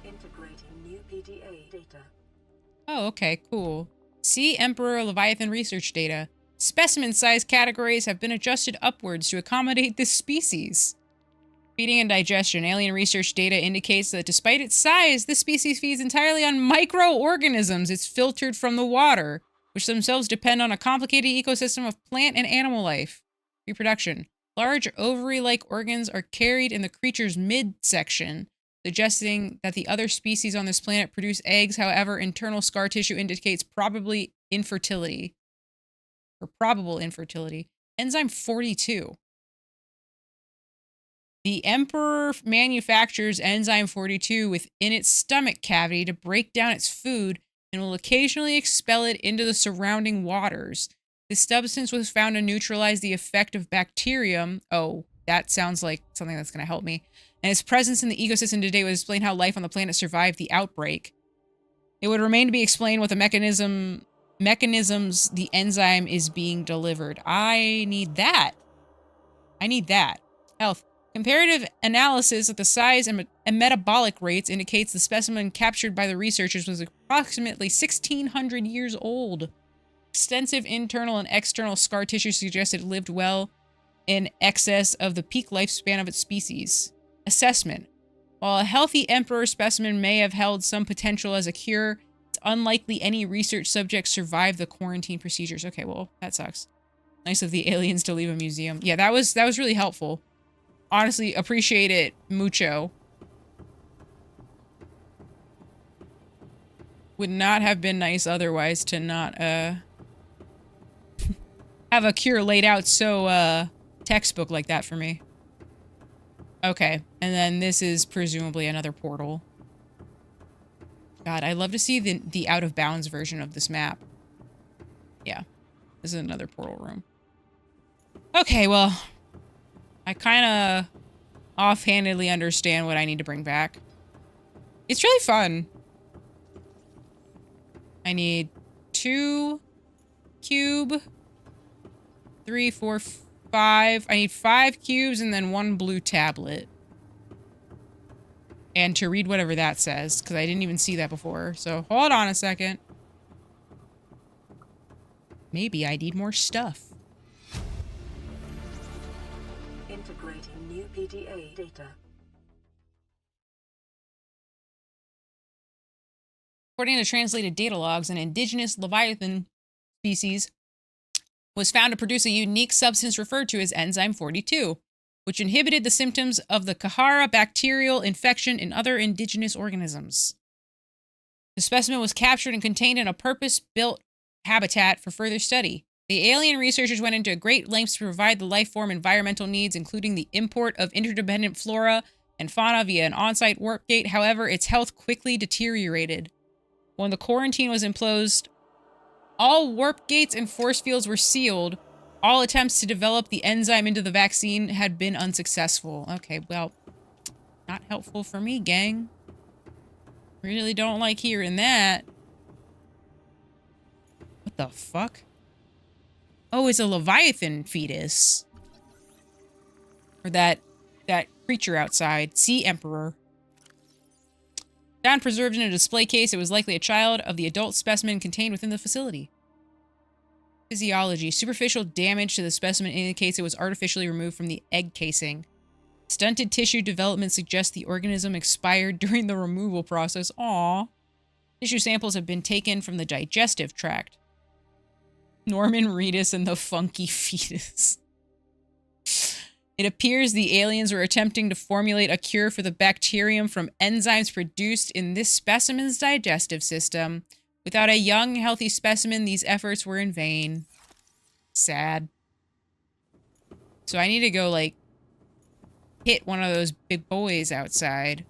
Integrating new PDA data. Oh, okay, cool. See Emperor Leviathan research data. Specimen size categories have been adjusted upwards to accommodate this species. Feeding and digestion. Alien research data indicates that despite its size, this species feeds entirely on microorganisms it's filtered from the water, which themselves depend on a complicated ecosystem of plant and animal life. Reproduction. Large ovary-like organs are carried in the creature's midsection, suggesting that the other species on this planet produce eggs. However, internal scar tissue indicates probable infertility. Enzyme 42. The Emperor manufactures enzyme 42 within its stomach cavity to break down its food and will occasionally expel it into the surrounding waters. This substance was found to neutralize the effect of bacterium. Oh, that sounds like something that's going to help me. And its presence in the ecosystem today would explain how life on the planet survived the outbreak. It would remain to be explained what the mechanisms the enzyme is being delivered. I need that. Health. Comparative analysis of the size and metabolic rates indicates the specimen captured by the researchers was approximately 1,600 years old. Extensive internal and external scar tissue suggests it lived well in excess of the peak lifespan of its species. Assessment. While a healthy Emperor specimen may have held some potential as a cure, it's unlikely any research subjects survived the quarantine procedures. Okay, well, that sucks. Nice of the aliens to leave a museum. Yeah, that was really helpful. Honestly, appreciate it mucho. Would not have been nice otherwise to not, have a cure laid out so, textbook like that for me. Okay, and then this is presumably another portal. God, I'd love to see the out-of-bounds version of this map. Yeah, this is another portal room. Okay, well... I kind of offhandedly understand what I need to bring back. It's really fun. I need 2 cube, 3, 4, 5. I need 5 cubes and then 1 blue tablet. And to read whatever that says, because I didn't even see that before. So hold on a second. Maybe I need more stuff. Integrating new PDA data. According to translated data logs, an indigenous Leviathan species was found to produce a unique substance referred to as enzyme 42, which inhibited the symptoms of the Kahara bacterial infection in other indigenous organisms. The specimen was captured and contained in a purpose-built habitat for further study. The alien researchers went into great lengths to provide the life form environmental needs, including the import of interdependent flora and fauna via an on-site warp gate. However, its health quickly deteriorated. When the quarantine was imposed, all warp gates and force fields were sealed. All attempts to develop the enzyme into the vaccine had been unsuccessful. Okay, well, not helpful for me, gang. Really don't like hearing that. What the fuck? Oh, it's a Leviathan fetus. Or that creature outside. Sea Emperor. Found preserved in a display case, it was likely a child of the adult specimen contained within the facility. Physiology. Superficial damage to the specimen indicates it was artificially removed from the egg casing. Stunted tissue development suggests the organism expired during the removal process. Aww. Tissue samples have been taken from the digestive tract. Norman Reedus and the funky fetus. It appears the aliens were attempting to formulate a cure for the bacterium from enzymes produced in this specimen's digestive system. Without a young, healthy specimen, these efforts were in vain. Sad. So I need to go, like, hit one of those big boys outside.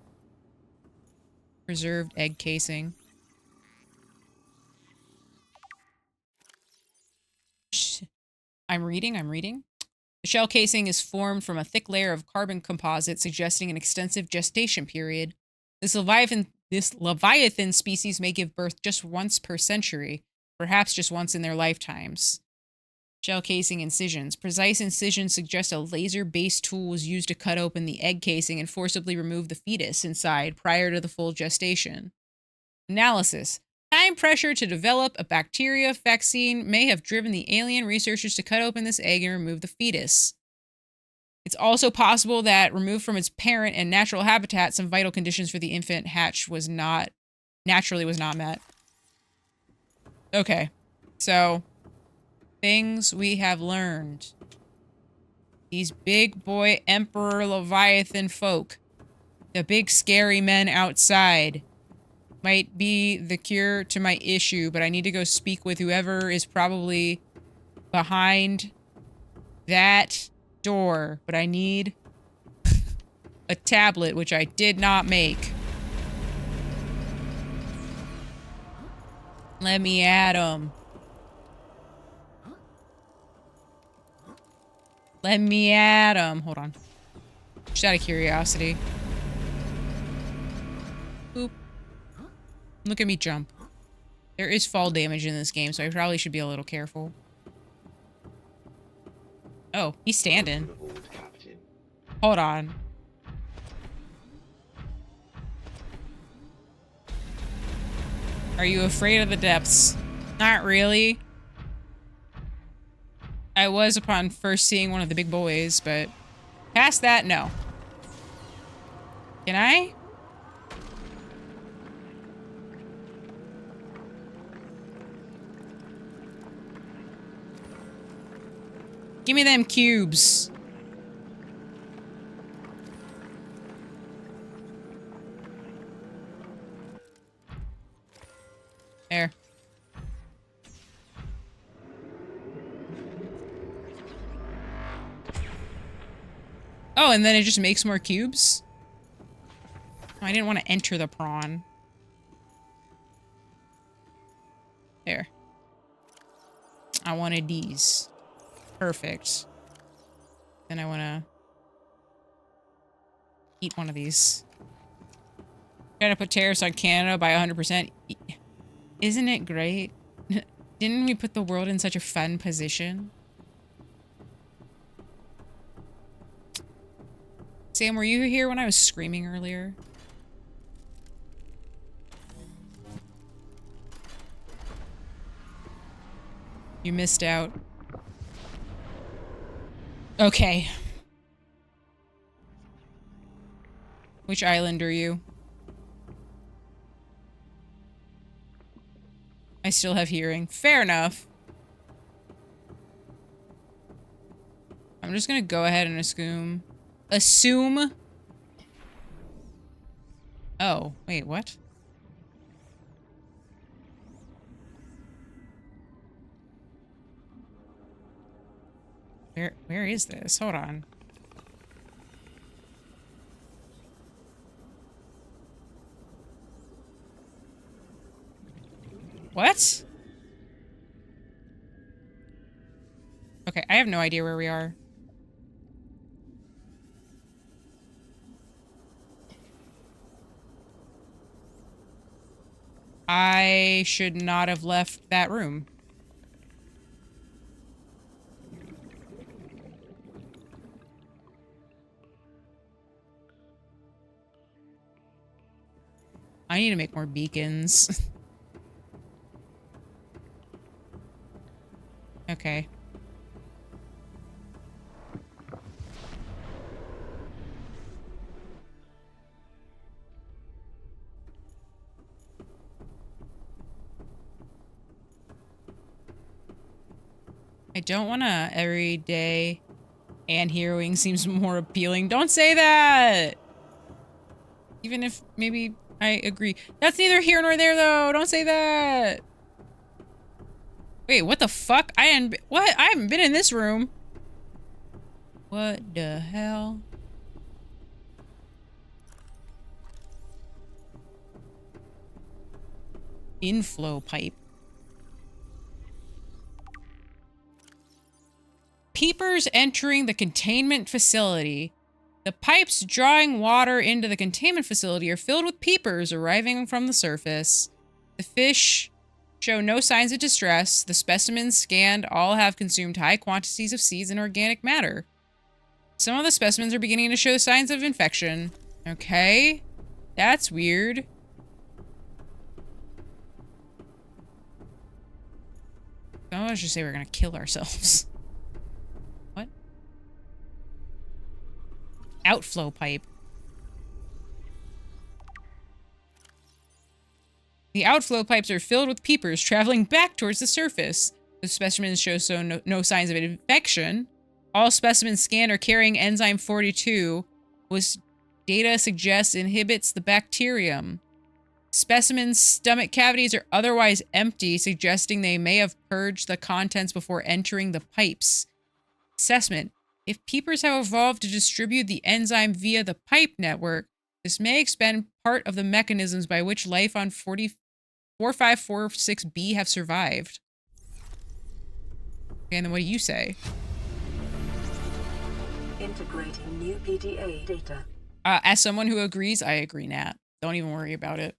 Preserved egg casing. I'm reading. The shell casing is formed from a thick layer of carbon composite, suggesting an extensive gestation period. This leviathan species may give birth just once per century, perhaps just once in their lifetimes. Shell casing incisions. Precise incisions suggest a laser-based tool was used to cut open the egg casing and forcibly remove the fetus inside prior to the full gestation. Analysis. Time pressure to develop a bacteria vaccine may have driven the alien researchers to cut open this egg and remove the fetus. It's also possible that removed from its parent and natural habitat, some vital conditions for the infant hatch was not met. Okay, so things we have learned. These big boy Emperor Leviathan folk, the big scary men outside, might be the cure to my issue, but I need to go speak with whoever is probably behind that door. But I need a tablet, which I did not make. Let me at 'em. Let me at 'em. Hold on. Just out of curiosity. Boop. Look at me jump. There is fall damage in this game, so I probably should be a little careful. Oh, he's standing. Hold on. Are you afraid of the depths? Not really. I was upon first seeing one of the big boys, but past that, no. Can I? Give me them cubes. There. Oh, and then it just makes more cubes? Oh, I didn't want to enter the prawn. There. I wanted these. Perfect. Then I want to eat one of these. Trying to put tariffs on Canada by 100%. Isn't it great? Didn't we put the world in such a fun position? Sam, were you here when I was screaming earlier? You missed out. Okay. Which island are you? I still have hearing. Fair enough. I'm just gonna go ahead and assume. Oh, wait, what? Where is this? Hold on. What? Okay, I have no idea where we are. I should not have left that room. I need to make more beacons. Okay. I don't want to every day, and heroing seems more appealing. Don't say that! Even if maybe I agree. That's neither here nor there, though. Don't say that. Wait, what the fuck? What? I haven't been in this room. What the hell? Inflow pipe. peepers entering the containment facility. The pipes drawing water into the containment facility are filled with peepers arriving from the surface. The fish show no signs of distress. The specimens scanned all have consumed high quantities of seeds and organic matter. Some of the specimens are beginning to show signs of infection. Okay. That's weird. Oh, let's just say we're gonna kill ourselves. What? Outflow pipe. The outflow pipes are filled with peepers traveling back towards the surface. The specimens show no signs of infection. All specimens scanned are carrying enzyme 42, which data suggests inhibits the bacterium. Specimens' stomach cavities are otherwise empty, suggesting they may have purged the contents before entering the pipes. Assessment. If peepers have evolved to distribute the enzyme via the pipe network, this may explain part of the mechanisms by which life on 4546b have survived. Okay, and then what do you say? Integrating new PDA data. As someone who agrees, I agree, Nat. Don't even worry about it.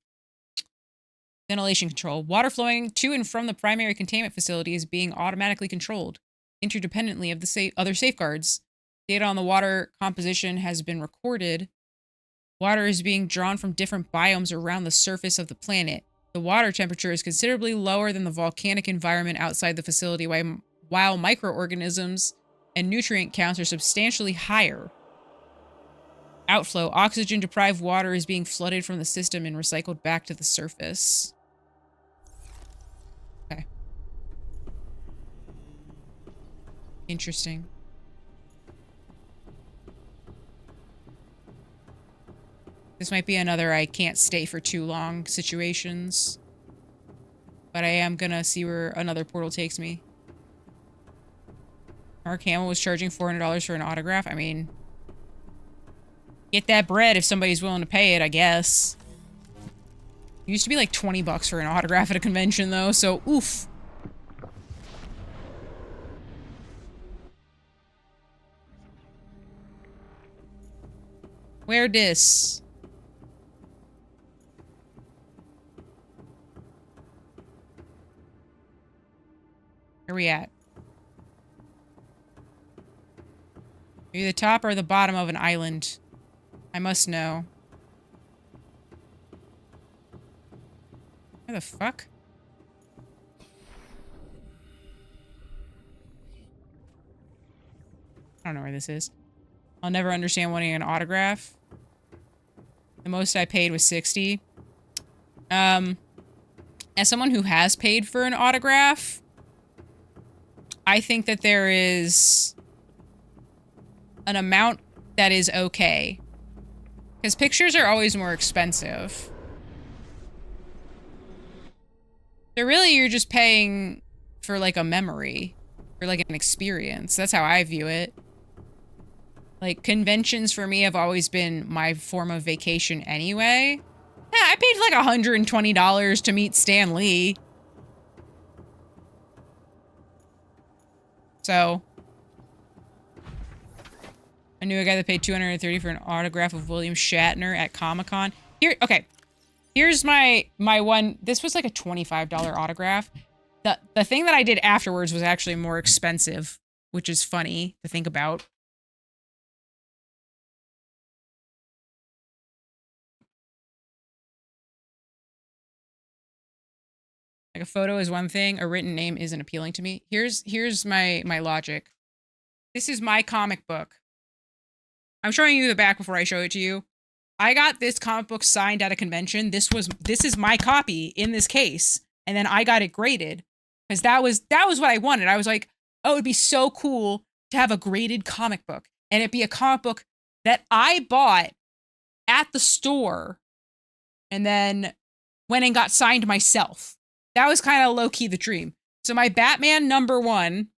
Ventilation control. Water flowing to and from the primary containment facility is being automatically controlled, interdependently of the other safeguards. Data on the water composition has been recorded. Water is being drawn from different biomes around the surface of the planet. The water temperature is considerably lower than the volcanic environment outside the facility, while microorganisms and nutrient counts are substantially higher. Outflow. Oxygen-deprived water is being flooded from the system and recycled back to the surface. Okay. Interesting. This might be another I can't stay for too long situations. But I am gonna see where another portal takes me. Mark Hamill was charging $400 for an autograph. I mean, get that bread if somebody's willing to pay it, I guess. It used to be like 20 bucks for an autograph at a convention, though, so oof. Where dis? Where we at? Are you the top or the bottom of an island? I must know. Where the fuck? I don't know where this is. I'll never understand wanting an autograph. The most I paid was 60. As someone who has paid for an autograph, I think that there is an amount that is okay. Because pictures are always more expensive. So really, you're just paying for, like, a memory. For, like, an experience. That's how I view it. Like, conventions for me have always been my form of vacation anyway. Yeah, I paid, like, $120 to meet Stan Lee. So... I knew a guy that paid $230 for an autograph of William Shatner at Comic-Con. Here, okay. Here's my one. This was like a $25 autograph. The thing that I did afterwards was actually more expensive, which is funny to think about. Like, a photo is one thing, a written name isn't appealing to me. Here's my logic. This is my comic book. I'm showing you the back before I show it to you. I got this comic book signed at a convention. This is my copy in this case. And then I got it graded. Because that was what I wanted. I was like, oh, it'd be so cool to have a graded comic book. And it'd be a comic book that I bought at the store and then went and got signed myself. That was kind of low-key the dream. So my Batman #1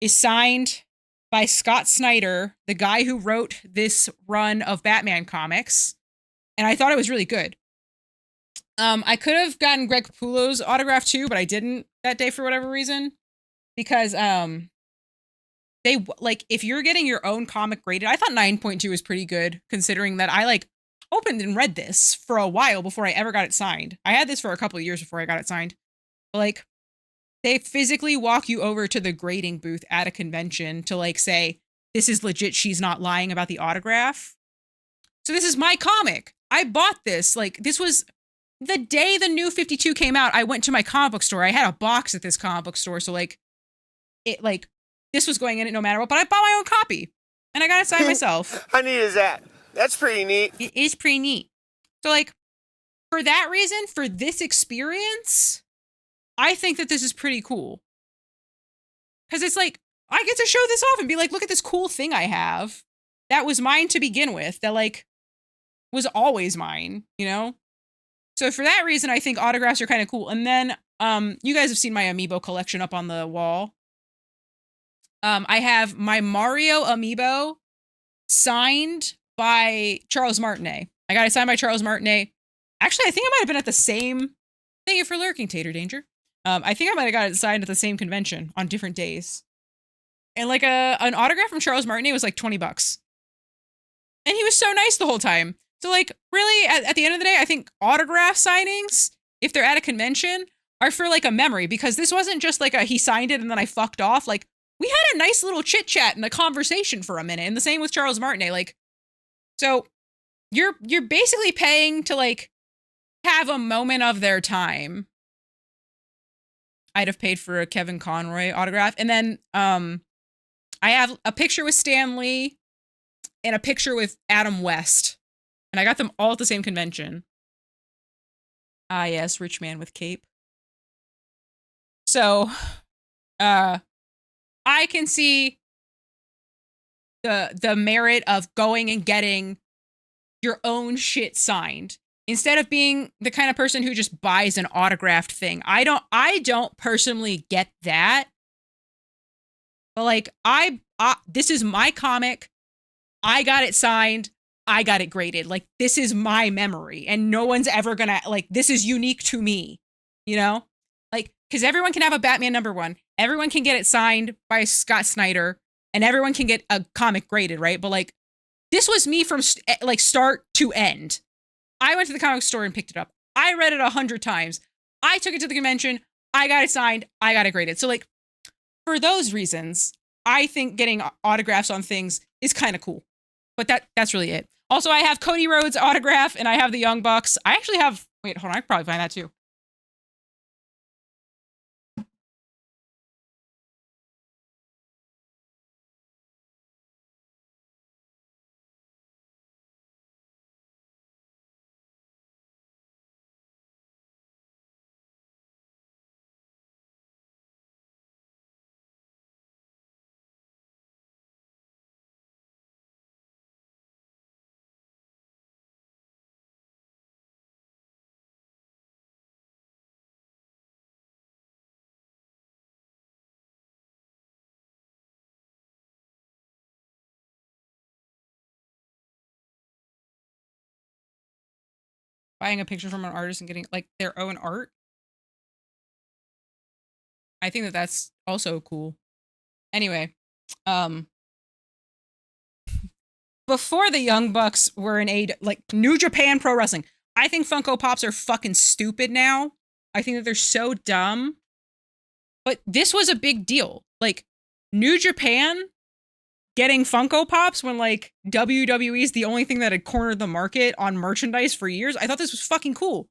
is signed by Scott Snyder, the guy who wrote this run of Batman comics. And I thought it was really good. I could have gotten Greg Capullo's autograph too, but I didn't that day for whatever reason. Because like, if you're getting your own comic graded, I thought 9.2 was pretty good, considering that I, like, opened and read this for a while before I ever got it signed. I had this for a couple of years before I got it signed. But, like, they physically walk you over to the grading booth at a convention to, like, say, this is legit, she's not lying about the autograph. So this is my comic. I bought this. Like, this was the day the new 52 came out. I went to my comic book store. I had a box at this comic book store. So, like, it, like, this was going in it no matter what. But I bought my own copy. And I got it signed myself. How neat is that? That's pretty neat. It is pretty neat. So, like, for that reason, for this experience, I think that this is pretty cool. Because it's like, I get to show this off and be like, look at this cool thing I have that was mine to begin with, that, like, was always mine, you know? So for that reason, I think autographs are kind of cool. And then you guys have seen my amiibo collection up on the wall. I have my Mario amiibo signed by Charles Martinet. I got it signed by Charles Martinet. Actually, I think I might have been at the same... Thank you for lurking, Tater Danger. I think I might have got it signed at the same convention on different days. And, like, an autograph from Charles Martinet was like $20. And he was so nice the whole time. So, like, really, at the end of the day, I think autograph signings, if they're at a convention, are for, like, a memory. Because this wasn't just like a he signed it and then I fucked off. Like, we had a nice little chit chat and a conversation for a minute. And the same with Charles Martinet. Like, so you're basically paying to, like, have a moment of their time. I'd have paid for a Kevin Conroy autograph. And then I have a picture with Stan Lee and a picture with Adam West. And I got them all at the same convention. Ah, yes, rich man with cape. So, I can see the merit of going and getting your own shit signed instead of being the kind of person who just buys an autographed thing. I don't personally get that. But, like, this is my comic. I got it signed. I got it graded. Like, this is my memory, and no one's ever gonna, like, this is unique to me, you know? Like, because everyone can have a Batman #1. Everyone can get it signed by Scott Snyder, and everyone can get a comic graded, right? But, like, this was me from, like, start to end. I went to the comic store and picked it up. I read it 100 times. I took it to the convention. I got it signed. I got it graded. So, like, for those reasons, I think getting autographs on things is kind of cool. But that's really it. Also, I have Cody Rhodes' autograph, and I have the Young Bucks. I actually have... Wait, hold on. I could probably find that, too. Buying a picture from an artist and getting, like, their own art. I think that's also cool. Anyway, before the Young Bucks were in like, New Japan Pro Wrestling, I think Funko Pops are fucking stupid now. I think that they're so dumb. But this was a big deal. Like, New Japan getting Funko Pops when, like, WWE is the only thing that had cornered the market on merchandise for years. I thought this was fucking cool.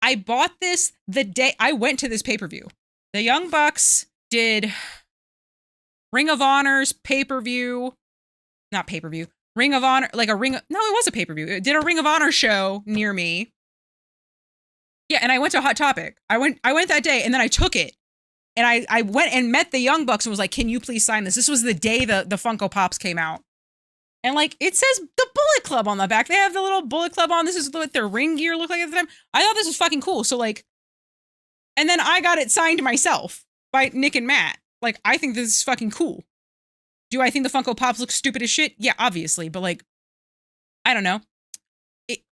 I bought this the day I went to this pay-per-view. The Young Bucks did Ring of Honor's pay-per-view. Not pay-per-view. Ring of Honor, like a Ring of... No, it was a pay-per-view. It did a Ring of Honor show near me. Yeah, and I went to Hot Topic. I went that day, and then I took it. And I went and met the Young Bucks and was like, can you please sign this? This was the day the Funko Pops came out. And, like, it says the Bullet Club on the back. They have the little Bullet Club on. This is what their ring gear looked like at the time. I thought this was fucking cool. So, like, and then I got it signed myself by Nick and Matt. Like, I think this is fucking cool. Do I think the Funko Pops look stupid as shit? Yeah, obviously. But, like, I don't know.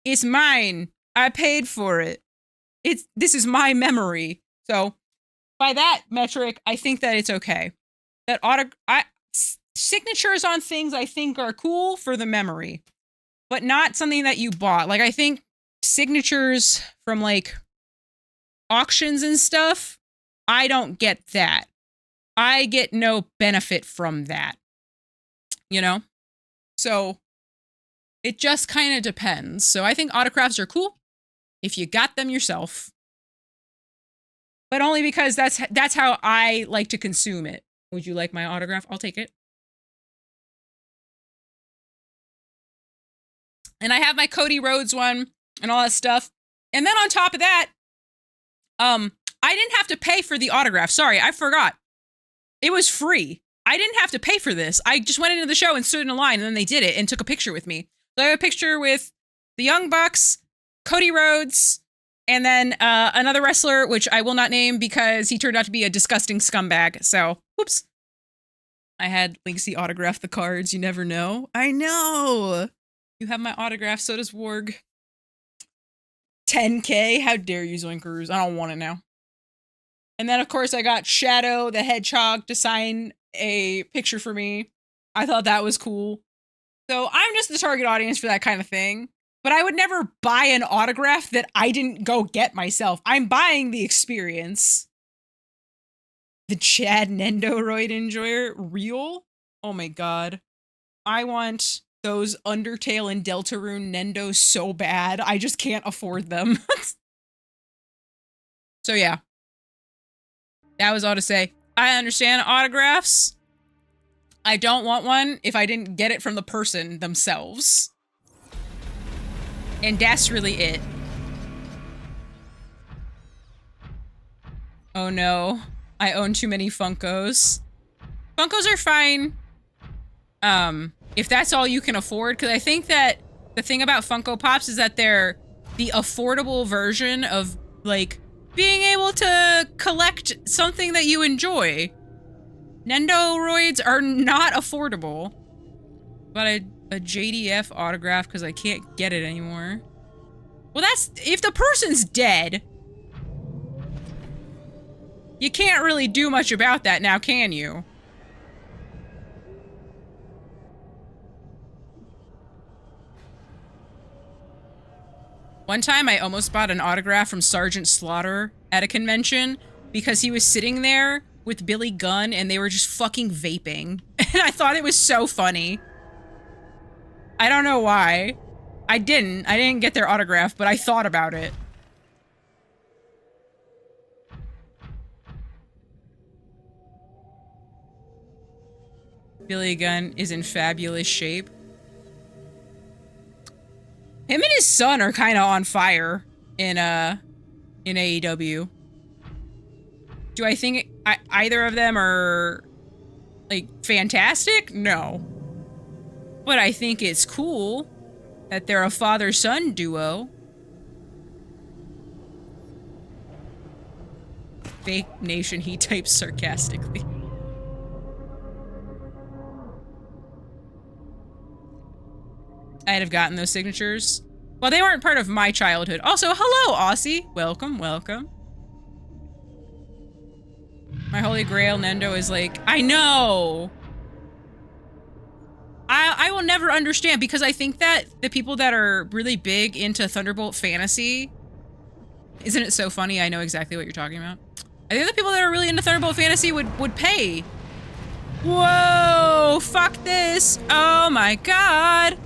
It's mine. I paid for it. This is my memory. So, by that metric, I think that it's okay. That signatures on things I think are cool for the memory, but not something that you bought. Like, I think signatures from, like, auctions and stuff, I don't get that. I get no benefit from that, you know? So it just kind of depends. So I think autographs are cool if you got them yourself, but only because that's how I like to consume it. Would you like my autograph? I'll take it. And I have my Cody Rhodes one and all that stuff. And then on top of that, I didn't have to pay for the autograph. Sorry, I forgot. It was free. I didn't have to pay for this. I just went into the show and stood in a line, and then they did it and took a picture with me. So I have a picture with the Young Bucks, Cody Rhodes, and then another wrestler, which I will not name because he turned out to be a disgusting scumbag. So, whoops. I had Lynxie autograph the cards. You never know. I know. You have my autograph. So does Warg. 10K? How dare you, Zoinkers? I don't want it now. And then, of course, I got Shadow the Hedgehog to sign a picture for me. I thought that was cool. So I'm just the target audience for that kind of thing. But I would never buy an autograph that I didn't go get myself. I'm buying the experience. The Chad Nendoroid enjoyer? Real? Oh my god. I want those Undertale and Deltarune Nendos so bad. I just can't afford them. So yeah. That was all to say. I understand autographs. I don't want one if I didn't get it from the person themselves. And that's really it. Oh no. I own too many Funkos. Funkos are fine. If that's all you can afford, because I think that the thing about Funko Pops is that they're the affordable version of, like, being able to collect something that you enjoy. Nendoroids are not affordable. But a JDF autograph because I can't get it anymore. Well, that's... if the person's dead, you can't really do much about that now, can you? One time I almost bought an autograph from Sergeant Slaughter at a convention because he was sitting there with Billy Gunn and they were just fucking vaping. And I thought it was so funny. I don't know why. I didn't get their autograph, but I thought about it. Billy Gunn is in fabulous shape. Him and his son are kind of on fire in AEW. Do I think either of them are, like, fantastic? No. But I think it's cool that they're a father-son duo. Fake Nation, he types sarcastically. I'd have gotten those signatures. Well, they weren't part of my childhood. Also, hello, Aussie. Welcome, welcome. My Holy Grail Nendo is like, I know. I will never understand because I think that the people that are really big into Thunderbolt fantasy, isn't it so funny? I know exactly what you're talking about. I think the people that are really into Thunderbolt fantasy would pay. Whoa, fuck this. Oh my god.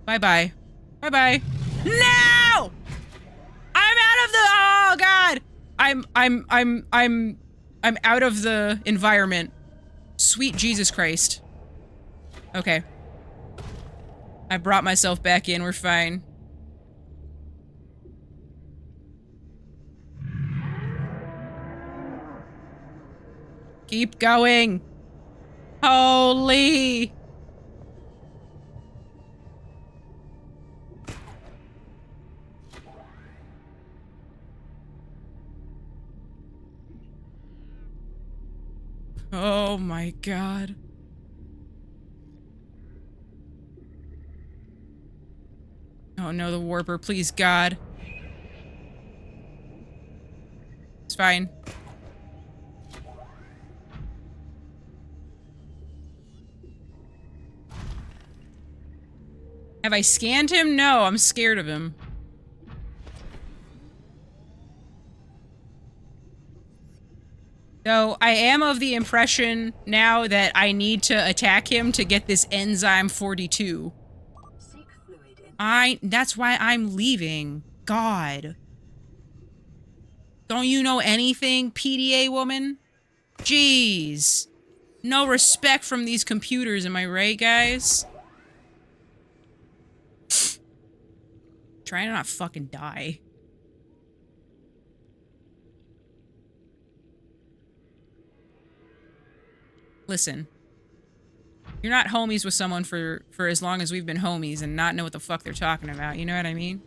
Bye-bye. Bye-bye. No! I'm out of the... oh, God! I'm out of the environment. Sweet Jesus Christ. Okay. I brought myself back in. We're fine. Keep going. Holy... oh my god. Oh no, the warper, please God. It's fine. Have I scanned him? No, I'm scared of him. So I am of the impression now that I need to attack him to get this enzyme 42. That's why I'm leaving. God. Don't you know anything, PDA woman? Jeez. No respect from these computers, am I right, guys? Try to not fucking die. Listen. You're not homies with someone for as long as we've been homies and not know what the fuck they're talking about, you know what I mean?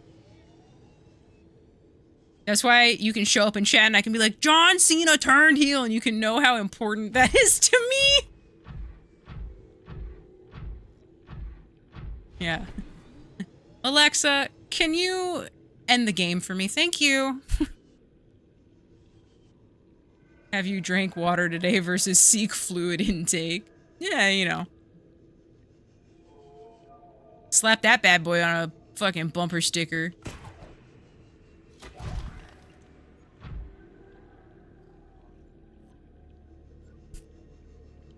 That's why you can show up in chat and I can be like, John Cena turned heel, and you can know how important that is to me. Yeah. Alexa, can you end the game for me? Thank you. Have you drank water today versus seek fluid intake? Yeah, you know. Slap that bad boy on a fucking bumper sticker.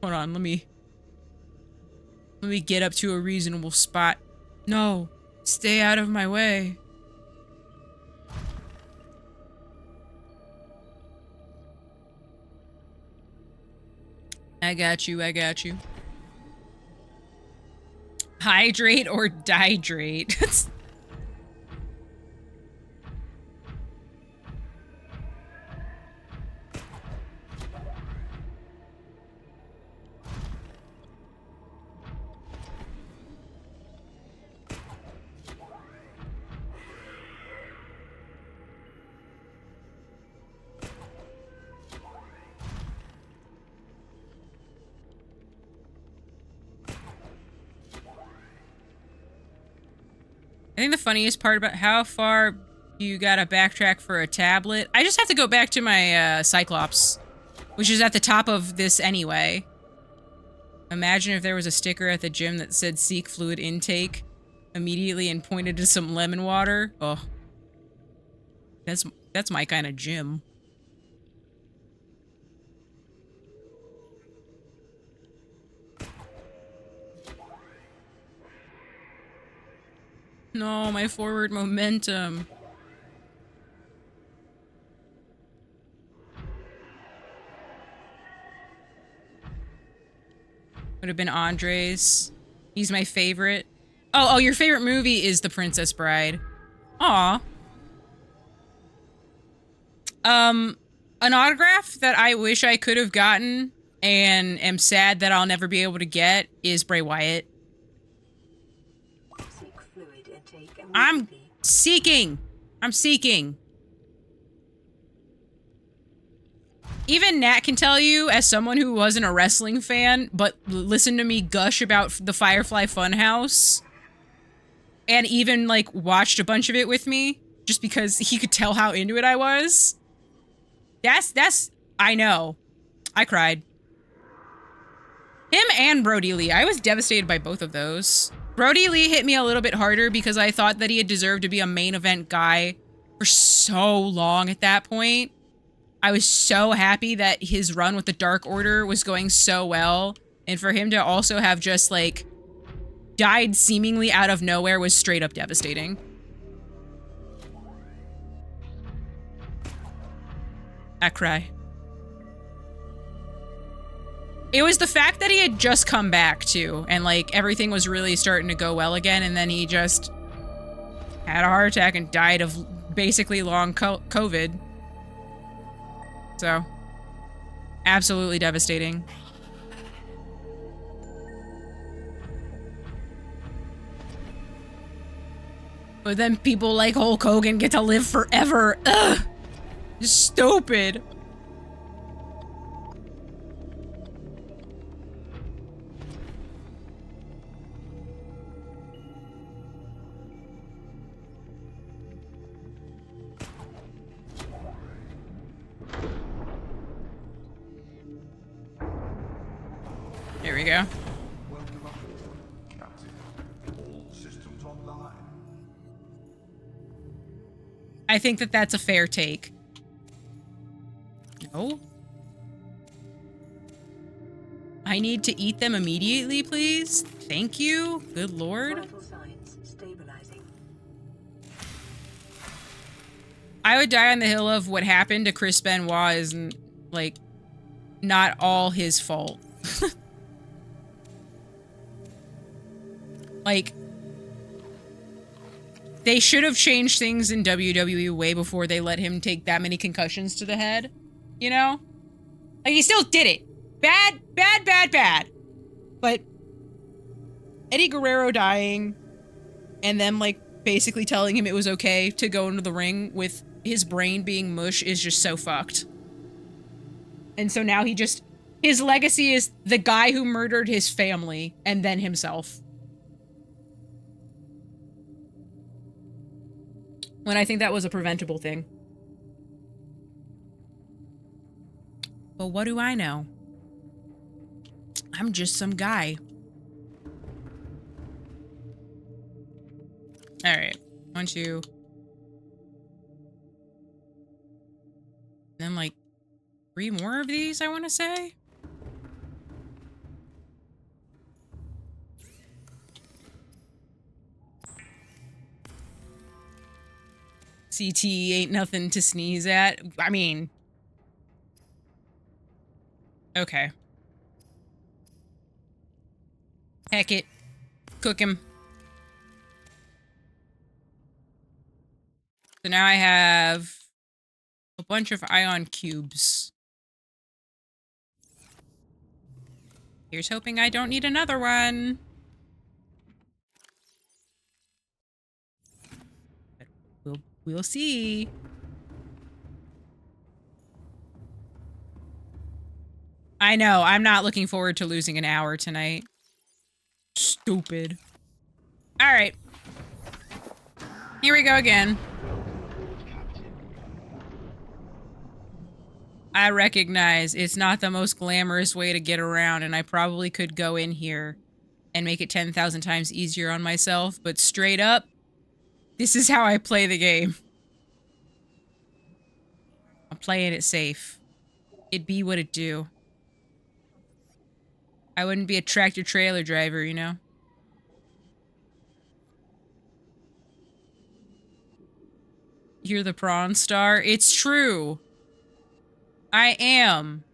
Hold on, let me get up to a reasonable spot. No, stay out of my way. I got you, I got you. Hydrate or dihydrate? I think the funniest part about how far you gotta backtrack for a tablet, I just have to go back to my Cyclops, which is at the top of this anyway. Imagine if there was a sticker at the gym that said seek fluid intake immediately and pointed to some lemon water. Oh. That's my kind of gym. No, my forward momentum. Would have been Andre's. He's my favorite. Oh, your favorite movie is The Princess Bride. Aw. An autograph that I wish I could have gotten and am sad that I'll never be able to get is Bray Wyatt. I'm seeking. Even Nat can tell you, as someone who wasn't a wrestling fan, but listened to me gush about the Firefly Funhouse, and even, like, watched a bunch of it with me, just because he could tell how into it I was. I know. I cried. Him and Brody Lee. I was devastated by both of those. Brody Lee hit me a little bit harder because I thought that he had deserved to be a main event guy for so long at that point. I was so happy that his run with the Dark Order was going so well. And for him to also have just, like, died seemingly out of nowhere was straight up devastating. I cry. It was the fact that he had just come back, too, and, like, everything was really starting to go well again, and then he just had a heart attack and died of basically long COVID. So, absolutely devastating. But then people like Hulk Hogan get to live forever. Ugh! Stupid. There we go. Welcome aboard, Captain. All systems I think that that's a fair take. No? I need to eat them immediately, please? Thank you. Good lord. Vital signs stabilizing. I would die on the hill of what happened to Chris Benoit is, like, not all his fault. Like, they should have changed things in WWE way before they let him take that many concussions to the head. You know? Like, he still did it. Bad, bad, bad, bad. But Eddie Guerrero dying and then, like, basically telling him it was okay to go into the ring with his brain being mush is just so fucked. And so now his legacy is the guy who murdered his family and then himself. When I think that was a preventable thing. But what do I know? I'm just some guy. Alright. 1, 2. Then, like, 3 more of these, I want to say? CT ain't nothing to sneeze at. I mean... Okay. Heck it. Cook him. So now I have a bunch of ion cubes. Here's hoping I don't need another one. But we'll see. I know, I'm not looking forward to losing an hour tonight. Stupid. Alright. Here we go again. I recognize it's not the most glamorous way to get around, and I probably could go in here and make it 10,000 times easier on myself, but straight up, this is how I play the game. I'm playing it safe. It be what it do. I wouldn't be a tractor-trailer driver, you know? You're the prawn star? It's true! I am.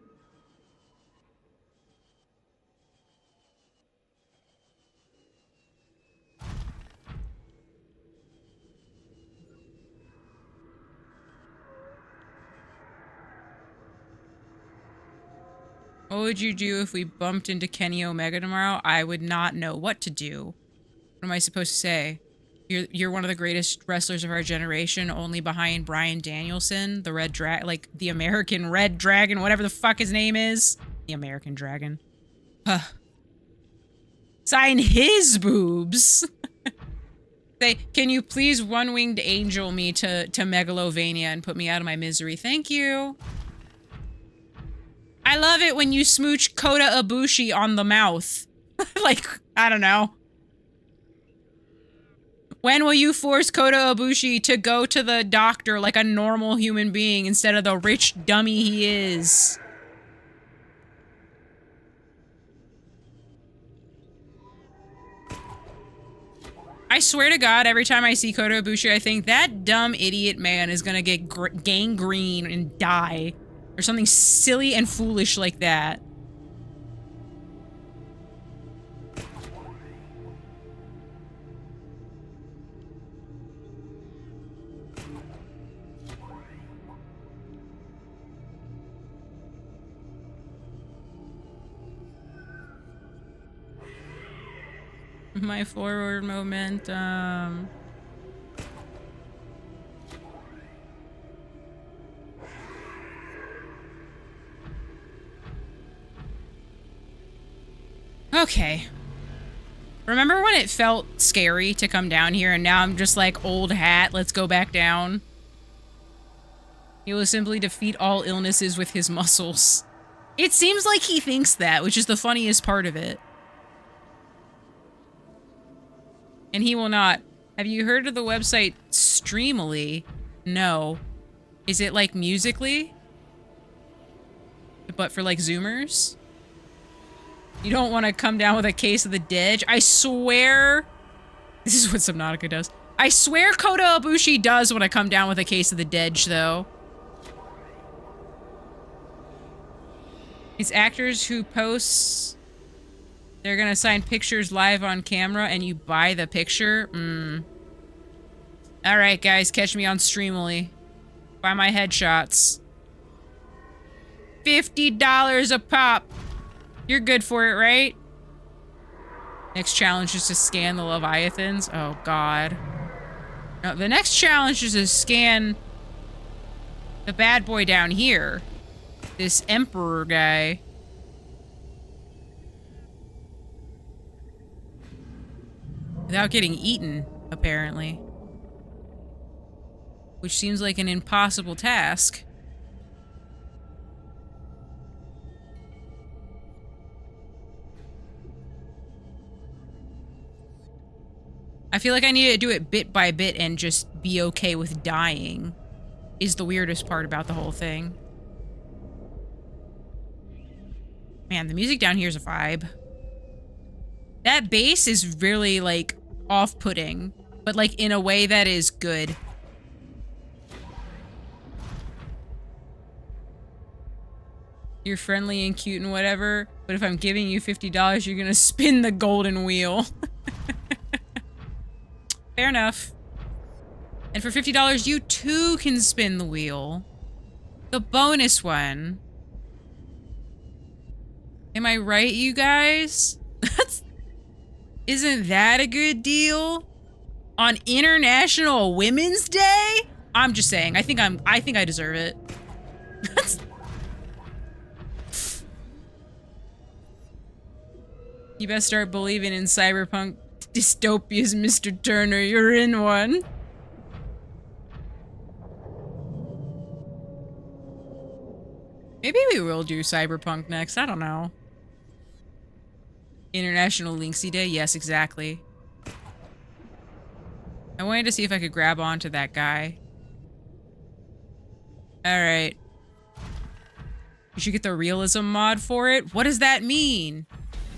What would you do if we bumped into Kenny Omega tomorrow? I would not know what to do. What am I supposed to say? You're one of the greatest wrestlers of our generation, only behind Bryan Danielson, the Red Dragon, like the American Red Dragon, whatever the fuck his name is. The American Dragon. Sign his boobs. Say, can you please one-winged angel me to Megalovania and put me out of my misery? Thank you. I love it when you smooch Kota Ibushi on the mouth. Like, I don't know. When will you force Kota Ibushi to go to the doctor like a normal human being instead of the rich dummy he is? I swear to God, every time I see Kota Ibushi, I think that dumb idiot man is gonna get gangrene and die. Or something silly and foolish like that. My forward momentum. Okay. Remember when it felt scary to come down here and now I'm just like, old hat, let's go back down? He will simply defeat all illnesses with his muscles. It seems like he thinks that, which is the funniest part of it. And he will not. Have you heard of the website Streamily? No. Is it like Musically? But for like Zoomers? You don't want to come down with a case of the Dej? I swear... This is what Subnautica does. I swear Kota Ibushi does when I come down with a case of the Dej, though. It's actors who post... They're gonna sign pictures live on camera and you buy the picture? Alright, guys, catch me on Streamily. Buy my headshots. $50 a pop. You're good for it, right? Next challenge is to scan the Leviathans. Oh, God. No, the next challenge is to scan the bad boy down here. This Emperor guy. Without getting eaten, apparently. Which seems like an impossible task. I feel like I need to do it bit by bit and just be okay with dying. Is the weirdest part about the whole thing. Man, the music down here is a vibe. That bass is really, like, off-putting. But, like, in a way that is good. You're friendly and cute and whatever, but if I'm giving you $50, you're gonna spin the golden wheel. Fair enough. And for $50, you too can spin the wheel. The bonus one. Am I right, you guys? Isn't that a good deal? On International Women's Day? I'm just saying. I think I deserve it. You best start believing in cyberpunk dystopias, Mr. Turner. You're in one. Maybe we will do cyberpunk next. I don't know. International Lynxie Day? Yes, exactly. I wanted to see if I could grab onto that guy. Alright. You should get the realism mod for it. What does that mean?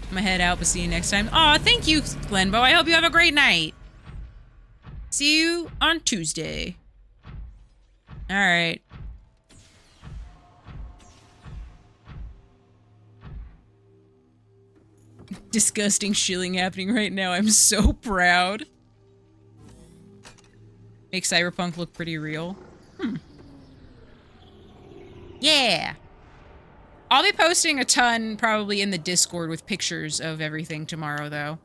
I'm gonna head out, but see you next time. Aw, thank you, Glenbo. I hope you have a great night. See you on Tuesday. Alright. Disgusting shilling happening right now. I'm so proud. Make cyberpunk look pretty real. Yeah. I'll be posting a ton probably in the Discord with pictures of everything tomorrow, though.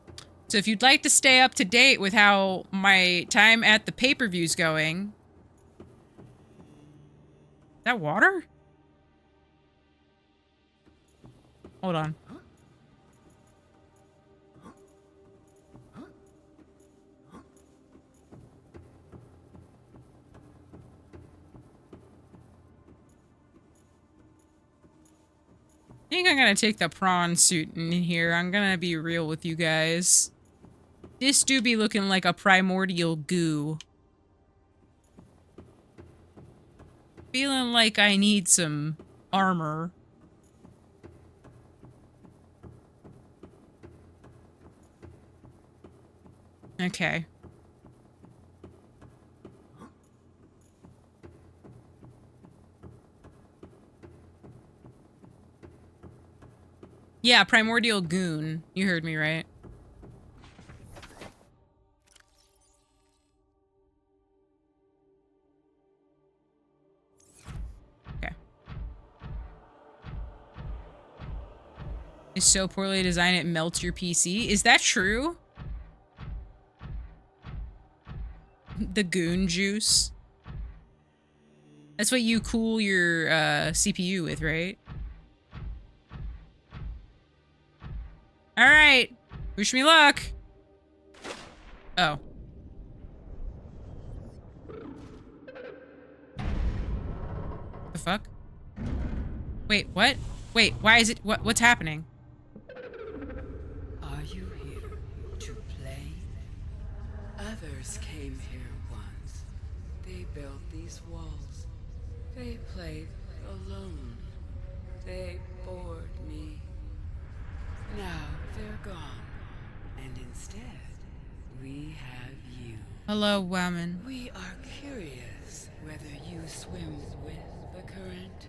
So if you'd like to stay up to date with how my time at the pay-per-view's going... Is that water? Hold on. I think I'm gonna take the prawn suit in here. I'm gonna be real with you guys. This do be looking like a primordial goo. Feeling like I need some armor. Okay. Yeah, primordial goon. You heard me right. Okay. It's so poorly designed it melts your PC. Is that true? The goon juice. That's what you cool your CPU with, right? Alright. Wish me luck. Oh. The fuck? Wait, what? Wait, why is it- what's happening? Are you here to play? Others came here once, They built these walls. They played alone. They bored me. Now they're gone. And instead, we have you. Hello, woman. We are curious whether you swim with the current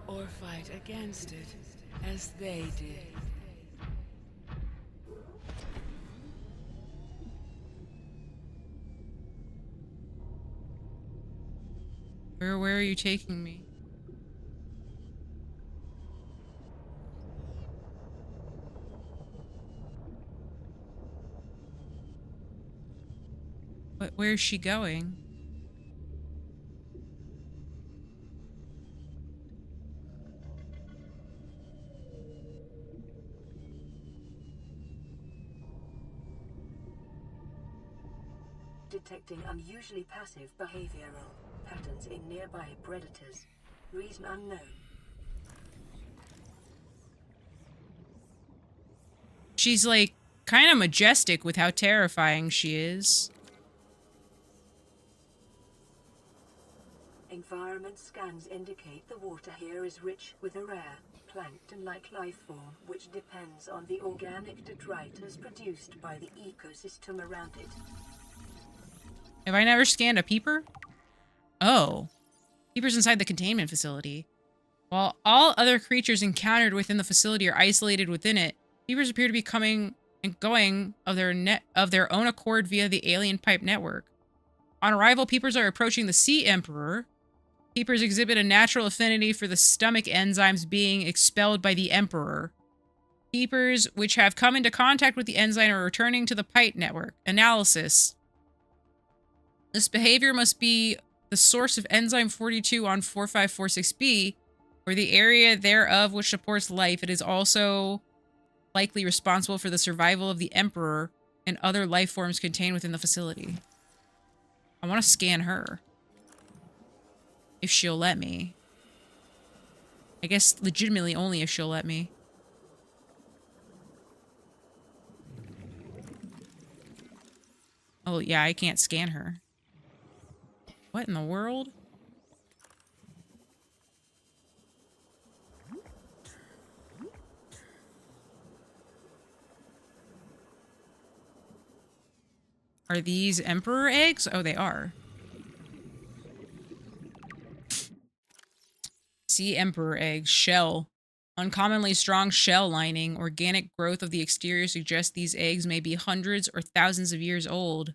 or fight against it as they did. Where are you taking me? Where is she going? Detecting unusually passive behavioral patterns in nearby predators. Reason unknown. She's like kind of majestic with how terrifying she is. Environment scans indicate the water here is rich with a rare, plankton-like life form which depends on the organic detritus produced by the ecosystem around it. Have I never scanned a peeper? Oh. Peepers inside the containment facility. While all other creatures encountered within the facility are isolated within it, peepers appear to be coming and going of their own accord via the alien pipe network. On arrival, peepers are approaching the Sea Emperor. Peepers exhibit a natural affinity for the stomach enzymes being expelled by the Emperor. Peepers which have come into contact with the enzyme are returning to the pipe network. Analysis. This behavior must be the source of enzyme 42 on 4546b, or the area thereof which supports life. It is also likely responsible for the survival of the Emperor and other life forms contained within the facility. I want to scan her. If she'll let me. I guess legitimately only if she'll let me. Oh, yeah, I can't scan her. What in the world? Are these Emperor eggs? Oh, they are. Sea Emperor eggs. Shell. Uncommonly strong shell lining. Organic growth of the exterior suggests these eggs may be hundreds or thousands of years old.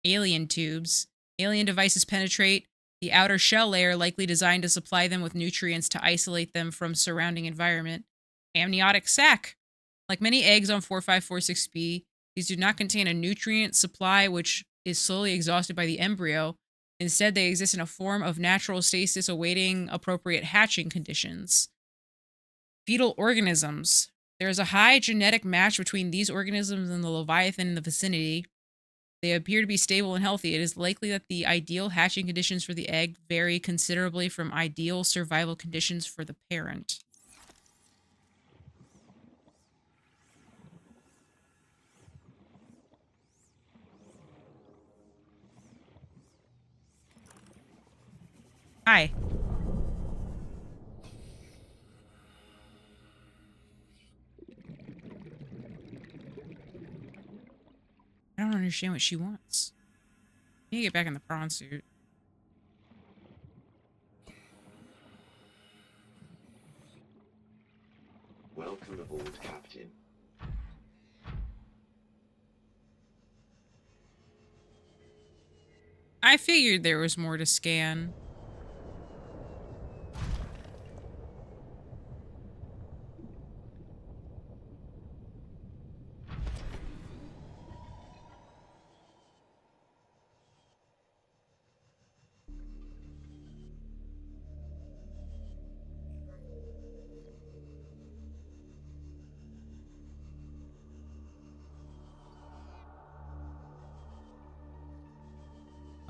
Alien tubes. Alien devices penetrate the outer shell layer, likely designed to supply them with nutrients to isolate them from surrounding environment. Amniotic sac. Like many eggs on 4546b, these do not contain a nutrient supply which is slowly exhausted by the embryo. Instead, they exist in a form of natural stasis awaiting appropriate hatching conditions. Fetal organisms. There is a high genetic match between these organisms and the Leviathan in the vicinity. They appear to be stable and healthy. It is likely that the ideal hatching conditions for the egg vary considerably from ideal survival conditions for the parent. Hi. I don't understand what she wants. I need to get back in the prawn suit. Welcome aboard, Captain. I figured there was more to scan.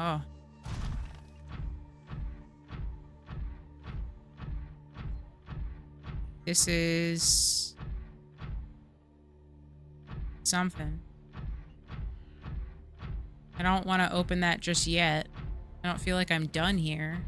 Oh. This is something. I don't want to open that just yet. I don't feel like I'm done here.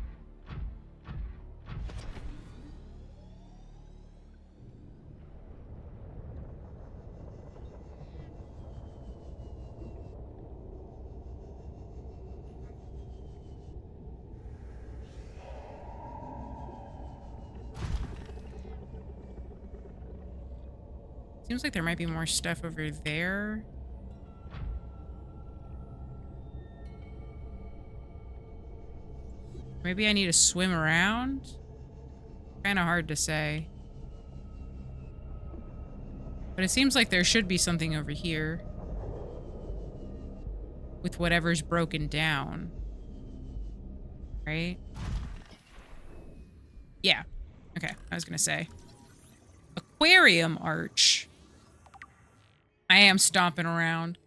Seems like there might be more stuff over there. Maybe I need to swim around? Kind of hard to say. But it seems like there should be something over here. With whatever's broken down. Right? Yeah. Okay, I was gonna say. Aquarium arch. I am stomping around.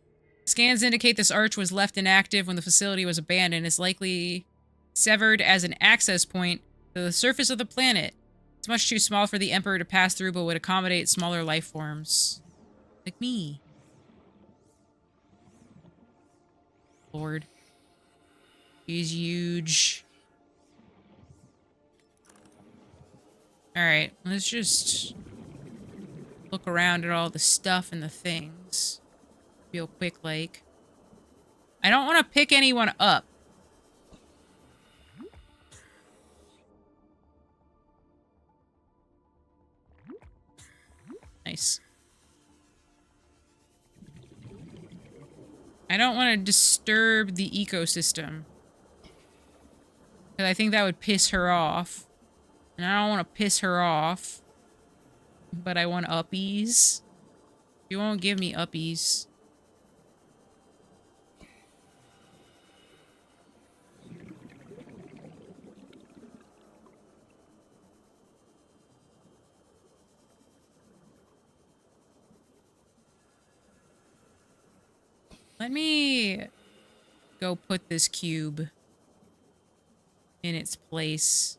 Scans indicate this arch was left inactive when the facility was abandoned. It's likely severed as an access point to the surface of the planet. It's much too small for the Emperor to pass through, but would accommodate smaller life forms. Like me. Lord. He's huge. Alright, let's just look around at all the stuff and the things. Real quick, like. I don't want to pick anyone up. Nice. I don't want to disturb the ecosystem. Because I think that would piss her off. And I don't want to piss her off. But I want uppies. You won't give me uppies. Let me go put this cube in its place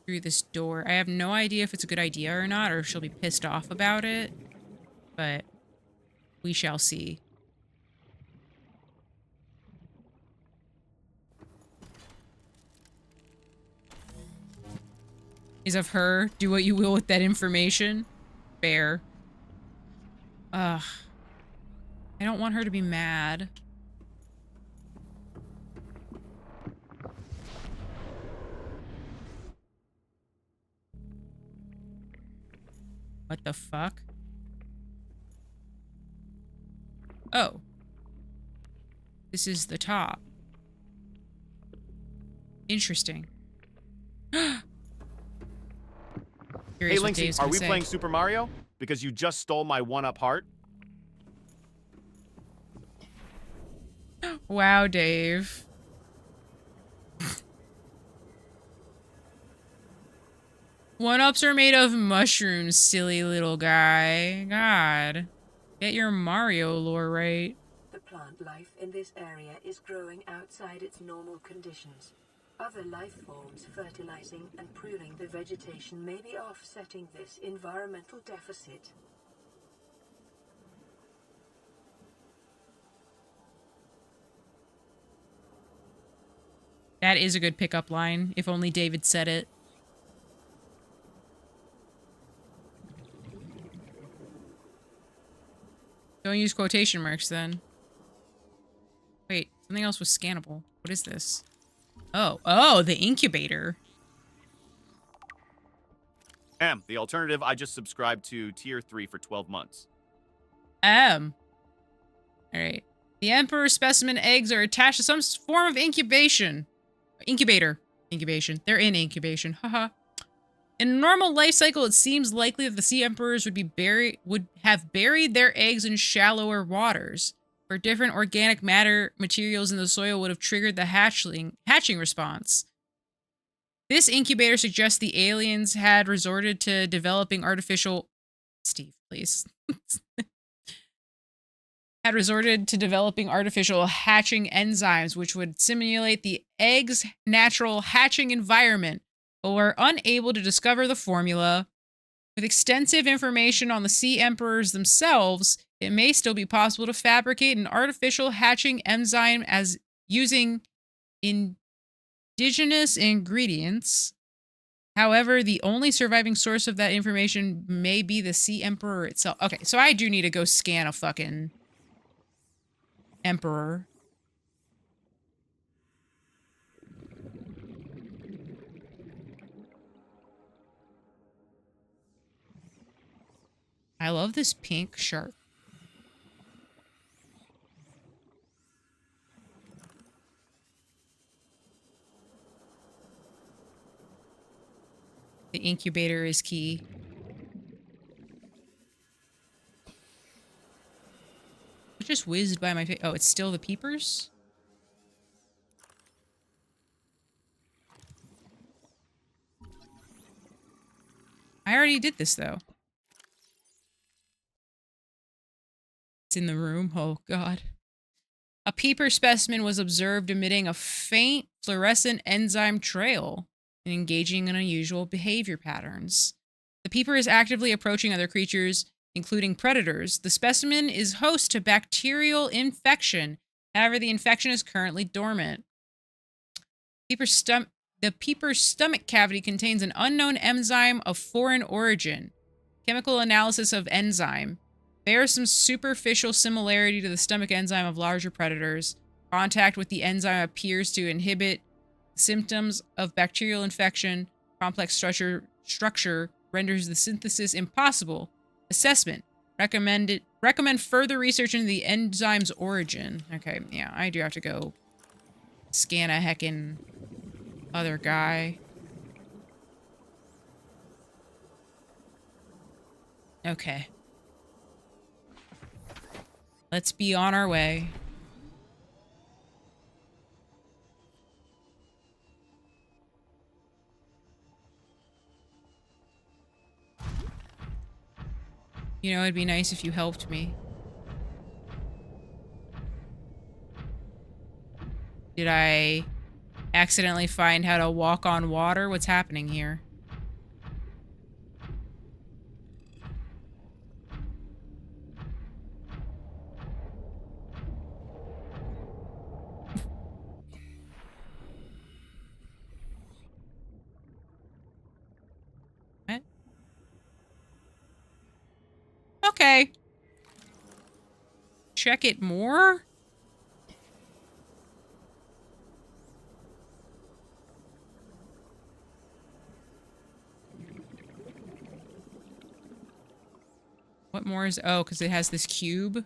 through this door. I have no idea if it's a good idea or not, or if she'll be pissed off about it, but we shall see. Is of her. Do what you will with that information. Fair. Ugh. I don't want her to be mad. What the fuck? Oh. This is the top. Interesting. Hey, Lynxie, are we playing Super Mario? Because you just stole my one-up heart? Wow, Dave. One-ups are made of mushrooms, silly little guy. God. Get your Mario lore right. The plant life in this area is growing outside its normal conditions. Other life forms fertilizing and pruning the vegetation may be offsetting this environmental deficit. That is a good pickup line, if only David said it. Don't use quotation marks, then. Wait, something else was scannable. What is this? Oh, the incubator. The alternative, I just subscribed to Tier 3 for 12 months. Alright. The Emperor specimen eggs are attached to some form of incubation. Incubation. They're in incubation. Haha. In a normal life cycle, it seems likely that the sea emperors would have buried their eggs in shallower waters, where different organic materials in the soil would have triggered the hatching response. This incubator suggests the aliens had resorted to developing artificial... Steve, please. Had resorted to developing artificial hatching enzymes, which would simulate the egg's natural hatching environment, but were unable to discover the formula. With extensive information on the sea emperors themselves, it may still be possible to fabricate an artificial hatching enzyme as using indigenous ingredients. However, the only surviving source of that information may be the Sea Emperor itself. Okay, so I do need to go scan a fucking Emperor. I love this pink shark. The incubator is key. It just whizzed by my face. Oh, it's still the peepers? I already did this, though. It's in the room. Oh, God. A peeper specimen was observed emitting a faint fluorescent enzyme trail and engaging in unusual behavior patterns. The peeper is actively approaching other creatures, including predators. The specimen is host to bacterial infection. However, the infection is currently dormant. The peeper's stomach cavity contains an unknown enzyme of foreign origin. Chemical analysis of enzyme bears some superficial similarity to the stomach enzyme of larger predators. Contact with the enzyme appears to inhibit symptoms of bacterial infection. Complex structure renders the synthesis impossible. Assessment. Recommend further research into the enzyme's origin. Okay, yeah, I do have to go scan a heckin' other guy. Okay. Let's be on our way. You know, it'd be nice if you helped me. Did I accidentally find how to walk on water? What's happening here? What? Okay. Check it more? What more is... Oh, because it has this cube.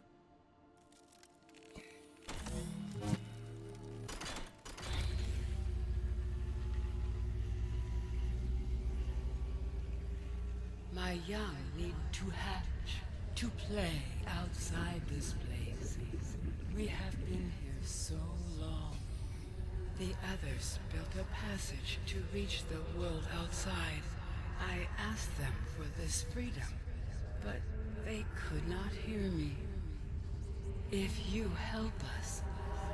My young need to hatch, to play outside this place. We have been here so long. The others built a passage to reach the world outside. I asked them for this freedom, but they could not hear me. If you help us,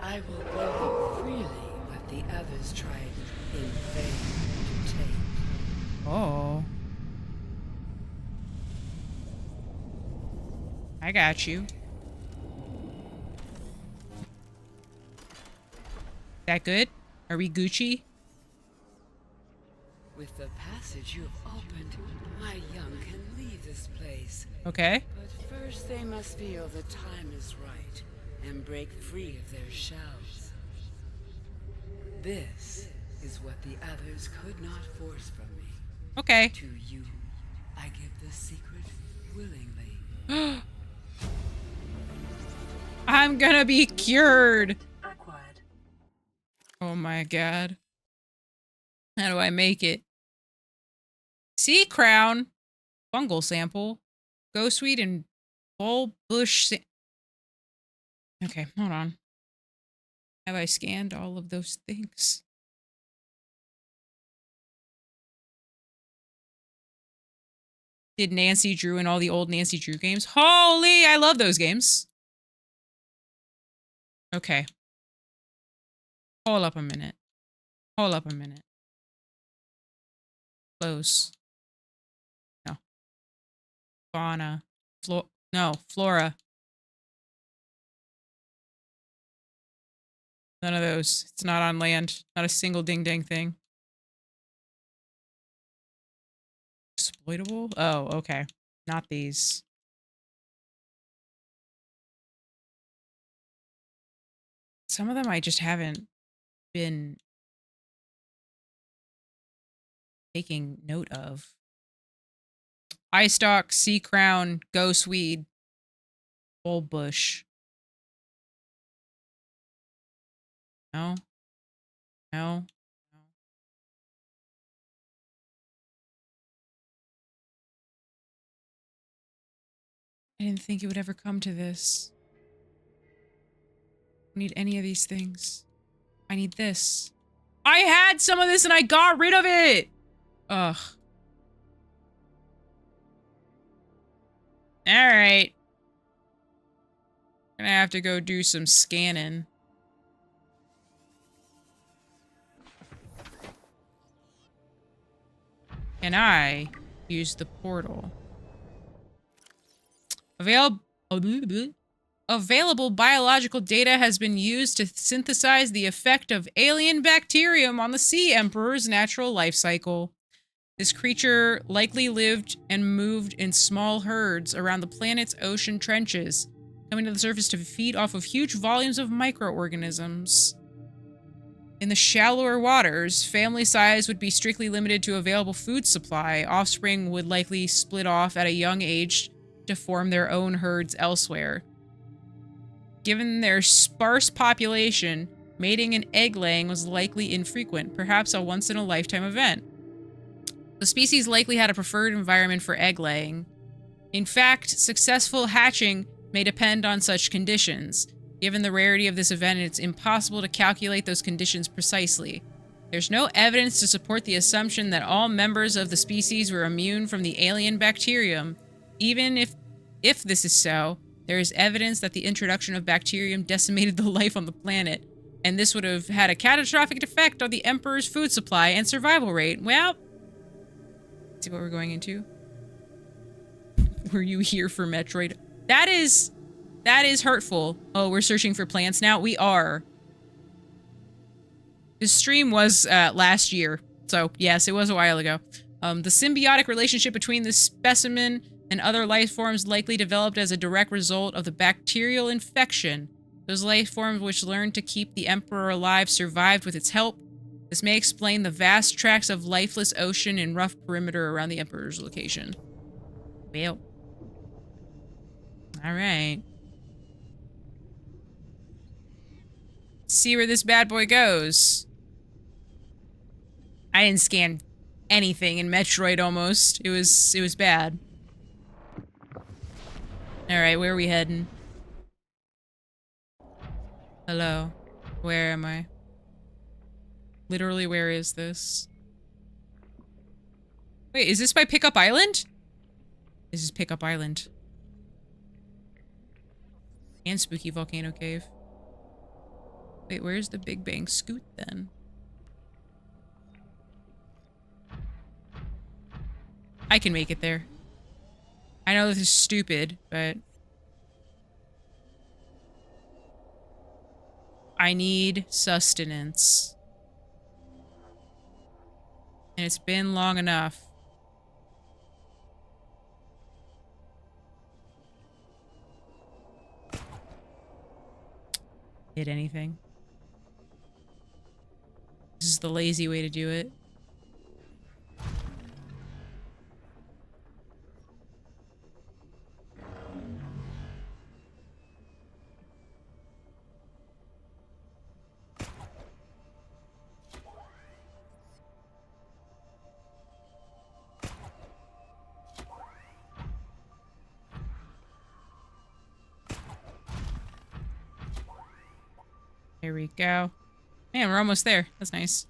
I will give you freely what the others tried in vain to take. Oh. I got you. That good? Are we Gucci? With the passage you have opened, my young can leave this place. Okay. But first they must feel the time is right and break free of their shells. This is what the others could not force from me. Okay. To you, I give the secret willingly. I'm gonna be cured. Acquired. Oh my god. How do I make it? Sea crown. Fungal sample. Ghostweed and bulbush. Okay, hold on. Have I scanned all of those things? Did Nancy Drew and all the old Nancy Drew games? Holy, I love those games. Okay. Hold up a minute. Hold up a minute. Close. No. Fauna. No, flora. None of those. It's not on land. Not a single ding-dang thing. Exploitable? Oh, okay. Not these. Some of them I just haven't been taking note of. Eye stalk, sea crown, ghostweed, bulbush. No. No. No. I didn't think it would ever come to this. I don't need any of these things. I need this. I had some of this and I got rid of it! Ugh. Alright. Gonna have to go do some scanning. Can I use the portal? Available biological data has been used to synthesize the effect of alien bacterium on the sea emperor's natural life cycle. This creature likely lived and moved in small herds around the planet's ocean trenches, coming to the surface to feed off of huge volumes of microorganisms. In the shallower waters, family size would be strictly limited to available food supply. Offspring would likely split off at a young age to form their own herds elsewhere. Given their sparse population, mating and egg laying was likely infrequent, perhaps a once-in-a-lifetime event. The species likely had a preferred environment for egg laying. In fact, successful hatching may depend on such conditions. Given the rarity of this event, it's impossible to calculate those conditions precisely. There's no evidence to support the assumption that all members of the species were immune from the alien bacterium. Even if this is so, there is evidence that the introduction of bacterium decimated the life on the planet, and this would have had a catastrophic effect on the Emperor's food supply and survival rate. Well, let's see what we're going into. Were you here for Metroid? That is hurtful. Oh, we're searching for plants now? We are. This stream was last year, so yes, it was a while ago. The symbiotic relationship between this specimen and other life forms likely developed as a direct result of the bacterial infection. Those life forms which learned to keep the Emperor alive survived with its help. This may explain the vast tracts of lifeless ocean and rough perimeter around the Emperor's location. Well. Alright. See where this bad boy goes. I didn't scan anything in Metroid almost. It was bad. Alright, where are we heading? Hello. Where am I? Literally, where is this? Wait, is this by Pickup Island? This is Pickup Island. And Spooky Volcano Cave. Wait, where's the Big Bang Scoot then? I can make it there. I know this is stupid, but I need sustenance. And it's been long enough. Hit anything. This is the lazy way to do it. There we go. Man, we're almost there. That's nice.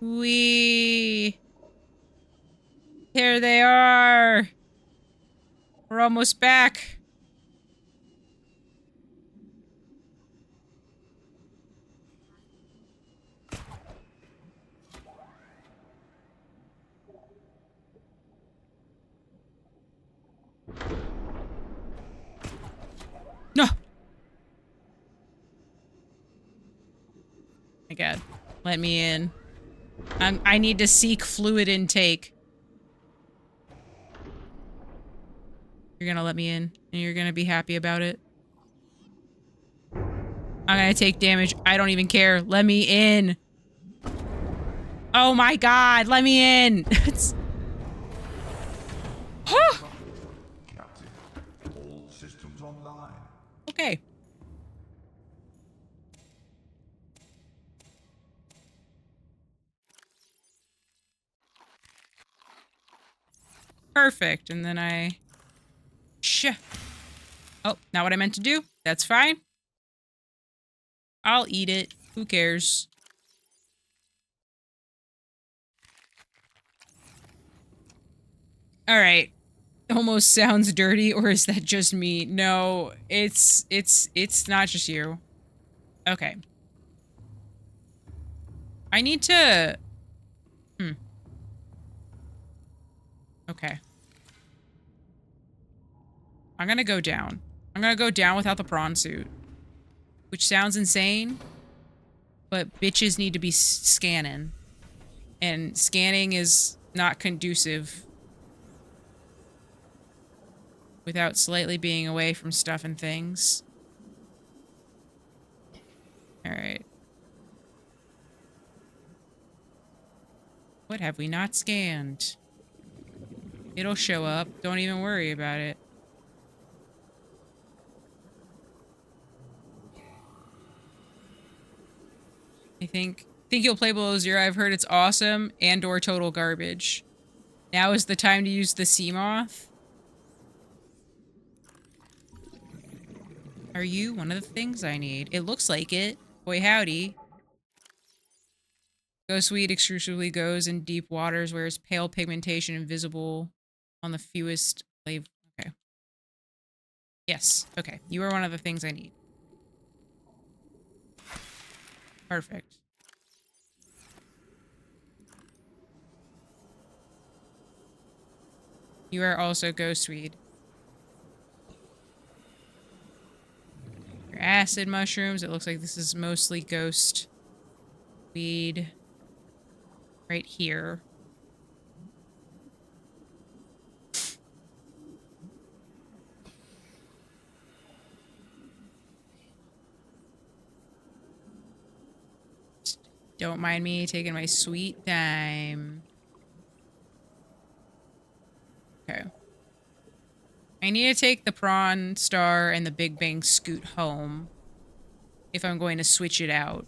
Whee! There they are! We're almost back. Let me in. I need to seek fluid intake. You're gonna let me in, and you're gonna be happy about it. I'm gonna take damage. I don't even care. Let me in. Oh my god, let me in. It's... Huh. Captain, all systems online. Okay. Perfect. And then I... Oh, not what I meant to do. That's fine. I'll eat it. Who cares? Alright. Almost sounds dirty, or is that just me? No, it's not just you. Okay. I need to... Okay. I'm gonna go down. I'm gonna go down without the prawn suit. Which sounds insane, but bitches need to be scanning. And scanning is not conducive without slightly being away from stuff and things. Alright. What have we not scanned? It'll show up. Don't even worry about it. I think you'll play Below Zero. I've heard it's awesome and or total garbage. Now is the time to use the sea moth. Are you one of the things I need? It looks like it. Boy howdy. Ghostweed exclusively goes in deep waters where its pale pigmentation invisible on the fewest flavor. Okay. Yes. Okay. You are one of the things I need. Perfect. You are also ghostweed. Your acid mushrooms. It looks like this is mostly ghost weed. Right here. Don't mind me taking my sweet time. Okay. I need to take the Prawn Star and the Big Bang Scoot home if I'm going to switch it out.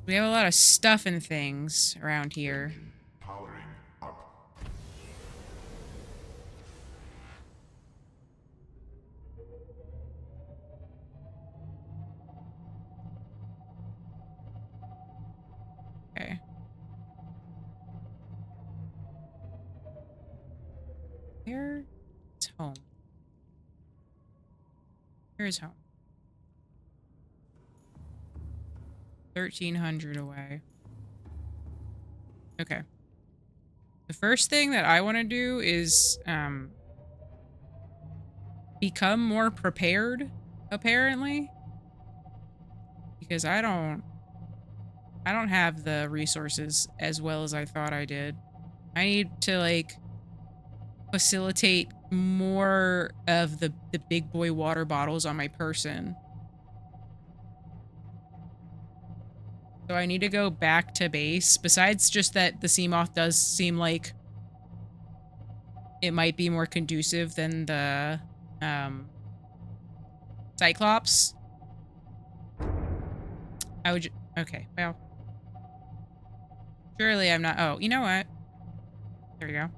We have a lot of stuff and things around here. Powering up. Okay. Where's home? Here's home. 1,300 away. Okay. The first thing that I want to do is become more prepared, apparently. Because I don't have the resources as well as I thought I did. I need to, like, facilitate more of the big boy water bottles on my person. So I need to go back to base. Besides just that the Seamoth does seem like it might be more conducive than the Cyclops. I would okay, well. Surely I'm not. Oh, you know what? There we go.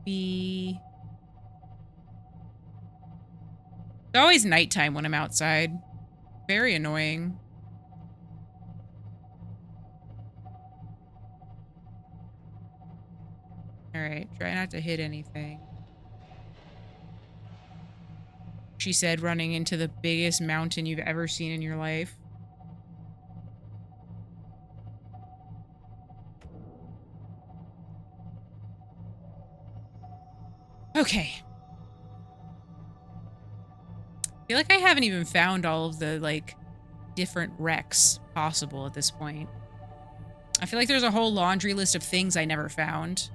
It's always nighttime when I'm outside. Very annoying. Alright, try not to hit anything. She said, running into the biggest mountain you've ever seen in your life. Okay. I feel like I haven't even found all of the, like, different wrecks possible at this point. I feel like there's a whole laundry list of things I never found.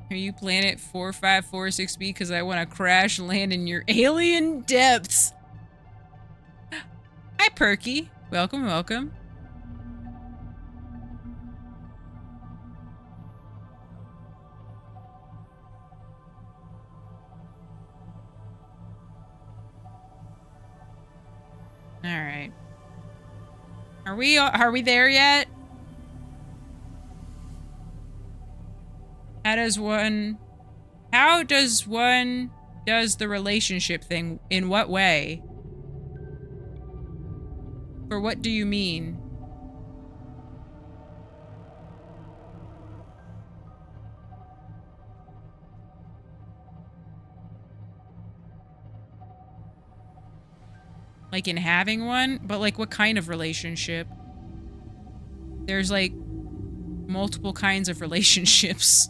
Are you planet 4546B? Because I want to crash land in your alien depths. Hi, Perky. Welcome, welcome. All right. Are we there yet? How does one does the relationship thing? In what way? For what do you mean? Like in having one? But like what kind of relationship? There's like multiple kinds of relationships.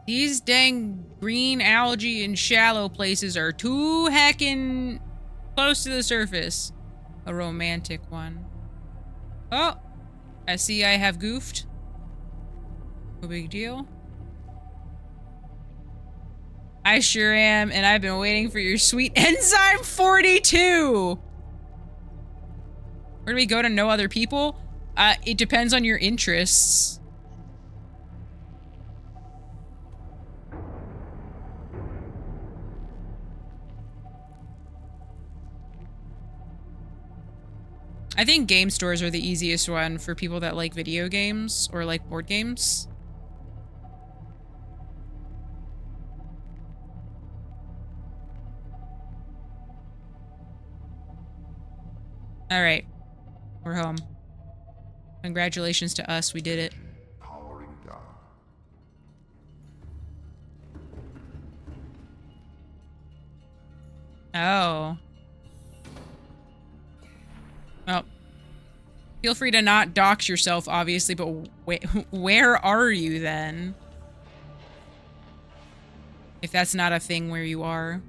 These dang green algae in shallow places are too heckin' close to the surface. A romantic one. Oh, I see I have goofed. No big deal. I sure am, and I've been waiting for your sweet enzyme 42! Where do we go to know other people? It depends on your interests. I think game stores are the easiest one for people that like video games or like board games. All right, we're home. Congratulations to us, we did it. Powering down. Oh. Well, feel free to not dox yourself, obviously, but where are you then? If that's not a thing where you are.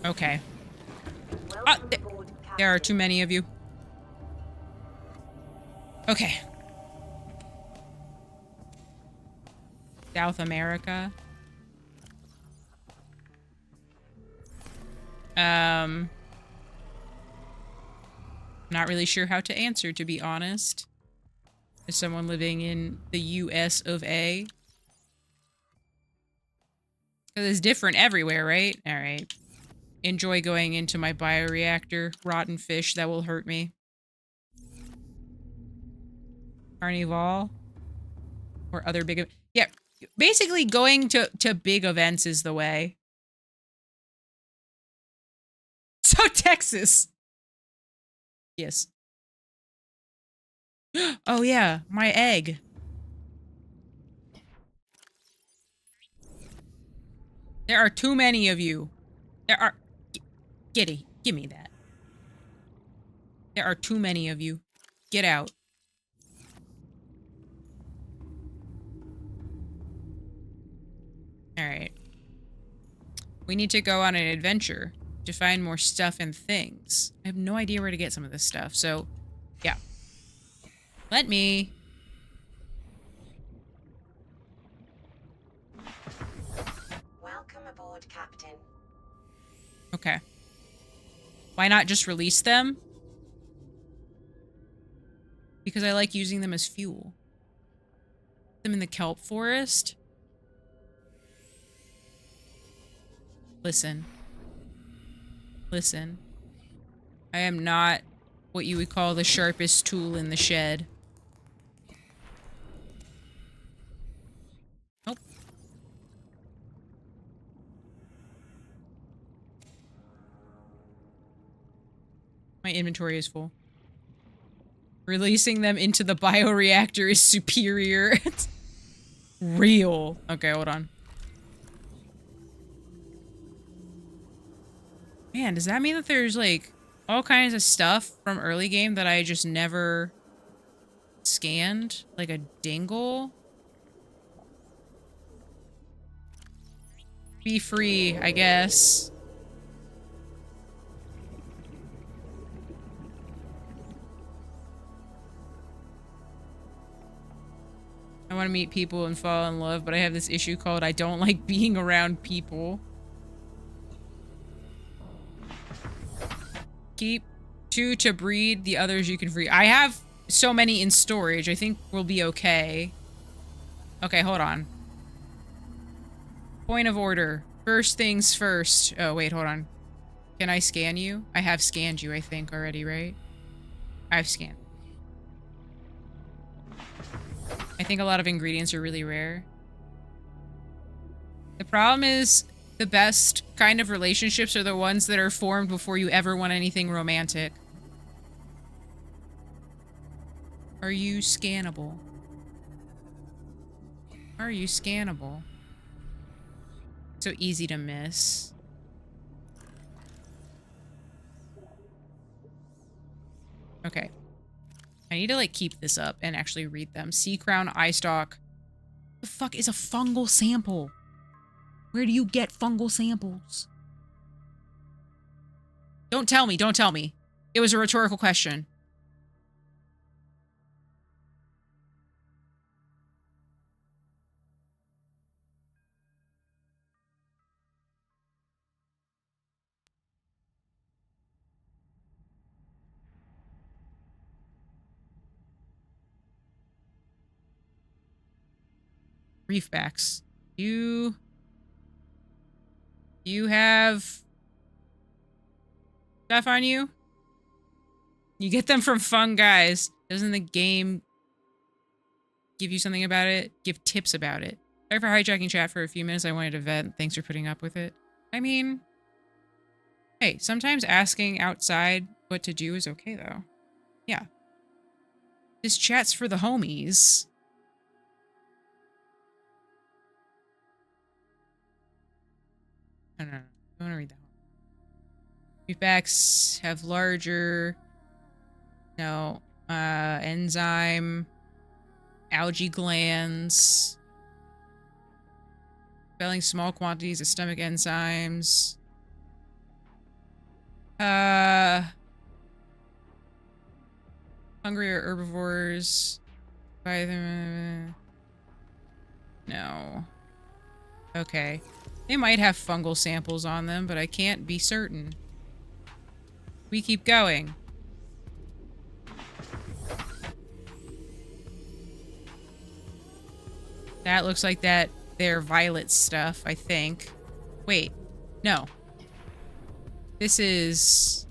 Okay. There are too many of you. Okay. South America. Not really sure how to answer, to be honest. As someone living in the US of A. Because it's different everywhere, right? Alright. Enjoy going into my bioreactor. Rotten fish, that will hurt me. Carnival. Or other big... Yeah, basically going to big events is the way. So Texas. Yes. Oh yeah, my egg. There are too many of you. There are... Giddy, give me that. There are too many of you. Get out. Alright. We need to go on an adventure to find more stuff and things. I have no idea where to get some of this stuff, so... Yeah. Let me... Welcome aboard, Captain. Okay. Why not just release them? Because I like using them as fuel. Them in the kelp forest. Listen. Listen. I am not what you would call the sharpest tool in the shed. Nope. My inventory is full. Releasing them into the bioreactor is superior. Real. Okay, hold on. Man, does that mean that there's like all kinds of stuff from early game that I just never scanned? Like a dingle? Be free, I guess. I want to meet people and fall in love, but I have this issue called I don't like being around people. Keep 2 to breed, the others you can free. I have so many in storage. I think we'll be okay. Okay, hold on. Point of order. First things first. Oh, wait, hold on. Can I scan you? I have scanned you, I think, already, right? I've scanned. I think a lot of ingredients are really rare. The problem is the best kind of relationships are the ones that are formed before you ever want anything romantic. Are you scannable? Are you scannable? So easy to miss. Okay. I need to like keep this up and actually read them. Sea crown, eye stalk. The fuck is a fungal sample? Where do you get fungal samples? Don't tell me, don't tell me. It was a rhetorical question. Reefbacks. You have stuff on you? You get them from fun guys. Doesn't the game give you something about it? Give tips about it. Sorry for hijacking chat for a few minutes. I wanted to vent. Thanks for putting up with it. I mean, hey, sometimes asking outside what to do is okay, though. Yeah. This chat's for the homies. I don't know. I want to read that one. Reefbacks have larger... No. Enzyme. Algae glands. Expelling small quantities of stomach enzymes. Hungry or herbivores. By them. No. Okay. They might have fungal samples on them, but I can't be certain. We keep going. That looks like they're violet stuff, I think. Wait. No. This is...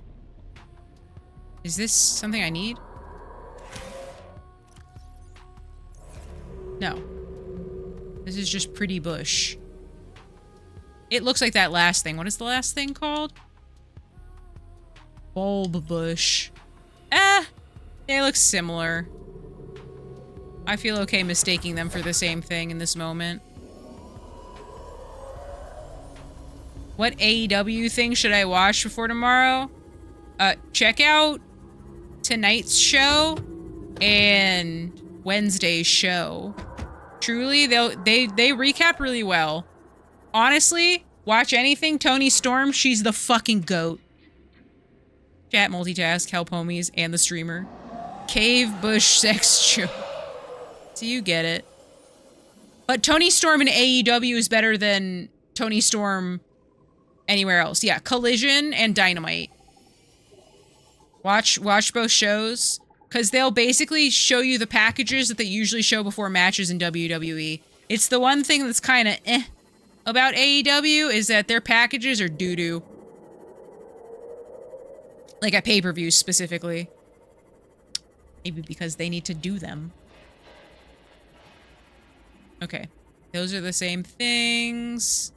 Is this something I need? No. This is just pretty bush. It looks like that last thing. What is the last thing called? Bulb bush. They look similar. I feel okay mistaking them for the same thing in this moment. What AEW thing should I watch before tomorrow? Check out tonight's show and Wednesday's show. Truly, they recap really well. Honestly, watch anything Tony Storm. She's the fucking GOAT. Chat, multitask, help homies, and the streamer. Cave bush sex joke. So you get it. But Tony Storm in AEW is better than Tony Storm anywhere else. Yeah, Collision and Dynamite. Watch both shows. Because they'll basically show you the packages that they usually show before matches in WWE. It's the one thing that's kind of about AEW is that their packages are doo-doo. Like at pay-per-views specifically. Maybe because they need to do them. Okay. Those are the same things.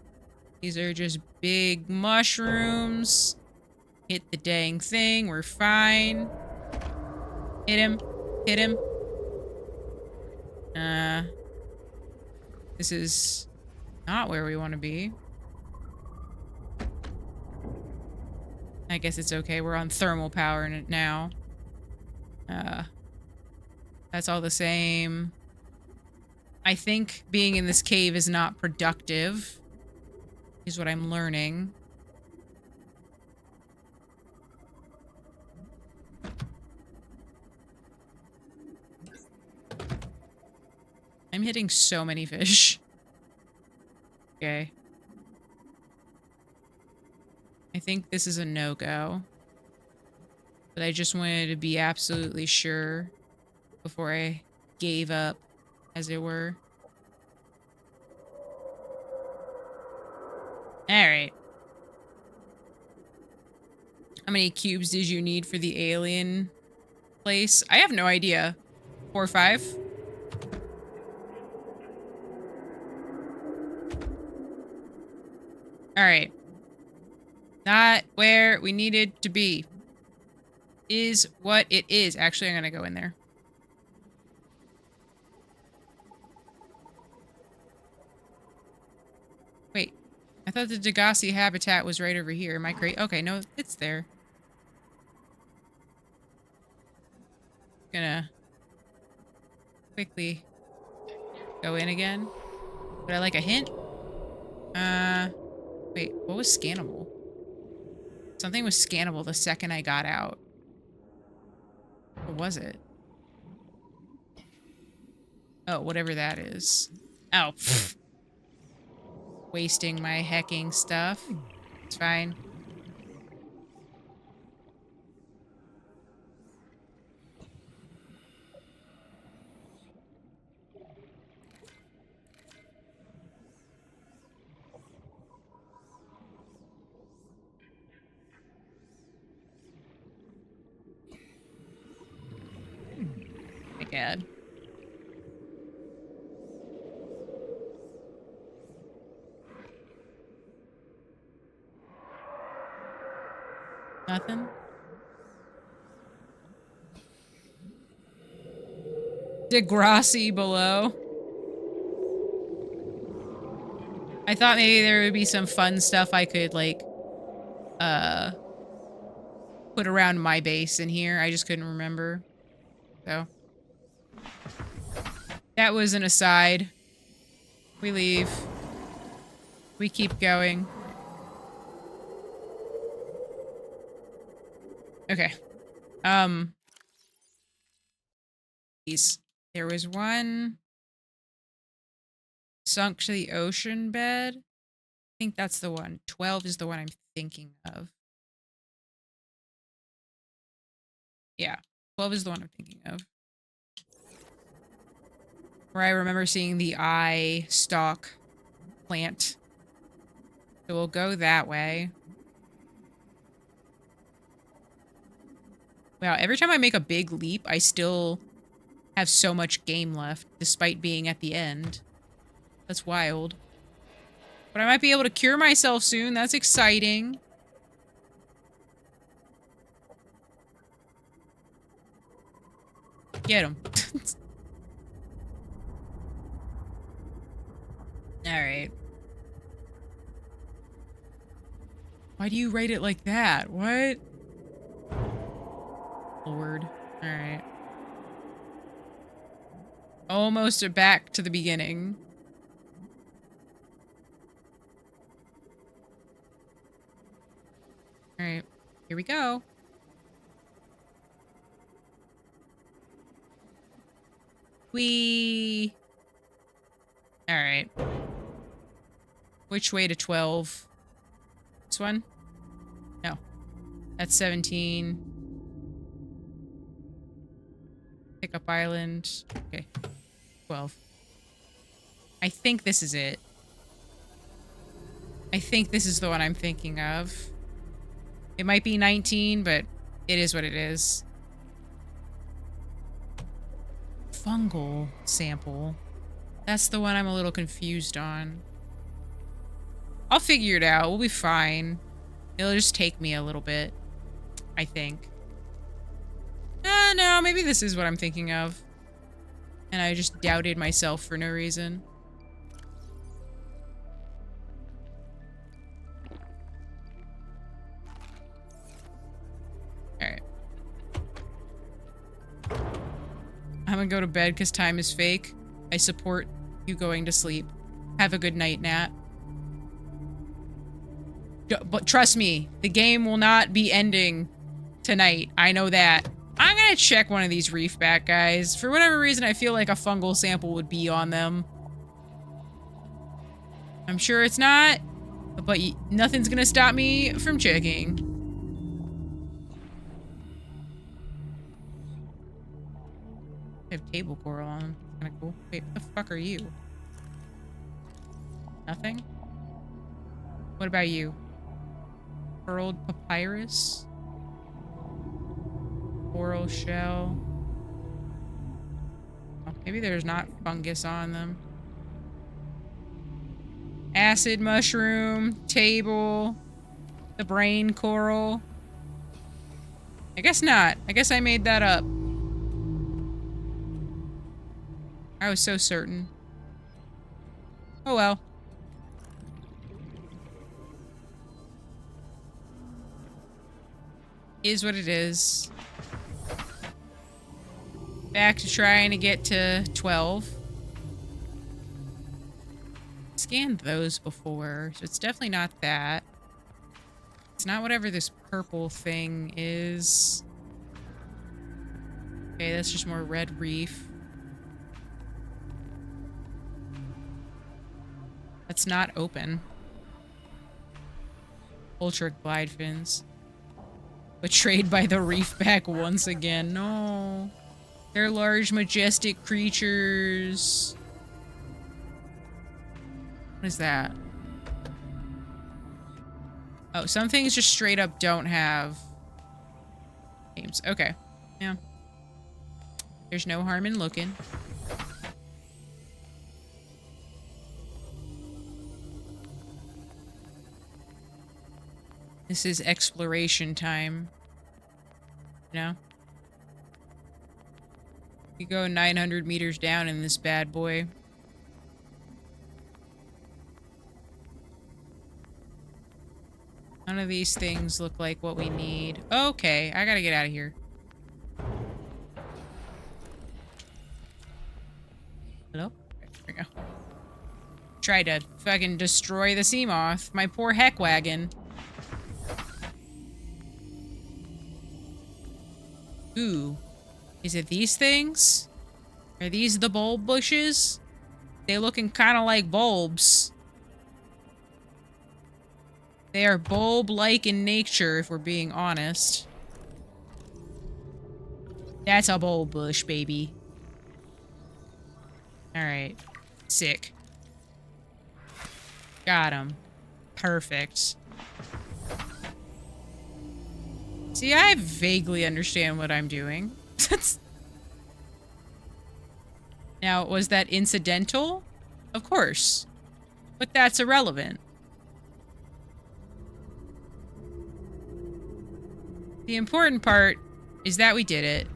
These are just big mushrooms. Hit the dang thing. We're fine. Hit him. Hit him. This is not where we want to be. I guess it's okay. We're on thermal power now. That's all the same. I think being in this cave is not productive, is what I'm learning. I'm hitting so many fish. Okay. I think this is a no-go. But I just wanted to be absolutely sure before I gave up, as it were. Alright. How many cubes did you need for the alien place? I have no idea. 4 or 5? Alright. Not where we needed to be. Is what it is. Actually, I'm gonna go in there. Wait. I thought the Degassi habitat was right over here. Am I crazy? Okay, no, it's there. Gonna quickly go in again. Would I like a hint? Wait, what was scannable? Something was scannable the second I got out. What was it? Oh, whatever that is. Oh, pfft. Wasting my hecking stuff. It's fine. My God. Nothing? Degrassi below. I thought maybe there would be some fun stuff I could, like, put around my base in here. I just couldn't remember. So. That was an aside. We leave. We keep going. Okay. There was one sunk to the ocean bed. I think that's the one. 12 is the one I'm thinking of. Yeah, 12 is the one I'm thinking of. Where I remember seeing the eye stalk plant. So we'll go that way. Wow, every time I make a big leap, I still have so much game left, despite being at the end. That's wild. But I might be able to cure myself soon. That's exciting. Get him. Alright. Why do you rate it like that? What? Lord. Alright. Almost back to the beginning. Alright. Here we go. Alright. Which way to 12? This one? No. That's 17. Pickup Island. Okay. 12. I think this is it. I think this is the one I'm thinking of. It might be 19, but it is what it is. Fungal sample. That's the one I'm a little confused on. I'll figure it out. We'll be fine. It'll just take me a little bit, I think. No, maybe this is what I'm thinking of. And I just doubted myself for no reason. gonna go to bed because time is fake. I support you going to sleep. Have a good night, Nat. But trust me, the game will not be ending tonight. I know that. I'm gonna check one of these reef back guys. For whatever reason, I feel like a fungal sample would be on them. I'm sure it's not, but nothing's gonna stop me from checking. I have table coral on them. Kinda cool. Wait, what the fuck are you? Nothing? What about you? Curled papyrus? Coral shell? Oh, maybe there's not fungus on them. Acid mushroom, table, the brain coral. I guess not. I guess I made that up. I was so certain. Oh well. Is what it is. Back to trying to get to 12. Scanned those before, so it's definitely not that. It's not whatever this purple thing is. Okay, that's just more red reef. That's not open. Ultra glide fins. Betrayed by the reef back once again. No. They're large, majestic creatures. What is that? Oh, some things just straight up don't have names. Okay. Yeah. There's no harm in looking. This is exploration time. You know? We go 900 meters down in this bad boy. None of these things look like what we need. Okay, I gotta get out of here. Hello? There we go. Tried to fucking destroy the sea moth. My poor heck wagon. Ooh. Is it these things? Are these the bulb bushes? They looking kind of like bulbs. They are bulb-like in nature, if we're being honest. That's a bulb bush, baby. Alright. Sick. Got him. Perfect. See, I vaguely understand what I'm doing. Now, was that incidental? Of course. But that's irrelevant. The important part is that we did it.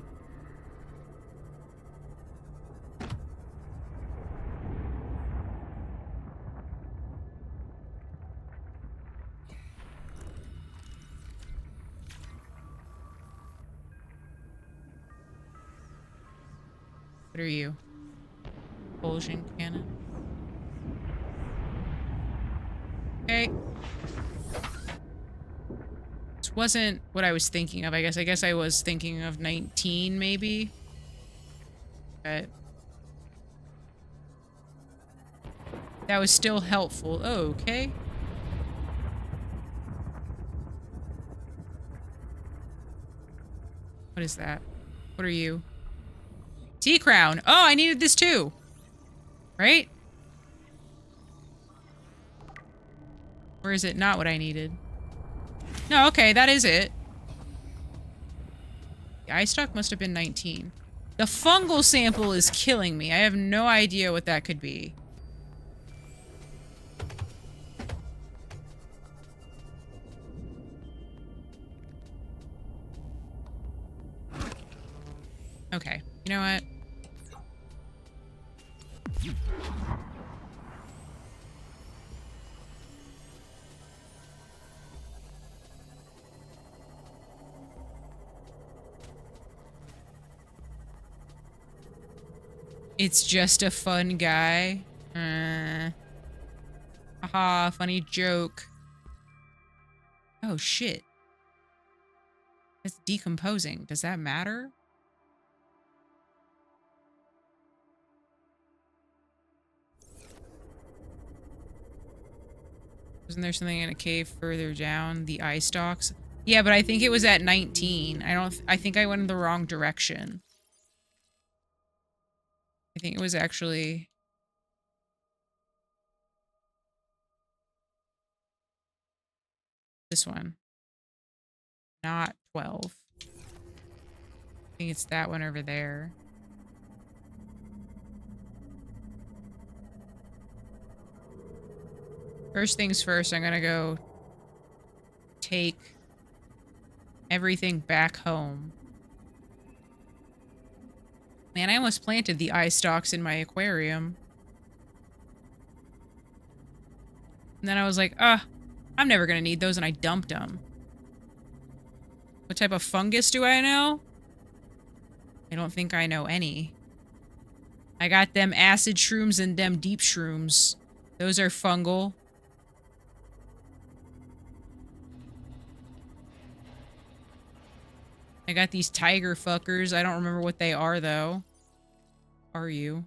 What are you? Propulsion cannon. Okay. This wasn't what I was thinking of, I guess. I guess I was thinking of 19, maybe. But that was still helpful. Oh, okay. What is that? What are you? Sea crown. Oh, I needed this too. Right? Or is it not what I needed? No, okay, that is it. The eye stalk must have been 19. The fungal sample is killing me. I have no idea what that could be. Okay, you know what? It's just a fun guy. Haha, funny joke. Oh shit. It's decomposing. Does that matter? Wasn't there something in a cave further down? The eye stalks? Yeah, but I think it was at 19. I think I went in the wrong direction. I think it was actually... this one. Not 12. I think it's that one over there. First things first, I'm gonna go take everything back home. Man, I almost planted the eye stalks in my aquarium. And then I was like, I'm never gonna need those, and I dumped them. What type of fungus do I know? I don't think I know any. I got them acid shrooms and them deep shrooms. Those are fungal. I got these tiger fuckers. I don't remember what they are, though. Are you?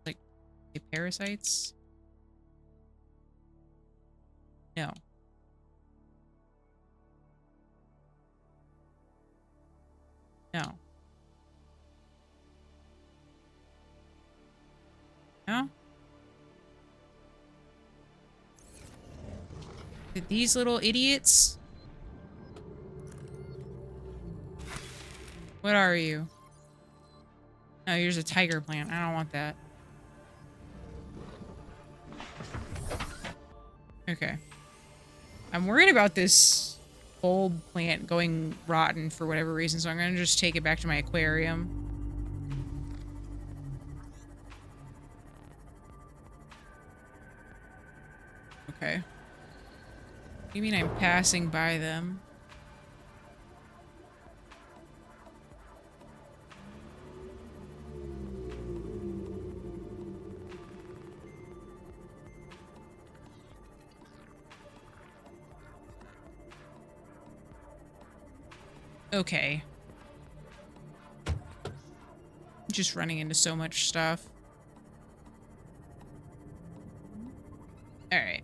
Like, parasites? No. No. No? Did these little idiots? What are you? No, here's a tiger plant. I don't want that. Okay. I'm worried about this bulb plant going rotten for whatever reason, so I'm gonna just take it back to my aquarium. Okay. What do you mean I'm passing by them? Okay. Just running into so much stuff. Alright.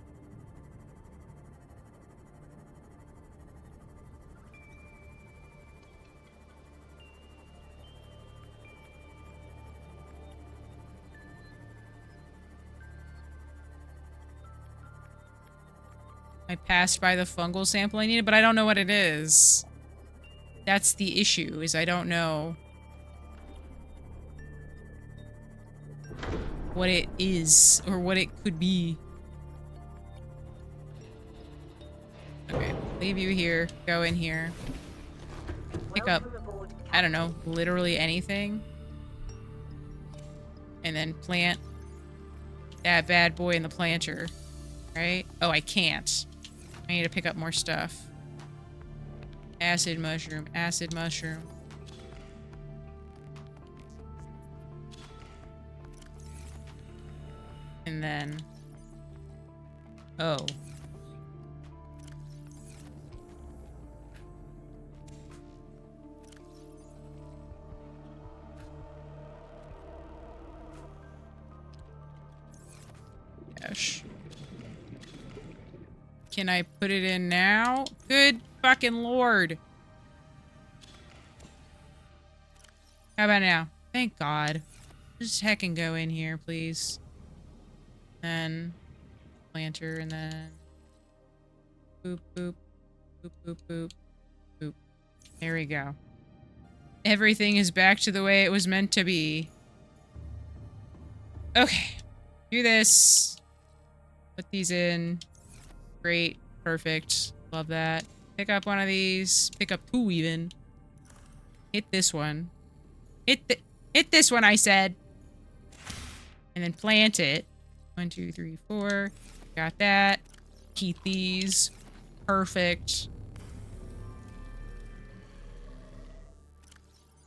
I passed by the fungal sample I needed, but I don't know what it is. That's the issue, is I don't know what it is, or what it could be. Okay, leave you here, go in here. Pick up, I don't know, literally anything. And then plant that bad boy in the planter, right? Oh, I can't. I need to pick up more stuff. Acid mushroom, acid mushroom. And then... oh. Gosh. Can I put it in now? Good fucking lord. How about now? Thank God. Just heckin' go in here, please. Then planter, and then boop, boop, boop, boop, boop, boop. There we go. Everything is back to the way it was meant to be. Okay. Do this. Put these in. Great. Perfect. Love that. Pick up one of these. Pick up two even. Hit this one. Hit this one, I said. And then plant it. 1, 2, 3, 4. Got that. Keep these. Perfect.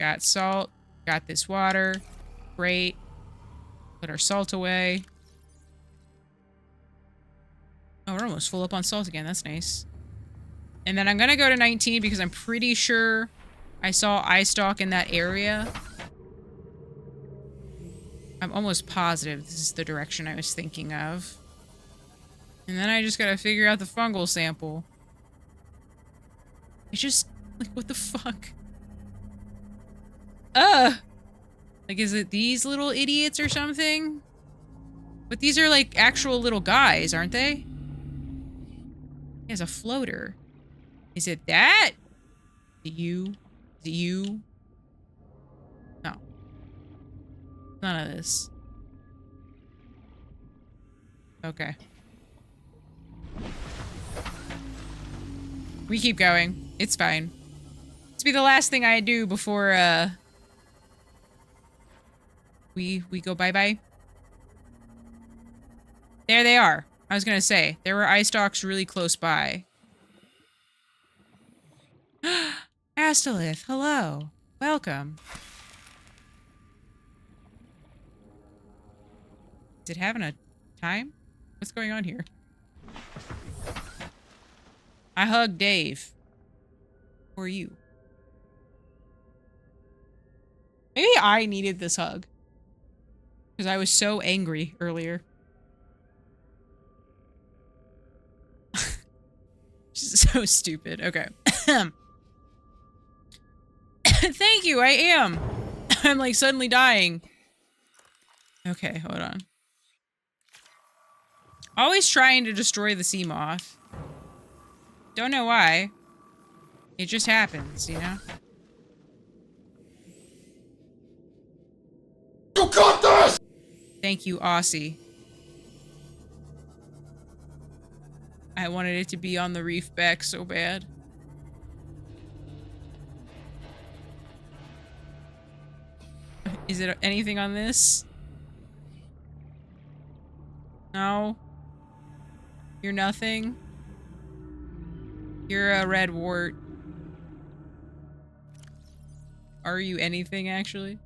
Got salt. Got this water. Great. Put our salt away. Oh, we're almost full up on salt again. That's nice. And then I'm gonna go to 19 because I'm pretty sure I saw eye stalk in that area. I'm almost positive this is the direction I was thinking of. And then I just gotta figure out the fungal sample. It's just, like, what the fuck? Like, is it these little idiots or something? But these are, like, actual little guys, aren't they? He has a floater. Is it that? Is it you? Is it you? No. None of this. Okay. We keep going. It's fine. This will be the last thing I do before, we go bye-bye. There they are. I was gonna say, there were eye stalks really close by. Astolith, hello. Welcome. Is it having a time? What's going on here? I hugged Dave. Or you. Maybe I needed this hug. Because I was so angry earlier. So stupid. Okay. Thank you, I am. I'm like suddenly dying. Okay, hold on. Always trying to destroy the sea moth. Don't know why. It just happens, you know? You got this! Thank you, Aussie. I wanted it to be on the reef back so bad. Is it anything on this? No? You're nothing? You're a red wart. Are you anything, actually?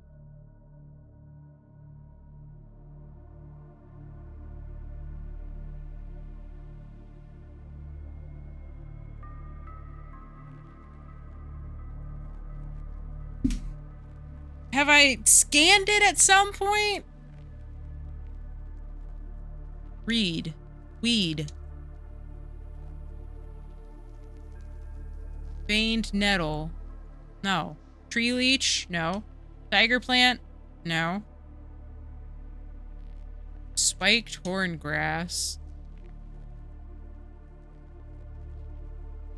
Have I scanned it at some point? Reed. Weed. Veined nettle. No. Tree leech? No. Tiger plant? No. Spiked horn grass.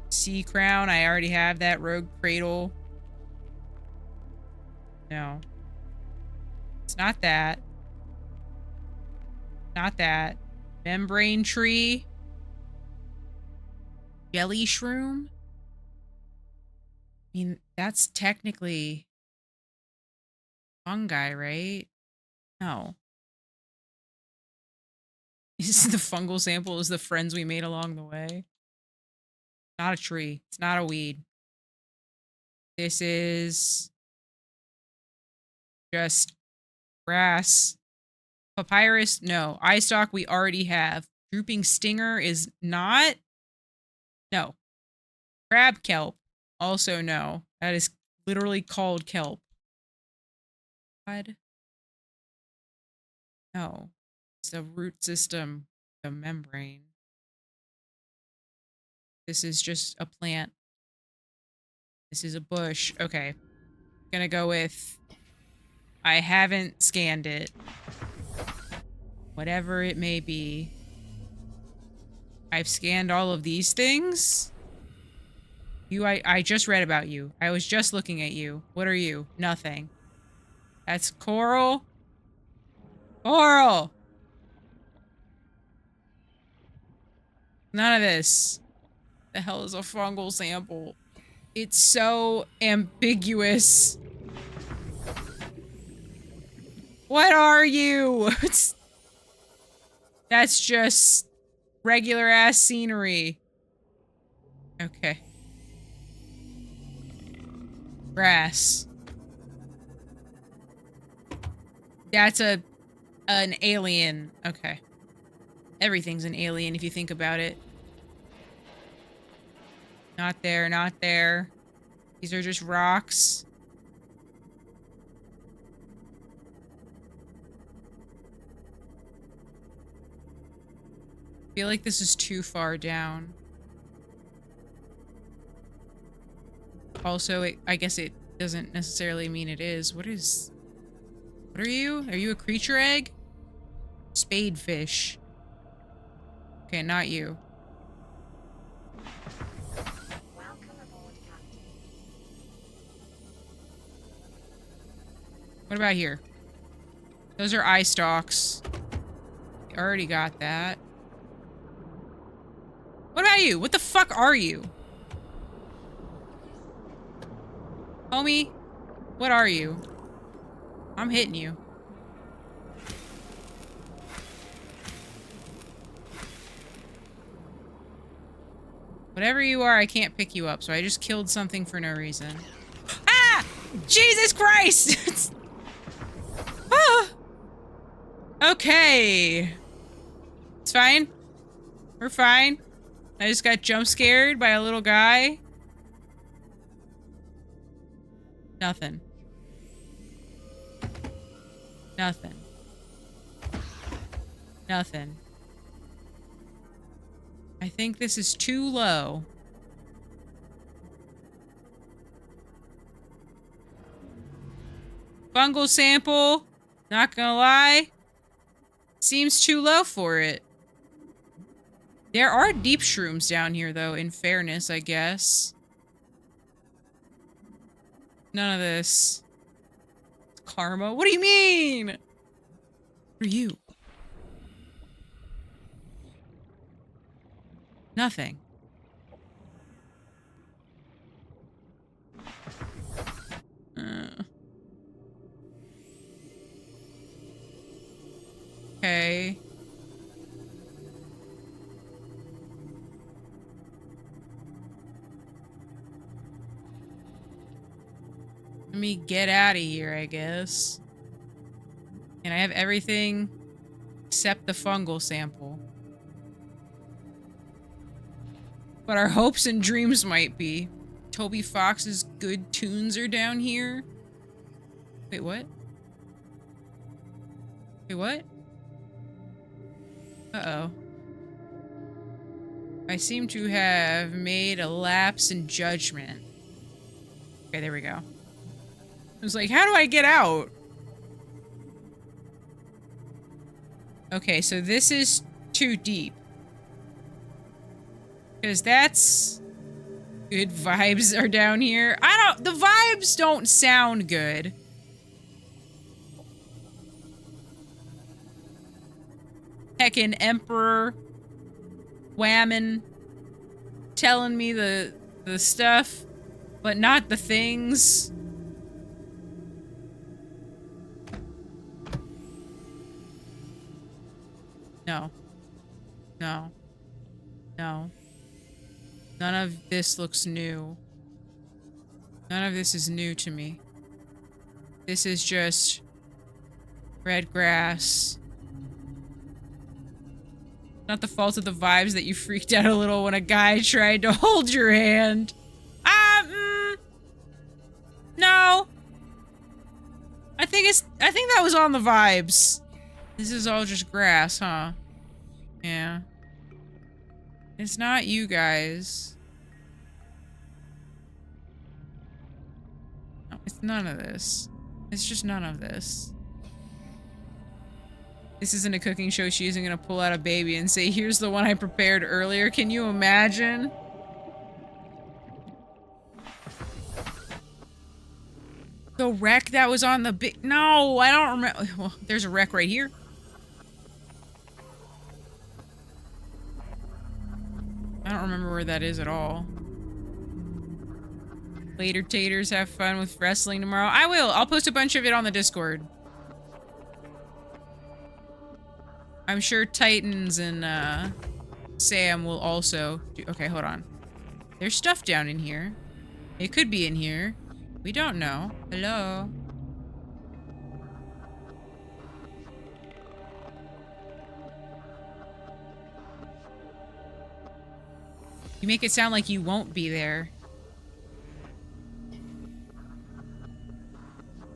Sea crown. I already have that. Rogue cradle. No. It's not that. Not that. Membrane tree. Jelly shroom? I mean, that's technically fungi, right? No. This is the fungal sample is the friends we made along the way. Not a tree. It's not a weed. This is just grass. Papyrus, no. Eye stalk we already have. Drooping stinger is not. No. Crab kelp, also no. That is literally called kelp. God. No. It's the root system, the membrane. This is just a plant. This is a bush. Okay. Gonna go with I haven't scanned it. Whatever it may be. I've scanned all of these things. I just read about you. I was just looking at you. What are you? Nothing. That's coral. Coral! None of this. The hell is a fungal sample? It's so ambiguous. What are you? That's just regular ass scenery. Okay. Grass. That's an alien. Okay. Everything's an alien if you think about it. Not there, not there. These are just rocks. I feel like this is too far down. Also, I guess it doesn't necessarily mean it is. What are you? Are you a creature egg? Spadefish. Okay, not you. What about here? Those are eye stalks. We already got that. What about you? What the fuck are you? Homie, what are you? I'm hitting you. Whatever you are, I can't pick you up, so I just killed something for no reason. Ah! Jesus Christ! Ah! Okay. It's fine. We're fine. I just got jump scared by a little guy. Nothing. Nothing. Nothing. I think this is too low. Fungal sample. Not gonna lie. Seems too low for it. There are deep shrooms down here, though, in fairness, I guess. None of this. Karma? What do you mean? What are you? Nothing. Okay. Let me get out of here, I guess. And I have everything except the fungal sample. But our hopes and dreams might be. Toby Fox's good tunes are down here. Wait, what? Wait, what? Uh-oh. I seem to have made a lapse in judgment. Okay, there we go. I was like, how do I get out? Okay, so this is too deep. Because that's... Good vibes are down here. The vibes don't sound good. Heckin' Emperor Whammon telling me the stuff, but not the things. No. No. No. None of this looks new. None of this is new to me. This is just red grass. Not the fault of the vibes that you freaked out a little when a guy tried to hold your hand. No. I think that was on the vibes. This is all just grass, huh? Yeah. It's not you guys. No, it's none of this. It's just none of this. This isn't a cooking show. She isn't gonna pull out a baby and say, here's the one I prepared earlier. Can you imagine? The wreck that was on the big... No, I don't remember. Well, there's a wreck right here. I don't remember where that is at all. Later, taters, have fun with wrestling tomorrow. I will. I'll post a bunch of it on the Discord. I'm sure Titans and Sam will also do... Okay, hold on. There's stuff down in here. It could be in here. We don't know. Hello? You make it sound like you won't be there.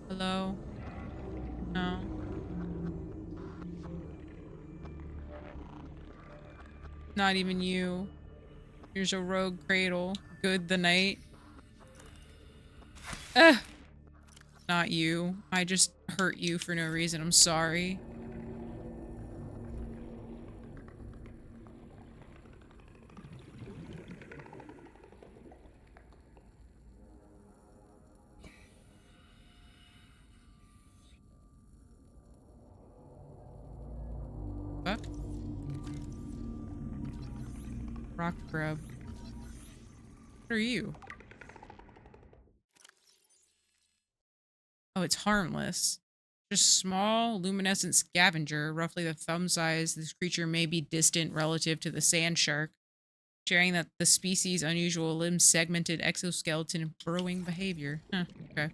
Hello? No. Not even you. Here's a rogue cradle. Good the night. Ugh. Not you. I just hurt you for no reason. I'm sorry. Fuck. Rock grub. What are you? Oh, it's harmless. Just small, luminescent scavenger, roughly the thumb size. This creature may be distant relative to the sand shark, sharing that the species' unusual limb-segmented exoskeleton and burrowing behavior. Huh, okay.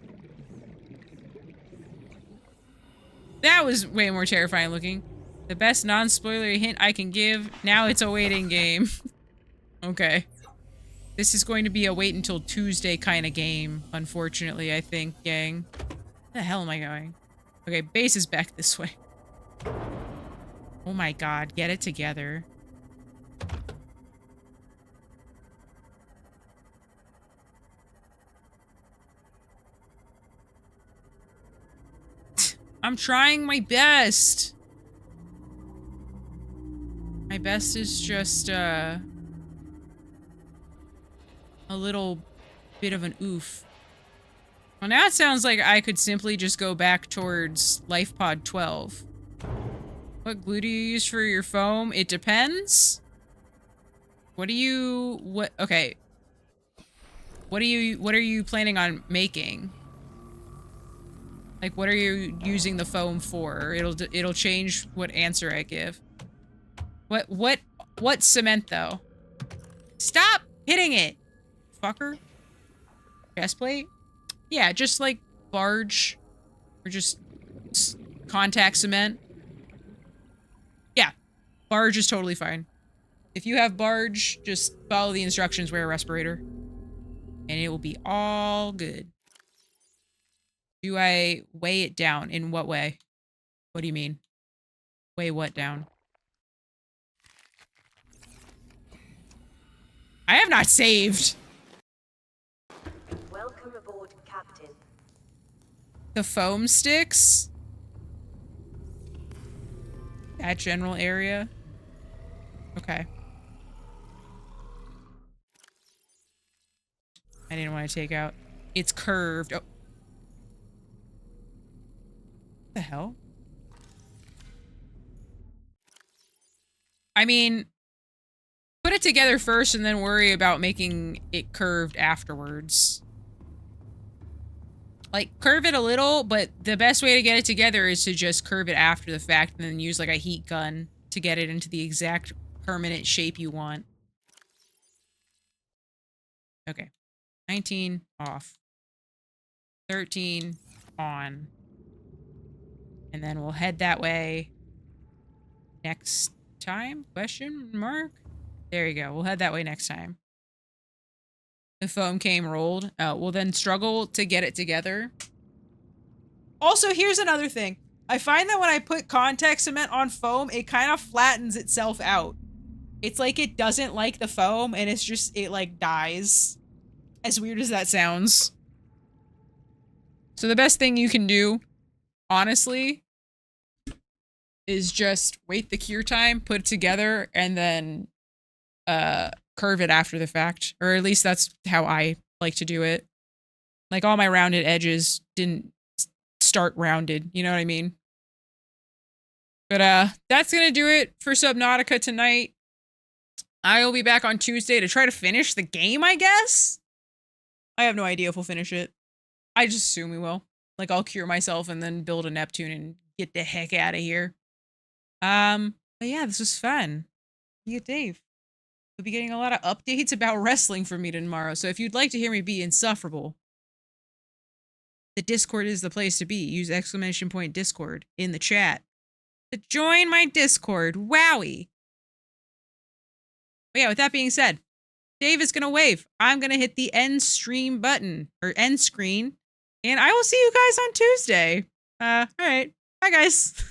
That was way more terrifying looking. The best non-spoilery hint I can give, now it's a waiting game. Okay. This is going to be a wait until Tuesday kind of game, unfortunately, I think, gang. Where the hell am I going? Okay, base is back this way. Oh my god, get it together. I'm trying my best. My best is just, a little bit of an oof. Well, now it sounds like I could simply just go back towards LifePod 12. What glue do you use for your foam? It depends. Okay. What are you planning on making? Like, what are you using the foam for? It'll change what answer I give. What cement, though? Stop hitting it, fucker. Chest plate? Yeah, just like barge. Or just contact cement. Yeah, barge is totally fine. If you have barge, just follow the instructions, wear a respirator. And it will be all good. Do I weigh it down? In what way? What do you mean? Weigh what down? I have not saved. Welcome aboard, Captain. The foam sticks? That general area? Okay. I didn't want to take out. It's curved. Oh. What the hell? I mean, put it together first and then worry about making it curved afterwards. Like, curve it a little, but the best way to get it together is to just curve it after the fact and then use like a heat gun to get it into the exact permanent shape you want. Okay. 19 off. 13 on. And then we'll head that way next time? Question mark? There you go. We'll head that way next time. The foam came rolled. We'll then struggle to get it together. Also, here's another thing. I find that when I put contact cement on foam, it kind of flattens itself out. It's like it doesn't like the foam and it's just, it like dies. As weird as that sounds. So the best thing you can do, honestly, is just wait the cure time, put it together, and then curve it after the fact. Or at least that's how I like to do it. Like, all my rounded edges didn't start rounded, you know what I mean? But that's gonna do it for Subnautica tonight. I will be back on Tuesday to try to finish the game, I guess? I have no idea if we'll finish it. I just assume we will. Like, I'll cure myself and then build a Neptune and get the heck out of here. But yeah, this was fun. You, Dave. You'll be getting a lot of updates about wrestling from me tomorrow, so if you'd like to hear me be insufferable, the Discord is the place to be. Use !point Discord in the chat to join my Discord. Wowie! But yeah, with that being said, Dave is gonna wave. I'm gonna hit the end stream button or end screen, and I will see you guys on Tuesday. All right. Bye, guys.